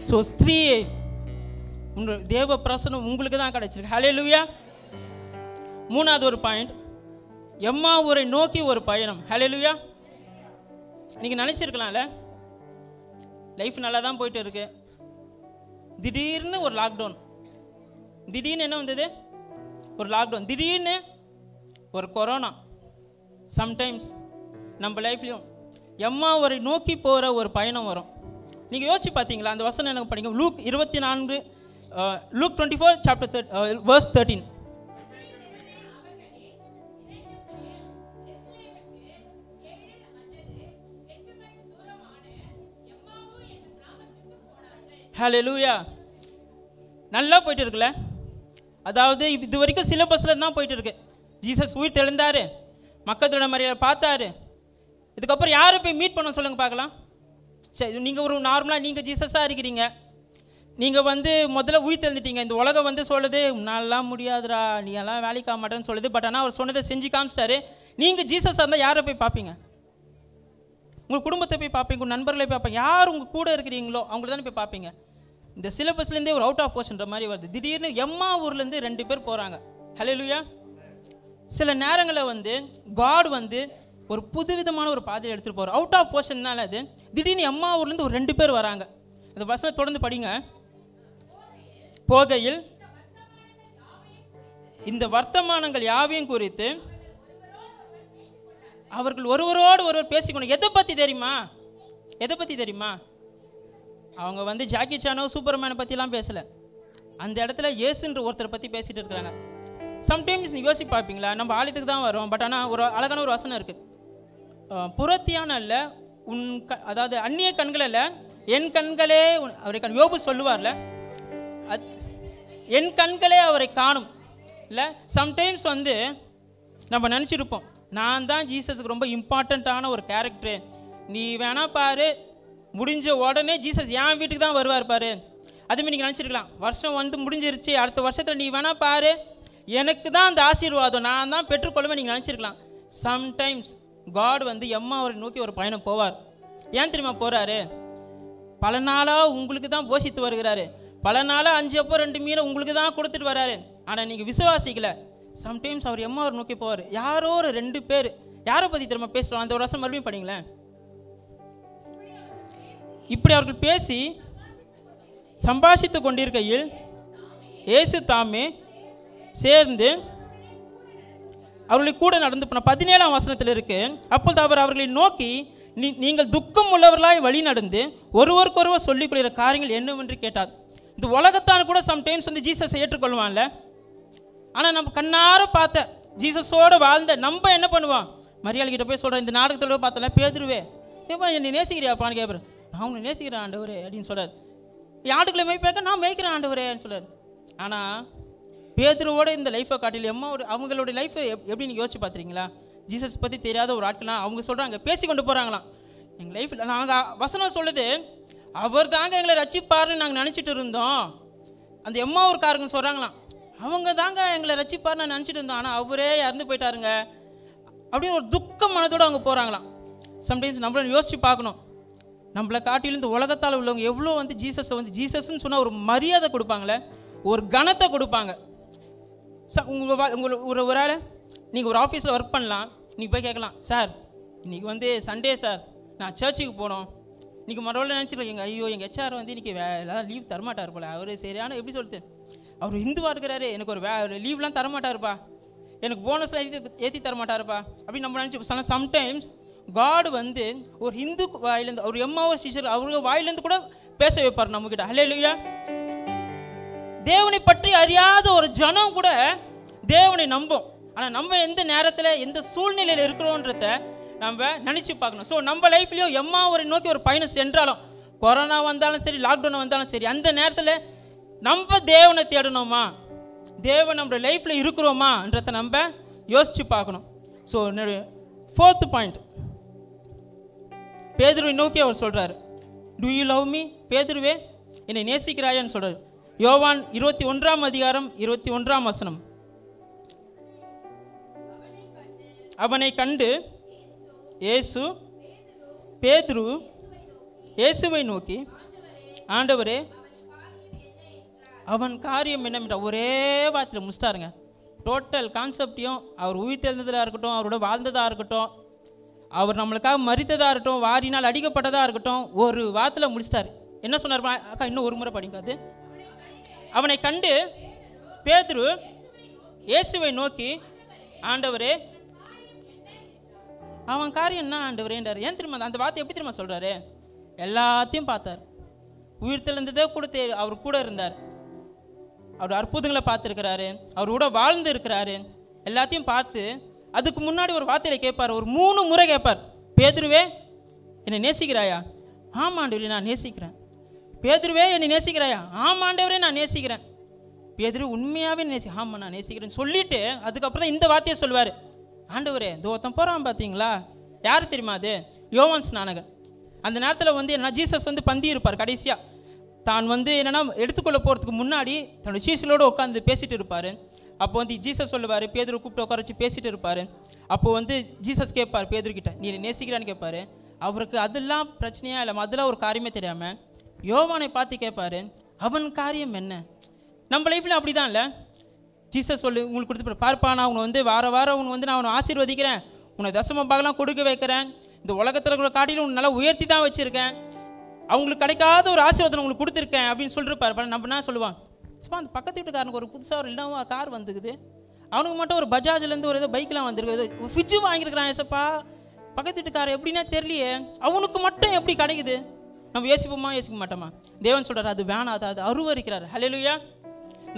ஸோ ஸ்திரீ உங்கள் தேவ பிரசனம் உங்களுக்கு தான் கிடைச்சிருக்கு. ஹல்லேலூயா. 3வது ஒரு பாயிண்ட், எம்மா ஊரை நோக்கி ஒரு பயணம். ஹல்லேலூயா. நீங்கள் நினச்சிருக்கலாம்ல, லைஃப் நல்லா தான் போயிட்டு இருக்கு, திடீர்னு ஒரு லாக்டவுன். திடீர்னு என்ன வந்தது? ஒரு லாக்டவுன். திடீர்னு ஒரு கொரோனா. சம்டைம்ஸ் நம்ம லைஃப்லையும் எம்மா ஊரை நோக்கி போகிற ஒரு பயணம் வரும். நீங்கள் யோசிச்சு பார்த்தீங்களா? அந்த வசனம் எனக்கு படிங்க. Luke 24 Luke 24 chapter verse 13. Hallelujah. நல்லா போயிட்டு இருக்குல்ல? அதாவது இது வரைக்கும் சிலபஸில் தான் போயிட்டு இருக்கு. ஜீசஸ் உயிர் தெழுந்தாரு, மக்களோட மரியாதை பார்த்தாரு. இதுக்கப்புறம் யாரை போய் மீட் பண்ண சொல்லுங்க பார்க்கலாம். சரி, நீங்கள் ஒரு நார்மலாக நீங்கள் ஜீசஸாக இருக்கிறீங்க, நீங்கள் வந்து முதல்ல உயிர் தெழுந்துட்டீங்க. இந்த உலகம் வந்து சொல்லுது நான்லாம் முடியாதுடா, நீ எல்லாம் வேலைக்கு ஆக மாட்டேன்னு சொல்லுது. பட் ஆனால் அவர் சொன்னதை செஞ்சு காமிச்சிட்டாரு. நீங்கள் ஜீசஸாக இருந்தால் யாரை போய் பார்ப்பீங்க? உங்கள் குடும்பத்தை போய் பார்ப்பீங்க, உங்கள் நண்பர்களை போய் பார்ப்பீங்க. யார் உங்கள் கூட இருக்கிறீங்களோ அவங்கள தானே போய் பார்ப்பீங்க. இந்த சிலபஸ்லேருந்தே ஒரு அவுட் ஆஃப் போர்ஷன்ற மாதிரி வருது. திடீர்னு எம்மா ஊர்லேருந்து 2 பேர் போகிறாங்க. ஹல்லேலூயா. சில நேரங்களில் வந்து காட் வந்து ஒரு புதுவிதமான ஒரு பாதையை எடுத்துகிட்டு போகிறார். அவுட் ஆஃப் போர்ஷன்னால அது திடீர்னு எம்மா ஊர்லேருந்து ஒரு 2 பேர் வராங்க. அந்த வசனம் தொடர்ந்து படிங்க. போகையில் இந்த வர்த்தமானங்கள் யாவையும் குறித்து அவர்கள் ஒருவரோடு ஒருவர் பேசிக்கணும். எதை பற்றி தெரியுமா? எதை பற்றி தெரியுமா? அவங்க வந்து ஜாக்கி சானோ சூப்பர்மேனை பற்றிலாம் பேசலை. அந்த இடத்துல இயேசுன்ற ஒருத்தரை பற்றி பேசிகிட்டு இருக்கிறாங்க. சம்டைம்ஸ் நீ யோசிச்சு பார்ப்பீங்களா? நம்ம ஆலயத்துக்கு தான் வரோம், பட் ஆனால் ஒரு அழகான ஒரு வசனம் இருக்குது. புறத்தியான அல்ல உன் அதாவது அந்நிய கண்கள் அல்ல என் கண்களே அவரை யோபு சொல்லுவார்ல, என் கண்களே அவரை காணும் இல்லை. சம்டைம்ஸ் வந்து நம்ம நினச்சிருப்போம் நான் தான் ஜீசஸுக்கு ரொம்ப இம்பார்ட்டண்ட்டான ஒரு கேரக்டரு, நீ வேணா பாரு முடிஞ்ச உடனே ஜீசஸ் என் வீட்டுக்கு தான் வருவார் பாரு. அதுமாதிரி நீங்கள் நினச்சிருக்கலாம், வருஷம் வந்து முடிஞ்சிருச்சு, அடுத்த வருஷத்தில் நீ வேணா பாரு எனக்கு தான் அந்த ஆசீர்வாதம் நான் தான் பெற்றுக்கொள்வேன் நீங்கள் நினச்சிருக்கலாம். சம்டைம்ஸ் காட் வந்து எம்மா அவரை நோக்கி ஒரு பயணம் போவார். ஏன் தெரியுமா போகிறாரு? பல நாளாக உங்களுக்கு தான் போஷித்து வருகிறாரு, பல நாளாக 5 அப்போ 2 மீனை உங்களுக்கு தான் கொடுத்துட்டு வராரு. ஆனால் நீங்கள் விசுவாசிக்கல. சம்டைம்ஸ் அவர் எம்மா அவர் நோக்கி போவார். யாரோ ஒரு 2 பேர் யாரை பற்றி திரும்ப பேசுகிறோம். அந்த ஒரு வருஷம் மறுபடியும் படிங்களேன். இப்படி அவர்கள் பேசி சம்பாஷித்து கொண்டிருக்கையில் இயேசு தாமே சேர்ந்து அவர்களை கூட நடந்து போன 17ஆம் வசனத்தில் இருக்கு. அப்பொழுது அவர் அவர்களை நோக்கி நீங்கள் துக்கம் உள்ளவர்களாய் வழி நடந்து ஒருவருக்கொருவர் சொல்லிக்கொள்கிற காரியங்கள் என்னவென்று கேட்டார். இந்த உலகத்தான் கூட சம்டைம்ஸ் வந்து ஜீசஸை ஏற்றுக்கொள்வான்ல. ஆனால் நம்ம கண்ணார பார்த்த ஜீசஸோடு வாழ்ந்த நம்ம என்ன பண்ணுவோம்? மரியாதை கிட்ட போய் சொல்கிறேன், இந்த நாடகத்தோட பார்த்தல பேதுருவே ஏப்பா என்னை நேசிக்கிறியாப்பான்னு கேட்குறேன். நான் உன்னை நேசிக்கிறேன் ஆண்டவரே அப்படின்னு சொல்கிறார். ஆடுகளை மேய்ப்பாக்க நான் மேய்க்கிறேன் ஆண்டவரேன்னு சொல்கிறார். ஆனால் பேதுருவோட இந்த லைஃப்பை காட்டில் எம்மாவோட அவங்களோட லைஃப்பை எப்படி நீங்கள் யோசிச்சு பார்த்துறீங்களா? ஜீசஸ் பற்றி தெரியாத ஒரு ஆட்கள்லாம் அவங்க சொல்கிறாங்க, பேசி கொண்டு போகிறாங்களாம். எங்கள் லைஃப்பில் நாங்கள் வசனம் சொல்லுது அவர் தாங்க எங்களை ரட்சிப்பாருன்னு நாங்கள் நினச்சிட்டு இருந்தோம். அந்த எம்மா ஒரு காரங்க சொல்கிறாங்களாம், அவங்க தாங்க எங்களை ரட்சிப்பாருன்னு நான் நினச்சிட்டு இருந்தோம், ஆனால் அவரே இறந்து போயிட்டாருங்க அப்படின்னு ஒரு துக்க மனத்தோடு அவங்க போகிறாங்களாம். சம்டைம்ஸ் நம்மள யோசித்து பார்க்கணும், நம்மளை காட்டிலும் இந்த உலகத்தால் உள்ளவங்க எவ்வளோ வந்து ஜீசஸை வந்து ஜீசஸ்ன்னு சொன்னால் ஒரு மரியாதை கொடுப்பாங்களே, ஒரு கனத்தை கொடுப்பாங்க. ஒரு ஆள் நீங்கள் ஒரு ஆஃபீஸில் ஒர்க் பண்ணலாம், நீங்கள் போய் கேட்கலாம், சார் இன்றைக்கி வந்து சண்டே சார் நான் சர்ச்சுக்கு போனோம். இன்றைக்கி மறுபடியும் நினச்சிருக்கேன் எங்கள் ஹெச்ஆர் வந்து இன்றைக்கி லீவ் தரமாட்டார் போல், அவர் சரியான எப்படி சொல்லுது அவர் இந்துவாக இருக்கிறாரு எனக்கு ஒரு லீவ்லாம் தரமாட்டாருப்பா. எனக்கு போனஸ்லாம் ஏற்றி தர மாட்டாருப்பா அப்படின்னு நம்ம நினச்சி சம்டைம்ஸ் காட் வந்து ஒரு ஹிந்து வாயிலேருந்து ஒரு எம்மாவோ சிஸ்டர் அவருக்கு வாயிலேருந்து கூட பேச வைப்பார் நம்மக்கிட்ட. ஹல்லேலூயா. தேவனை பற்றி அறியாத ஒரு ஜனம் கூட தேவனை நம்பும். ஆனால் நம்ம எந்த நேரத்தில் எந்த சூழ்நிலையில் இருக்கிறோன்றத நம்ம நினச்சி பார்க்கணும். ஸோ நம்ம லைஃப்லேயும் எம்மாவரை நோக்கி ஒரு பயணம் சென்றாலும், கொரோனா வந்தாலும் சரி, லாக்டவுன் வந்தாலும் சரி, அந்த நேரத்தில் நம்ம தேவனை தேடணுமா, தேவன் நம்ம லைஃப்பில் இருக்கிறோமான்றத நம்ம யோசித்து பார்க்கணும். ஸோ 4th பாயிண்ட், பேதுருவை நோக்கி அவர் சொல்கிறார், டு யூ லவ் மீ? பேதுருவே என்னை நேசிக்கிறாயான்னு சொல்கிறார். யோவான் 21ஆம் அதிகாரம் 21ஆம் வசனம். அவனை கண்டு இயேசு பேதுரு இயேசுவை நோக்கி, ஆண்டவரே அவன் காரியம் என்னென்ற ஒரே வார்த்தையில் முடிச்சிட்டாருங்க. டோட்டல் கான்செப்டையும், அவர் உயிர்த்தெழுந்ததாக இருக்கட்டும், அவரோட வாழ்ந்ததாக இருக்கட்டும், அவர் நம்மளுக்காக மரித்ததாக இருக்கட்டும், வாரினால் அடிக்கப்பட்டதாக இருக்கட்டும், ஒரு வார்த்தையில் முடிச்சிட்டாரு. என்ன சொன்னார் அக்கா? இன்னும் ஒரு முறை படிக்காது. அவனை கண்டு பேதுரு இயேசுவை நோக்கி, ஆண்டவரே அவன் காரியம் என்ன ஆண்டவரேன்றார். ஏன் திரும்ப அந்த வார்த்தை எப்படி திரும்ப சொல்கிறாரு? எல்லாத்தையும் பார்த்தார், உயிர்த்தெழுந்ததே கூட அவர் கூட இருந்தார், அவர் அற்புதங்களை பார்த்துருக்கிறாரு, அவர் கூட வாழ்ந்து இருக்கிறாரு, எல்லாத்தையும் பார்த்து அதுக்கு முன்னாடி ஒரு வார்த்தையில் கேட்பார், ஒரு 3 முறை கேட்பார், பேதுருவே என்னை நேசிக்கிறாயா? ஆமாண்டவரே நான் நேசிக்கிறேன். பேதுருவே என்னை நேசிக்கிறாயா? ஆமாண்டவரே நான் நேசிக்கிறேன். பேதுரு உண்மையாகவே ஆமாம் நான் நேசிக்கிறேன்னு சொல்லிட்டு அதுக்கப்புறம் தான் இந்த வார்த்தையை சொல்லுவார், ஆண்டவரே தோத்தம் போகிறான் பார்த்தீங்களா? யார் தெரியுமா அது? யோவான் ஸ்நானகன். அந்த நேரத்தில் வந்து என்ன, ஜீசஸ் வந்து பந்தி இருப்பார். கடைசியாக தான் வந்து என்னென்னா எடுத்துக்கொள்ள போகிறதுக்கு முன்னாடி தன்னோட சீசலோடு உட்காந்து பேசிகிட்டு இருப்பார். அப்போ வந்து ஜீசஸ் சொல்லுவார், பேதுரு கூப்பிட்டு உட்கார வச்சு பேசிகிட்டு இருப்பார். அப்போ வந்து ஜீசஸ் கேட்பார் பேதுருக்கிட்ட, நீ நேசிக்கிறான்னு கேட்பார். அவருக்கு அதெல்லாம் பிரச்சனையாக இல்லாமல் அதெல்லாம் ஒரு காரியமே தெரியாமல் யோவானை பார்த்து கேட்பார், அவன் காரியம் என்ன? நம்ம லைஃப்பில் அப்படி தான் இல்லை? ஜீசஸ் சொல்லு உங்களுக்கு கொடுத்து பார்ப்பா, நான் உன்னை வந்து வாரம் உன்னை வந்து நான் உன்னை ஆசீர்வதிக்கிறேன், உன்னை தசம பாகலாம் கொடுக்க வைக்கிறேன், இந்த உலகத்தில் இருக்கிற காட்டிலும் உன்னை நல்லா உயர்த்தி தான் வச்சுருக்கேன், அவங்களுக்கு கிடைக்காத ஒரு ஆசீர்வாதம் உங்களுக்கு கொடுத்துருக்கேன் அப்படின்னு சொல்லிருப்பார். நம்ம என்ன சொல்லுவான், சும்மா அந்த பக்கத்து வீட்டுக்காரனுக்கு ஒரு புதுசாக ஒரு இல்லாம கார் வந்துக்குது, அவனுக்கு மட்டும் ஒரு பஜாஜ்லேருந்து ஒரு ஏதோ பைக்கெலாம் வந்துருக்கு, ஒரு ஃப்ரிட்ஜு வாங்கியிருக்கிறான், ஏசப்பா பக்கத்து வீட்டுக்காரர் எப்படின்னா தெரியலையே, அவனுக்கு மட்டும் எப்படி கிடைக்குது? நம்ம யோசிப்போமா யோசிக்க மாட்டோமா? தேவன் சொல்கிறார் அது வேணாம், அது அருவருக்கிறார். ஹல்லேலூயா.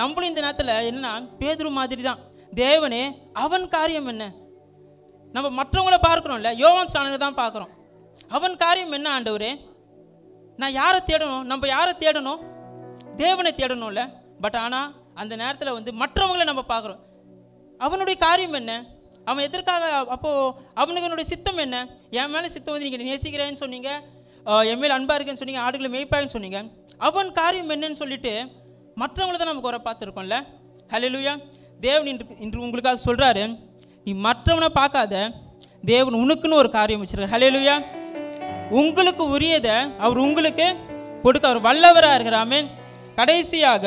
நம்மளும் இந்த நேரத்தில் என்னன்னா பேதுரு மாதிரி தான், தேவனே அவன் காரியம் என்ன? நம்ம மற்றவங்கள பார்க்குறோம்ல, யோவான் ஸ்நானகனை தான் பார்க்குறோம். அவன் காரியம் என்ன ஆண்டவரே? நான் யாரை தேடணும்? நம்ம யாரை தேடணும்? தேவனை தேடணும்ல. பட் ஆனால் அந்த நேரத்தில் வந்து மற்றவங்களை நம்ம பார்க்குறோம். அவனுடைய காரியம் என்ன? அவன் எதற்காக? அப்போது அவனுக்கு என்னுடைய சித்தம் என்ன? என் மேலே சித்தம் வந்து நீங்கள் நேசிக்கிறேன்னு சொன்னீங்க, என் மேலே அன்பாக இருக்குன்னு சொன்னீங்க, ஆடுகளை மேய்ப்பாங்கன்னு சொன்னீங்க, அவன் காரியம் என்னன்னு சொல்லிட்டு மற்றவங்களை தான் நம்ம குறை பார்த்துருக்கோம்ல. ஹல்லேலூயா. தேவன் இன்று உங்களுக்காக சொல்கிறாரு, நீ மற்றவனை பார்க்காத, தேவன் உனக்குன்னு ஒரு காரியம் வச்சிருக்காரு. ஹல்லேலூயா. உங்களுக்கு உரியதை அவர் உங்களுக்கு கொடுக்க அவர் வல்லவராக இருக்கிறாமே. கடைசியாக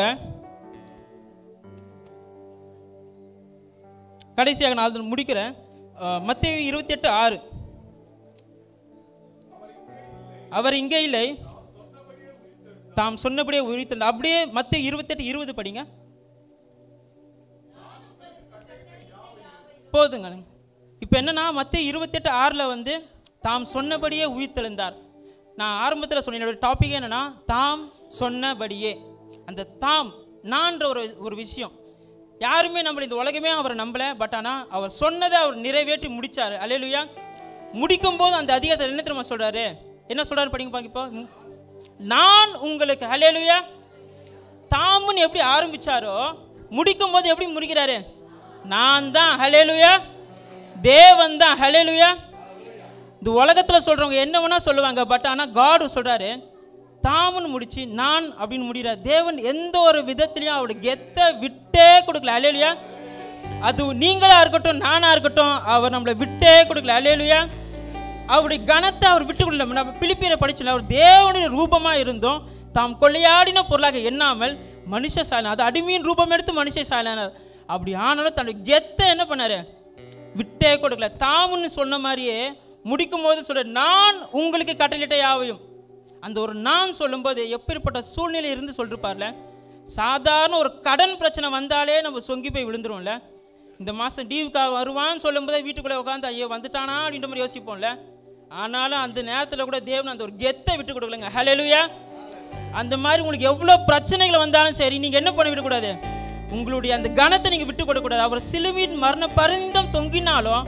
நான் முடிக்கிறேன். மத்தேயு 28:6, அவர் இங்கே இல்லை, தாம் சொன்னபடியே உயிர்த்தெழுந்தார். அப்படியே மத்தேயு 28:20 படிங்க. போதுங்க. இப்போ என்னன்னா மத்தேயு 28:6 வந்து தாம் சொன்னபடியே உயிர்த்தெழுந்தார். நான் ஆரம்பத்தில் சொன்ன என்னோட டாபிக் என்னன்னா தாம் சொன்னபடியே. அந்த தாம் நான்ற ஒரு விஷயம், யாருமே நம்மள இந்த உலகமே அவரை நம்பலை, பட் ஆனால் அவர் சொன்னதை அவர் நிறைவேற்றி முடித்தார். அல்லேலூயா. முடிக்கும் போது அந்த அதிகாரத்தில் என்ன தெரியுமா சொல்கிறாரு? என்ன சொல்கிறாரு படிங்க இப்போ, நான் உங்களுக்கு. அல்லேலூயா. தாமுன்னு எப்படி ஆரம்பித்தாரோ முடிக்கும் போது எப்படி முடிக்கிறாரு? நான் தான். அல்லேலூயா. தேவன் தான். அல்லேலூயா. இந்த உலகத்தில் சொல்கிறவங்க என்ன வேணால் சொல்லுவாங்க, பட் ஆனால் காட் சொல்கிறாரு தாமுன்னு முடிச்சு நான் அப்படின்னு முடிகிறார். தேவன் எந்த ஒரு விதத்துலையும் அவருடைய கெத்தை விட்டே கொடுக்கல. அல்லேலூயா. அது நீங்களாக இருக்கட்டும் நானாக இருக்கட்டும், அவர் நம்மளை விட்டே கொடுக்கல. அல்லேலூயா. அவருடைய கனத்தை அவர் விட்டு கொடுக்கல. நம்ம பிலிப்பியரை படிச்சல, அவர் தேவனுடைய ரூபமாக இருந்தோம், தாம் கொள்ளையாடின பொருளாக எண்ணாமல் மனுஷ சாயலானார். அது அடிமையின் ரூபம் எடுத்து மனுஷ சாயலானார். அப்படி ஆனாலும் தன்னுடைய கெத்தை என்ன பண்ணார்? விட்டே கொடுக்கல. தாமுன்னு சொன்ன மாதிரியே முடிக்கும் போது சொல்ற, நான் உங்களுக்கு கட்டளையிட்ட யாவையும். அந்த ஒரு நான் சொல்லும்போது எப்பேற்பட்ட சூழ்நிலை இருந்து சொல்லிருப்பார்ல. சாதாரண ஒரு கடன் பிரச்சனை வந்தாலே நம்ம சொங்கி போய் விழுந்துருவோம்ல. இந்த மாதம் டிவிக்காக வருவான்னு சொல்லும்போதே வீட்டுக்குள்ளே உட்காந்து ஐயோ வந்துட்டானா அப்படின்ற மாதிரி யோசிப்போம்ல. ஆனாலும் அந்த நேரத்தில் கூட தேவன் அந்த ஒரு கெத்தை விட்டு கொடுக்கலங்க. ஹல்லேலூயா. அந்த மாதிரி உங்களுக்கு எவ்வளோ பிரச்சனைகள் வந்தாலும் சரி, நீங்கள் என்ன பண்ண விடக்கூடாது, உங்களுடைய அந்த கனத்தை நீங்கள் விட்டு கொடுக்கக்கூடாது. அவர் சிலுவையின் மரண பரிந்தம் தொங்கினாலும்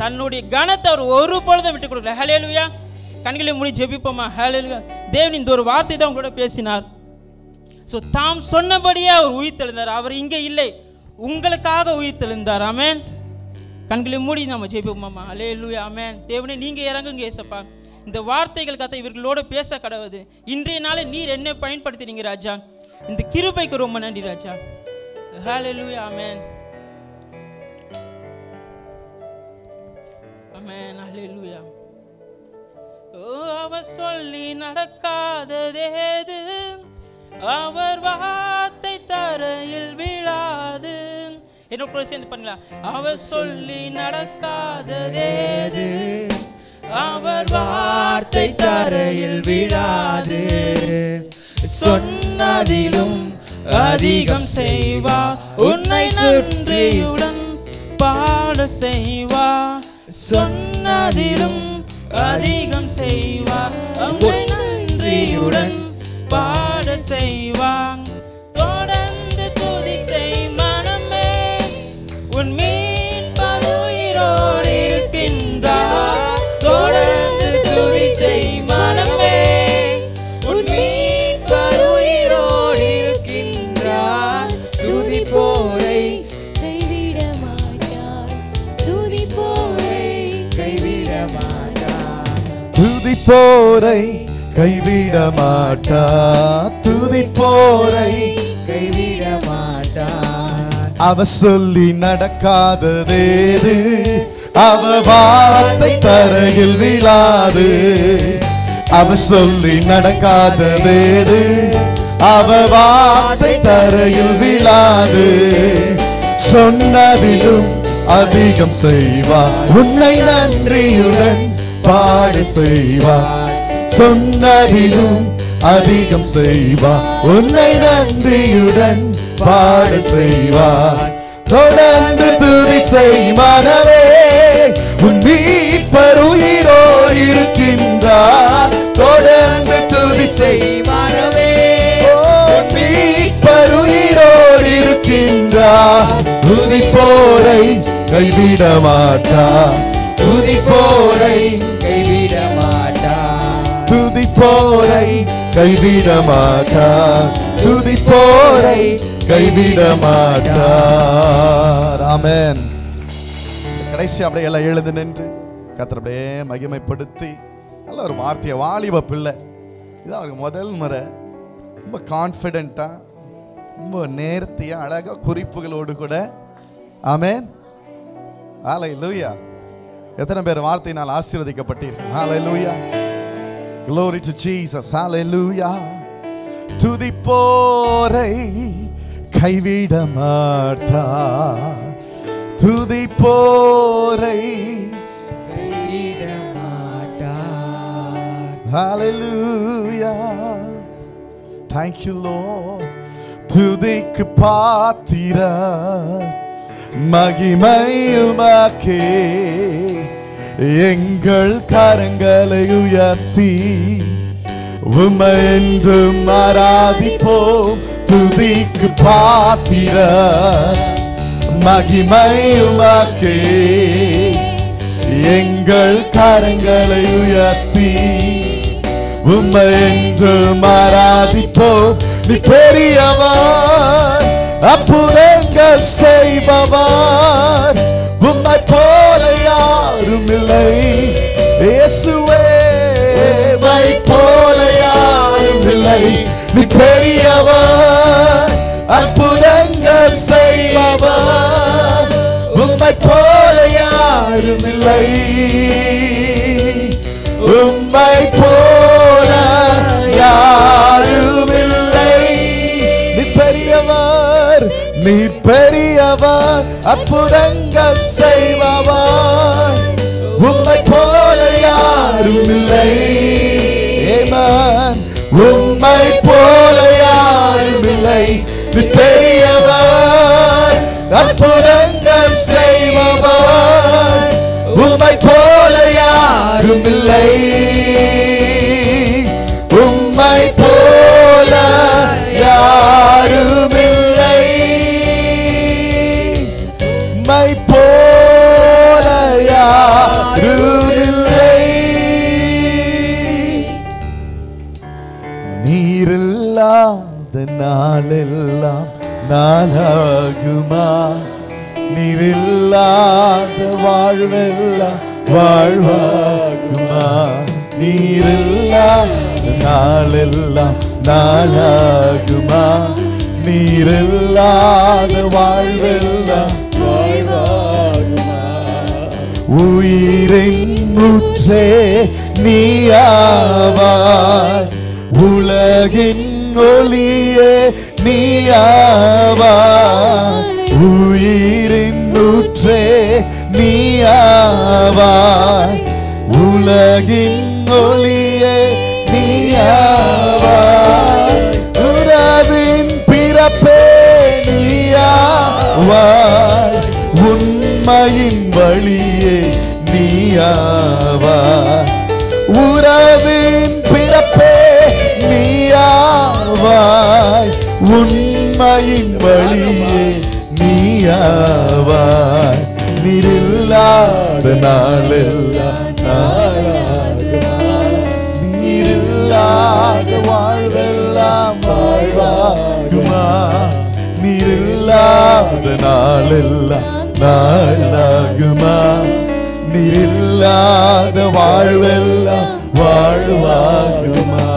தன்னுடைய கனத்தை அவர் ஒரு பொழுதும் விட்டு கொடுக்கல. ஹல்லேலூயா. கண்களை மூடி ஜெபிப்போமா. ஹல்லேலூயா. தேவன் இந்த ஒரு வார்த்தை தான் உங்களோட பேசினார். ஸோ தாம் சொன்னபடியே அவர் உயிர்த்தெழுந்தார். அவர் இங்கே இல்லை, உங்களுக்காக உயிர்த்தெழுந்தார். ஆமென். கண்களை மூடி நம்ம ஜெபிப்போமா. ஹல்லேலூயா. ஆமென். தேவனே நீங்கள் இறங்குங்க ஏசப்பா. இந்த வார்த்தைகள் கதை இவர்களோட பேச கடவுது. இன்றைய நாளை நீர் என்ன பயன்படுத்தினீங்க ராஜா. இந்த கிருபைக்கு ரொம்ப நன்றி ராஜா. ஹல்லேலூயா. ஆமென். ஆமென். ஹல்லேலூயா. ஓ அவர் சொல்லி நடக்காததேது, அவர் வார்த்தை தரையில் விழாது. என்னோட சேர்ந்து பண்ணலாம். அவர் சொல்லி நடக்காததேது, அவர் வார்த்தை தரையில் விழாது. சொன்னதிலும் அதிகம் செய்வா, உன்னை நன்றியுடன் பாட செய்வா. சொன்னதிலும் அதிகம் செய்வா, உன்னை நன்றியுடன் பாட செய்வான். தொடர்ந்து துதி செய் மனமே, உன் மீட்பர் உயிரோடு இருக்கின்றார். தொடர்ந்து துதி செய் மனமே, உன் மீட்பர் உயிரோடு இருக்கின்றார். துதி போரை கைவிட மாட்டார், துதி போரை கைவிட மாட்டார். துதி போரை கைவிட மாட்டார், துதி போரை கைவிட மாட்டார். அவ சொல்லி நடக்காததேது, அவ வார்த்தை தரையில் விழாது. அவ சொல்லி நடக்காததேது, அவ வார்த்தை தரையில் விழாது. சொன்னதிலும் அதிகம் செய்வார், உன்னை நன்றியுடன் பாட செய்வார். சொன்னதிலும் அதிகம் செய்வார், உன்னை நன்றியுடன் பாட செய்வார். தொடர்ந்து துதி செய் மனமே, உன் மீட்பர் உயிரோடு இருக்கின்றார். தொடர்ந்து துதி செய் மனமே, உன் மீட்பர் உயிரோடு இருக்கின்றார். துதி போரை கைவிட மாட்டார், துதி போரை கைவிட மாட்டார். துதி போரை கைவிட மாட்டார், துதி போரை கைவிட மாட்டார். ஆமென். கடைசி அப்படியே எல்லாம் எழுந்து நின்று கர்த்தரை அப்படியே மகிமைப்படுத்தி நல்ல ஒரு வார்த்தையை, வாலிப பிள்ளை இதான் அவருக்கு முதல் முறை ரொம்ப கான்ஃபிடென்ட்டா, ரொம்ப நேர்த்தியா, அழகா குறிப்புகளோடு கூட. ஆமென். ஹல்லேலூயா. எத்தனை பேர் வார்த்தையினால் ஆசீர்வதிக்கப்பட்டீர்கள்? ஹல்லேலூயா. Glory to Jesus. Hallelujah. துதி போரை கைவிட மாட்டார், துதி போரை கைவிட மாட்டார். Hallelujah. Thank you Lord. துதிக்கு பாத்திர மகிமை உமக்கே, எங்கள் கரங்களை உயர்த்தி உம்மை என்றும் ஆராதிப்போம். துதிக்கு பாத்திர மகிமை உமக்கே, எங்கள் கரங்களை உயர்த்தி உம்மை என்றும் ஆராதிப்போம். நீ பெரியவர், அற்புதங்கள் செய்பவர், உம்மை போல யாரும் இல்லை. இயேசுவே, உம்மை போல யாரும் இல்லை. நீ பெரியவர், அற்புதங்கள் செய்பவர், உம்மை போல யாரும் இல்லை. உம்மை போல யாரும் இல்லை. நீ பெரியவர், நீ பெரியவர், அற்புதங்கள் செய்பவர், உம்மை போல யாரும் இல்லை. ஆமென். உம்மை போல யாரும் இல்லை. நீ பெரியவர், அற்புதங்கள் உம்மை போல யாரும் இல்லை, உம்மை போல யாரும் இல்லை, உம்மை போல யாரும் இல்லை. நீரில்லாத நாளெல்லாம் நாளாகுமா, நீரில்லாத வாழ்வெல்லாம் வாழ்வாகுமா, நீரில்லாத நாளெல்லாம் நாளாகுமா, நீரில்லாத வாழ்வெல்லாம் வாழ்வாகுமா. உயிரின் ஊற்றே நீயாவாய், உலகின் ஒளியே நீயாவாய், உயிரின் ஊற்றே நீயாவாய், உலகின் ஒளியே நீயாவாய், உறவின் பிறப்பே நீயாவாய், உண்மையின் வழியே நீயாவாய், உறவின் பிறப்பே நீயாவாய், உண்மையின் வழியே நீயாவாய், நீரில்லாத நாளெல்லாம் நாளாகுமா, நீரில்லாத வாழ்வெல்லாம் வாழ்வாகுமா, நீரில்லாத நாளெல்லாம் நாளாகுமா, நீரில்லாத வாழ்வெல்லாம் வாழ்வாகுமா,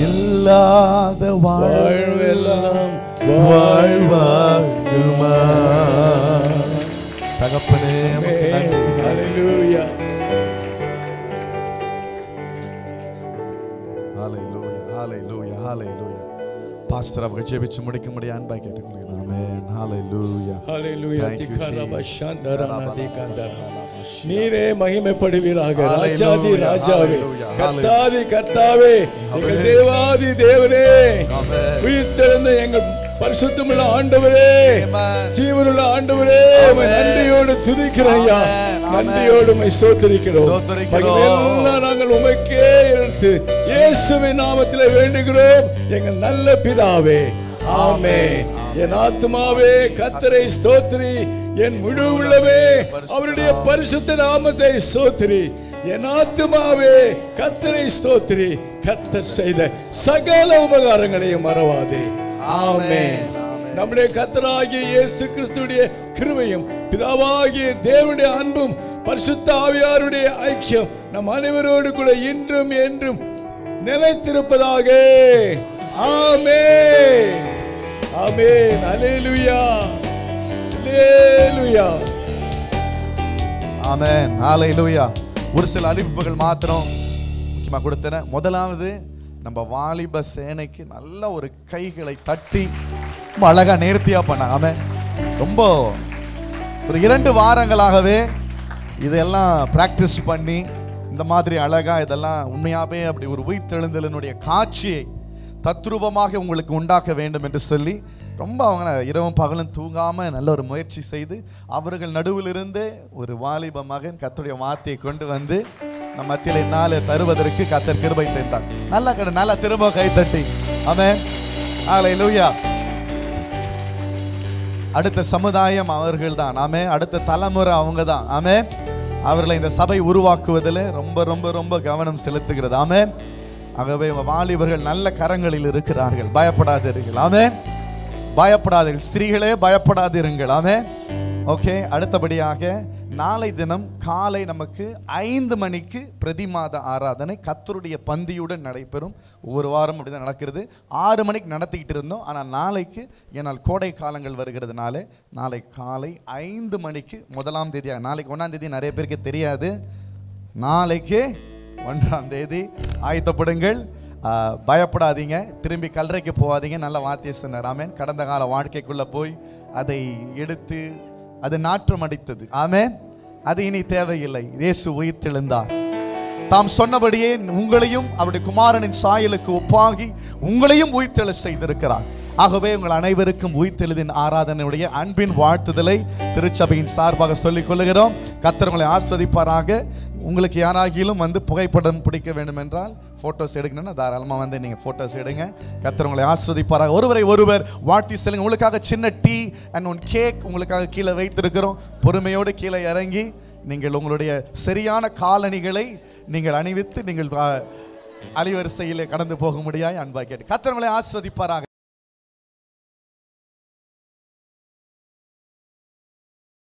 இல்லாத வாழ்வெல்லாம் வாழ்வாகுமா. தகப்பனே ஹல்லேலூயா, ஹல்லேலூயா, ஹல்லேலூயா, ஹல்லேலூயா. பாஸ்டர் அவர்கள் ஜெபிச்சு முடிக்க முடிய அன்பாய் கேட்டுக்கொள்கிறேன். ஆமென். ஹல்லேலூயா, ஹல்லேலூயா. Thank you, Jesus. நீரே மகிமைப்படுவீராக. ராஜாதி Hallelujah, ராஜாவே, hallelujah, கர்த்தாதி கர்த்தாவே, எங்கள் தேவாதி தேவனே, உயிர்த்தெழுந்த எங்கள் பரிசுத்தமுள்ள ஆண்டவரே, ஜீவனுள்ள ஆண்டவரே, உம்மை நன்றியோடு துதிக்கிறோம் ஐயா, நன்றியோடு உம்மை ஸ்தோத்திரிக்கிறோம். மகிமையெல்லாம் நாங்கள் உமக்கே எடுத்து இயேசுவின் நாமத்திலே வேண்டுகிறோம் எங்கள் நல்ல பிதாவே, ஆமென். என் ஆத்துமாவே கர்த்தரை ஸ்தோத்திரி, என் முழு உள்ளமே அவருடைய பரிசுத்த நாமத்தை ஸ்தோத்திரி, என் ஆத்துமாவே கர்த்தரை ஸ்தோத்திரி, கர்த்தர் செய்த சகல உபகாரங்களையும் மறவாதே. ஆமென். நம்முடைய கர்த்தராகிய இயேசு கிறிஸ்துவின் கிருபையும் பிதாவாகிய தேவனுடைய அன்பும் பரிசுத்த ஆவியாருடைய ஐக்கியம் நம் அனைவரோடு கூட இன்றும் என்றும் நிலைத்திருப்பதாக. ஆமென், ஆமென். அல்லேலூயா, அல்லேலூயா, ஆமென், ஹல்லேலூயா. ஒரு சில அறிவிப்புகள் மாத்திரம் முக்கியமாக கொடுத்தன. முதலாவது, நம்ம வாலிப சேனைக்கு நல்ல ஒரு கைகளை தட்டி ரொம்ப அழகா நேர்த்தியா பண்ணாங்க. ஆமென். ரொம்ப ஒரு 2 வாரங்களாகவே இதெல்லாம் பிராக்டிஸ் பண்ணி இந்த மாதிரி அழகா இதெல்லாம் உண்மையாகவே அப்படி ஒரு உயிர்த்தெழுந்தலினுடைய காட்சியை தத்ரூபமாக உங்களுக்கு உண்டாக்க வேண்டும் என்று சொல்லி ரொம்ப அவங்க இரவும் பகலும் தூங்காமல் நல்ல ஒரு முயற்சி செய்து அவர்கள் நடுவிலிருந்து ஒரு வாலிப மகன் கர்த்தருடைய வார்த்தையை கொண்டு வந்து நம்ம மத்தியில் என்னால தருவதற்கு கர்த்தர் கிருபை தந்தார். நல்லா திரும்ப கை தட்டி ஆமென், ஹல்லேலூயா. அடுத்த சமுதாயம் அவர்கள் தான். ஆமென். அடுத்த தலைமுறை அவங்க தான். ஆமென். அவர்களை இந்த சபை உருவாக்குவதில் ரொம்ப ரொம்ப ரொம்ப கவனம் செலுத்துகிறது. ஆமென். ஆகவே வாலிபர்கள் நல்ல கரங்களில் இருக்கிறார்கள். பயப்படாதீர்கள். ஆமென். பயப்படாதீர்கள். ஸ்திரீகளே பயப்படாதீர்கள். ஆமென். ஓகே. அடுத்தபடியாக நாளை தினம் காலை நமக்கு 5 மணிக்கு பிரதிமாத ஆராதனை கர்த்தருடைய பந்தியுடன் நடைபெறும். ஒவ்வொரு வாரம் அப்படி தான் நடக்கிறது. 6 மணிக்கு நடத்திக்கிட்டு இருந்தோம். ஆனால் நாளைக்கு ஏன்னால் கோடை காலங்கள் வருகிறதுனால நாளை காலை 5 மணிக்கு 1ஆம் தேதி, நாளைக்கு 1ஆம் தேதி நிறைய பேருக்கு தெரியாது. நாளைக்கு 1ஆம் தேதி ஆயத்தப்படுங்கள். பயப்படாதீங்க. திரும்பி கல்லறைக்கு போகாதீங்க. நல்ல வார்த்தை சொன்னார். ஆமென். கடந்த கால வாழ்க்கைக்குள்ளே போய் அதை எடுத்து அது நாற்றம் அடித்தது. ஆமென். அது இனி தேவையில்லை. இயேசு உயிர்த்தெழுந்தார். தாம் சொன்னபடியே உங்களையும் அவருடைய குமாரனின் சாயலுக்கு ஒப்பாகி உங்களையும் உயிர்த்தெழ செய்திருக்கிறார். ஆகவே உங்கள் அனைவருக்கும் உயிர்த்தெழுதின் ஆராதனையுடைய அன்பின் வாழ்த்துதலை திருச்சபையின் சார்பாக சொல்லிக் கொள்ளுகிறோம். கர்த்தர் உங்களை ஆஸ்வதிப்பாராக. உங்களுக்கு யாராகிலும் வந்து புகைப்படம் பிடிக்க வேண்டும் என்றால் ஃபோட்டோஸ் எடுக்கணும்னா தாராளமாக வந்து நீங்கள் ஃபோட்டோஸ் எடுங்க. கர்த்தர் உங்களை ஆஸ்வதிப்பாராக. ஒருவரை ஒருவர் வாழ்த்தி செல்லுங்க. உங்களுக்காக சின்ன டீ அண்ட் ஒன் கேக் உங்களுக்காக கீழே வைத்திருக்கிறோம். பொறுமையோடு கீழே இறங்கி நீங்கள் உங்களுடைய சரியான காலணிகளை நீங்கள் அணிவித்து நீங்கள் அணிவரிசையில் கடந்து போக முடியாது அன்பாக கேட்டு கர்த்தர் உங்களை ஆஸ்வதிப்பாராக.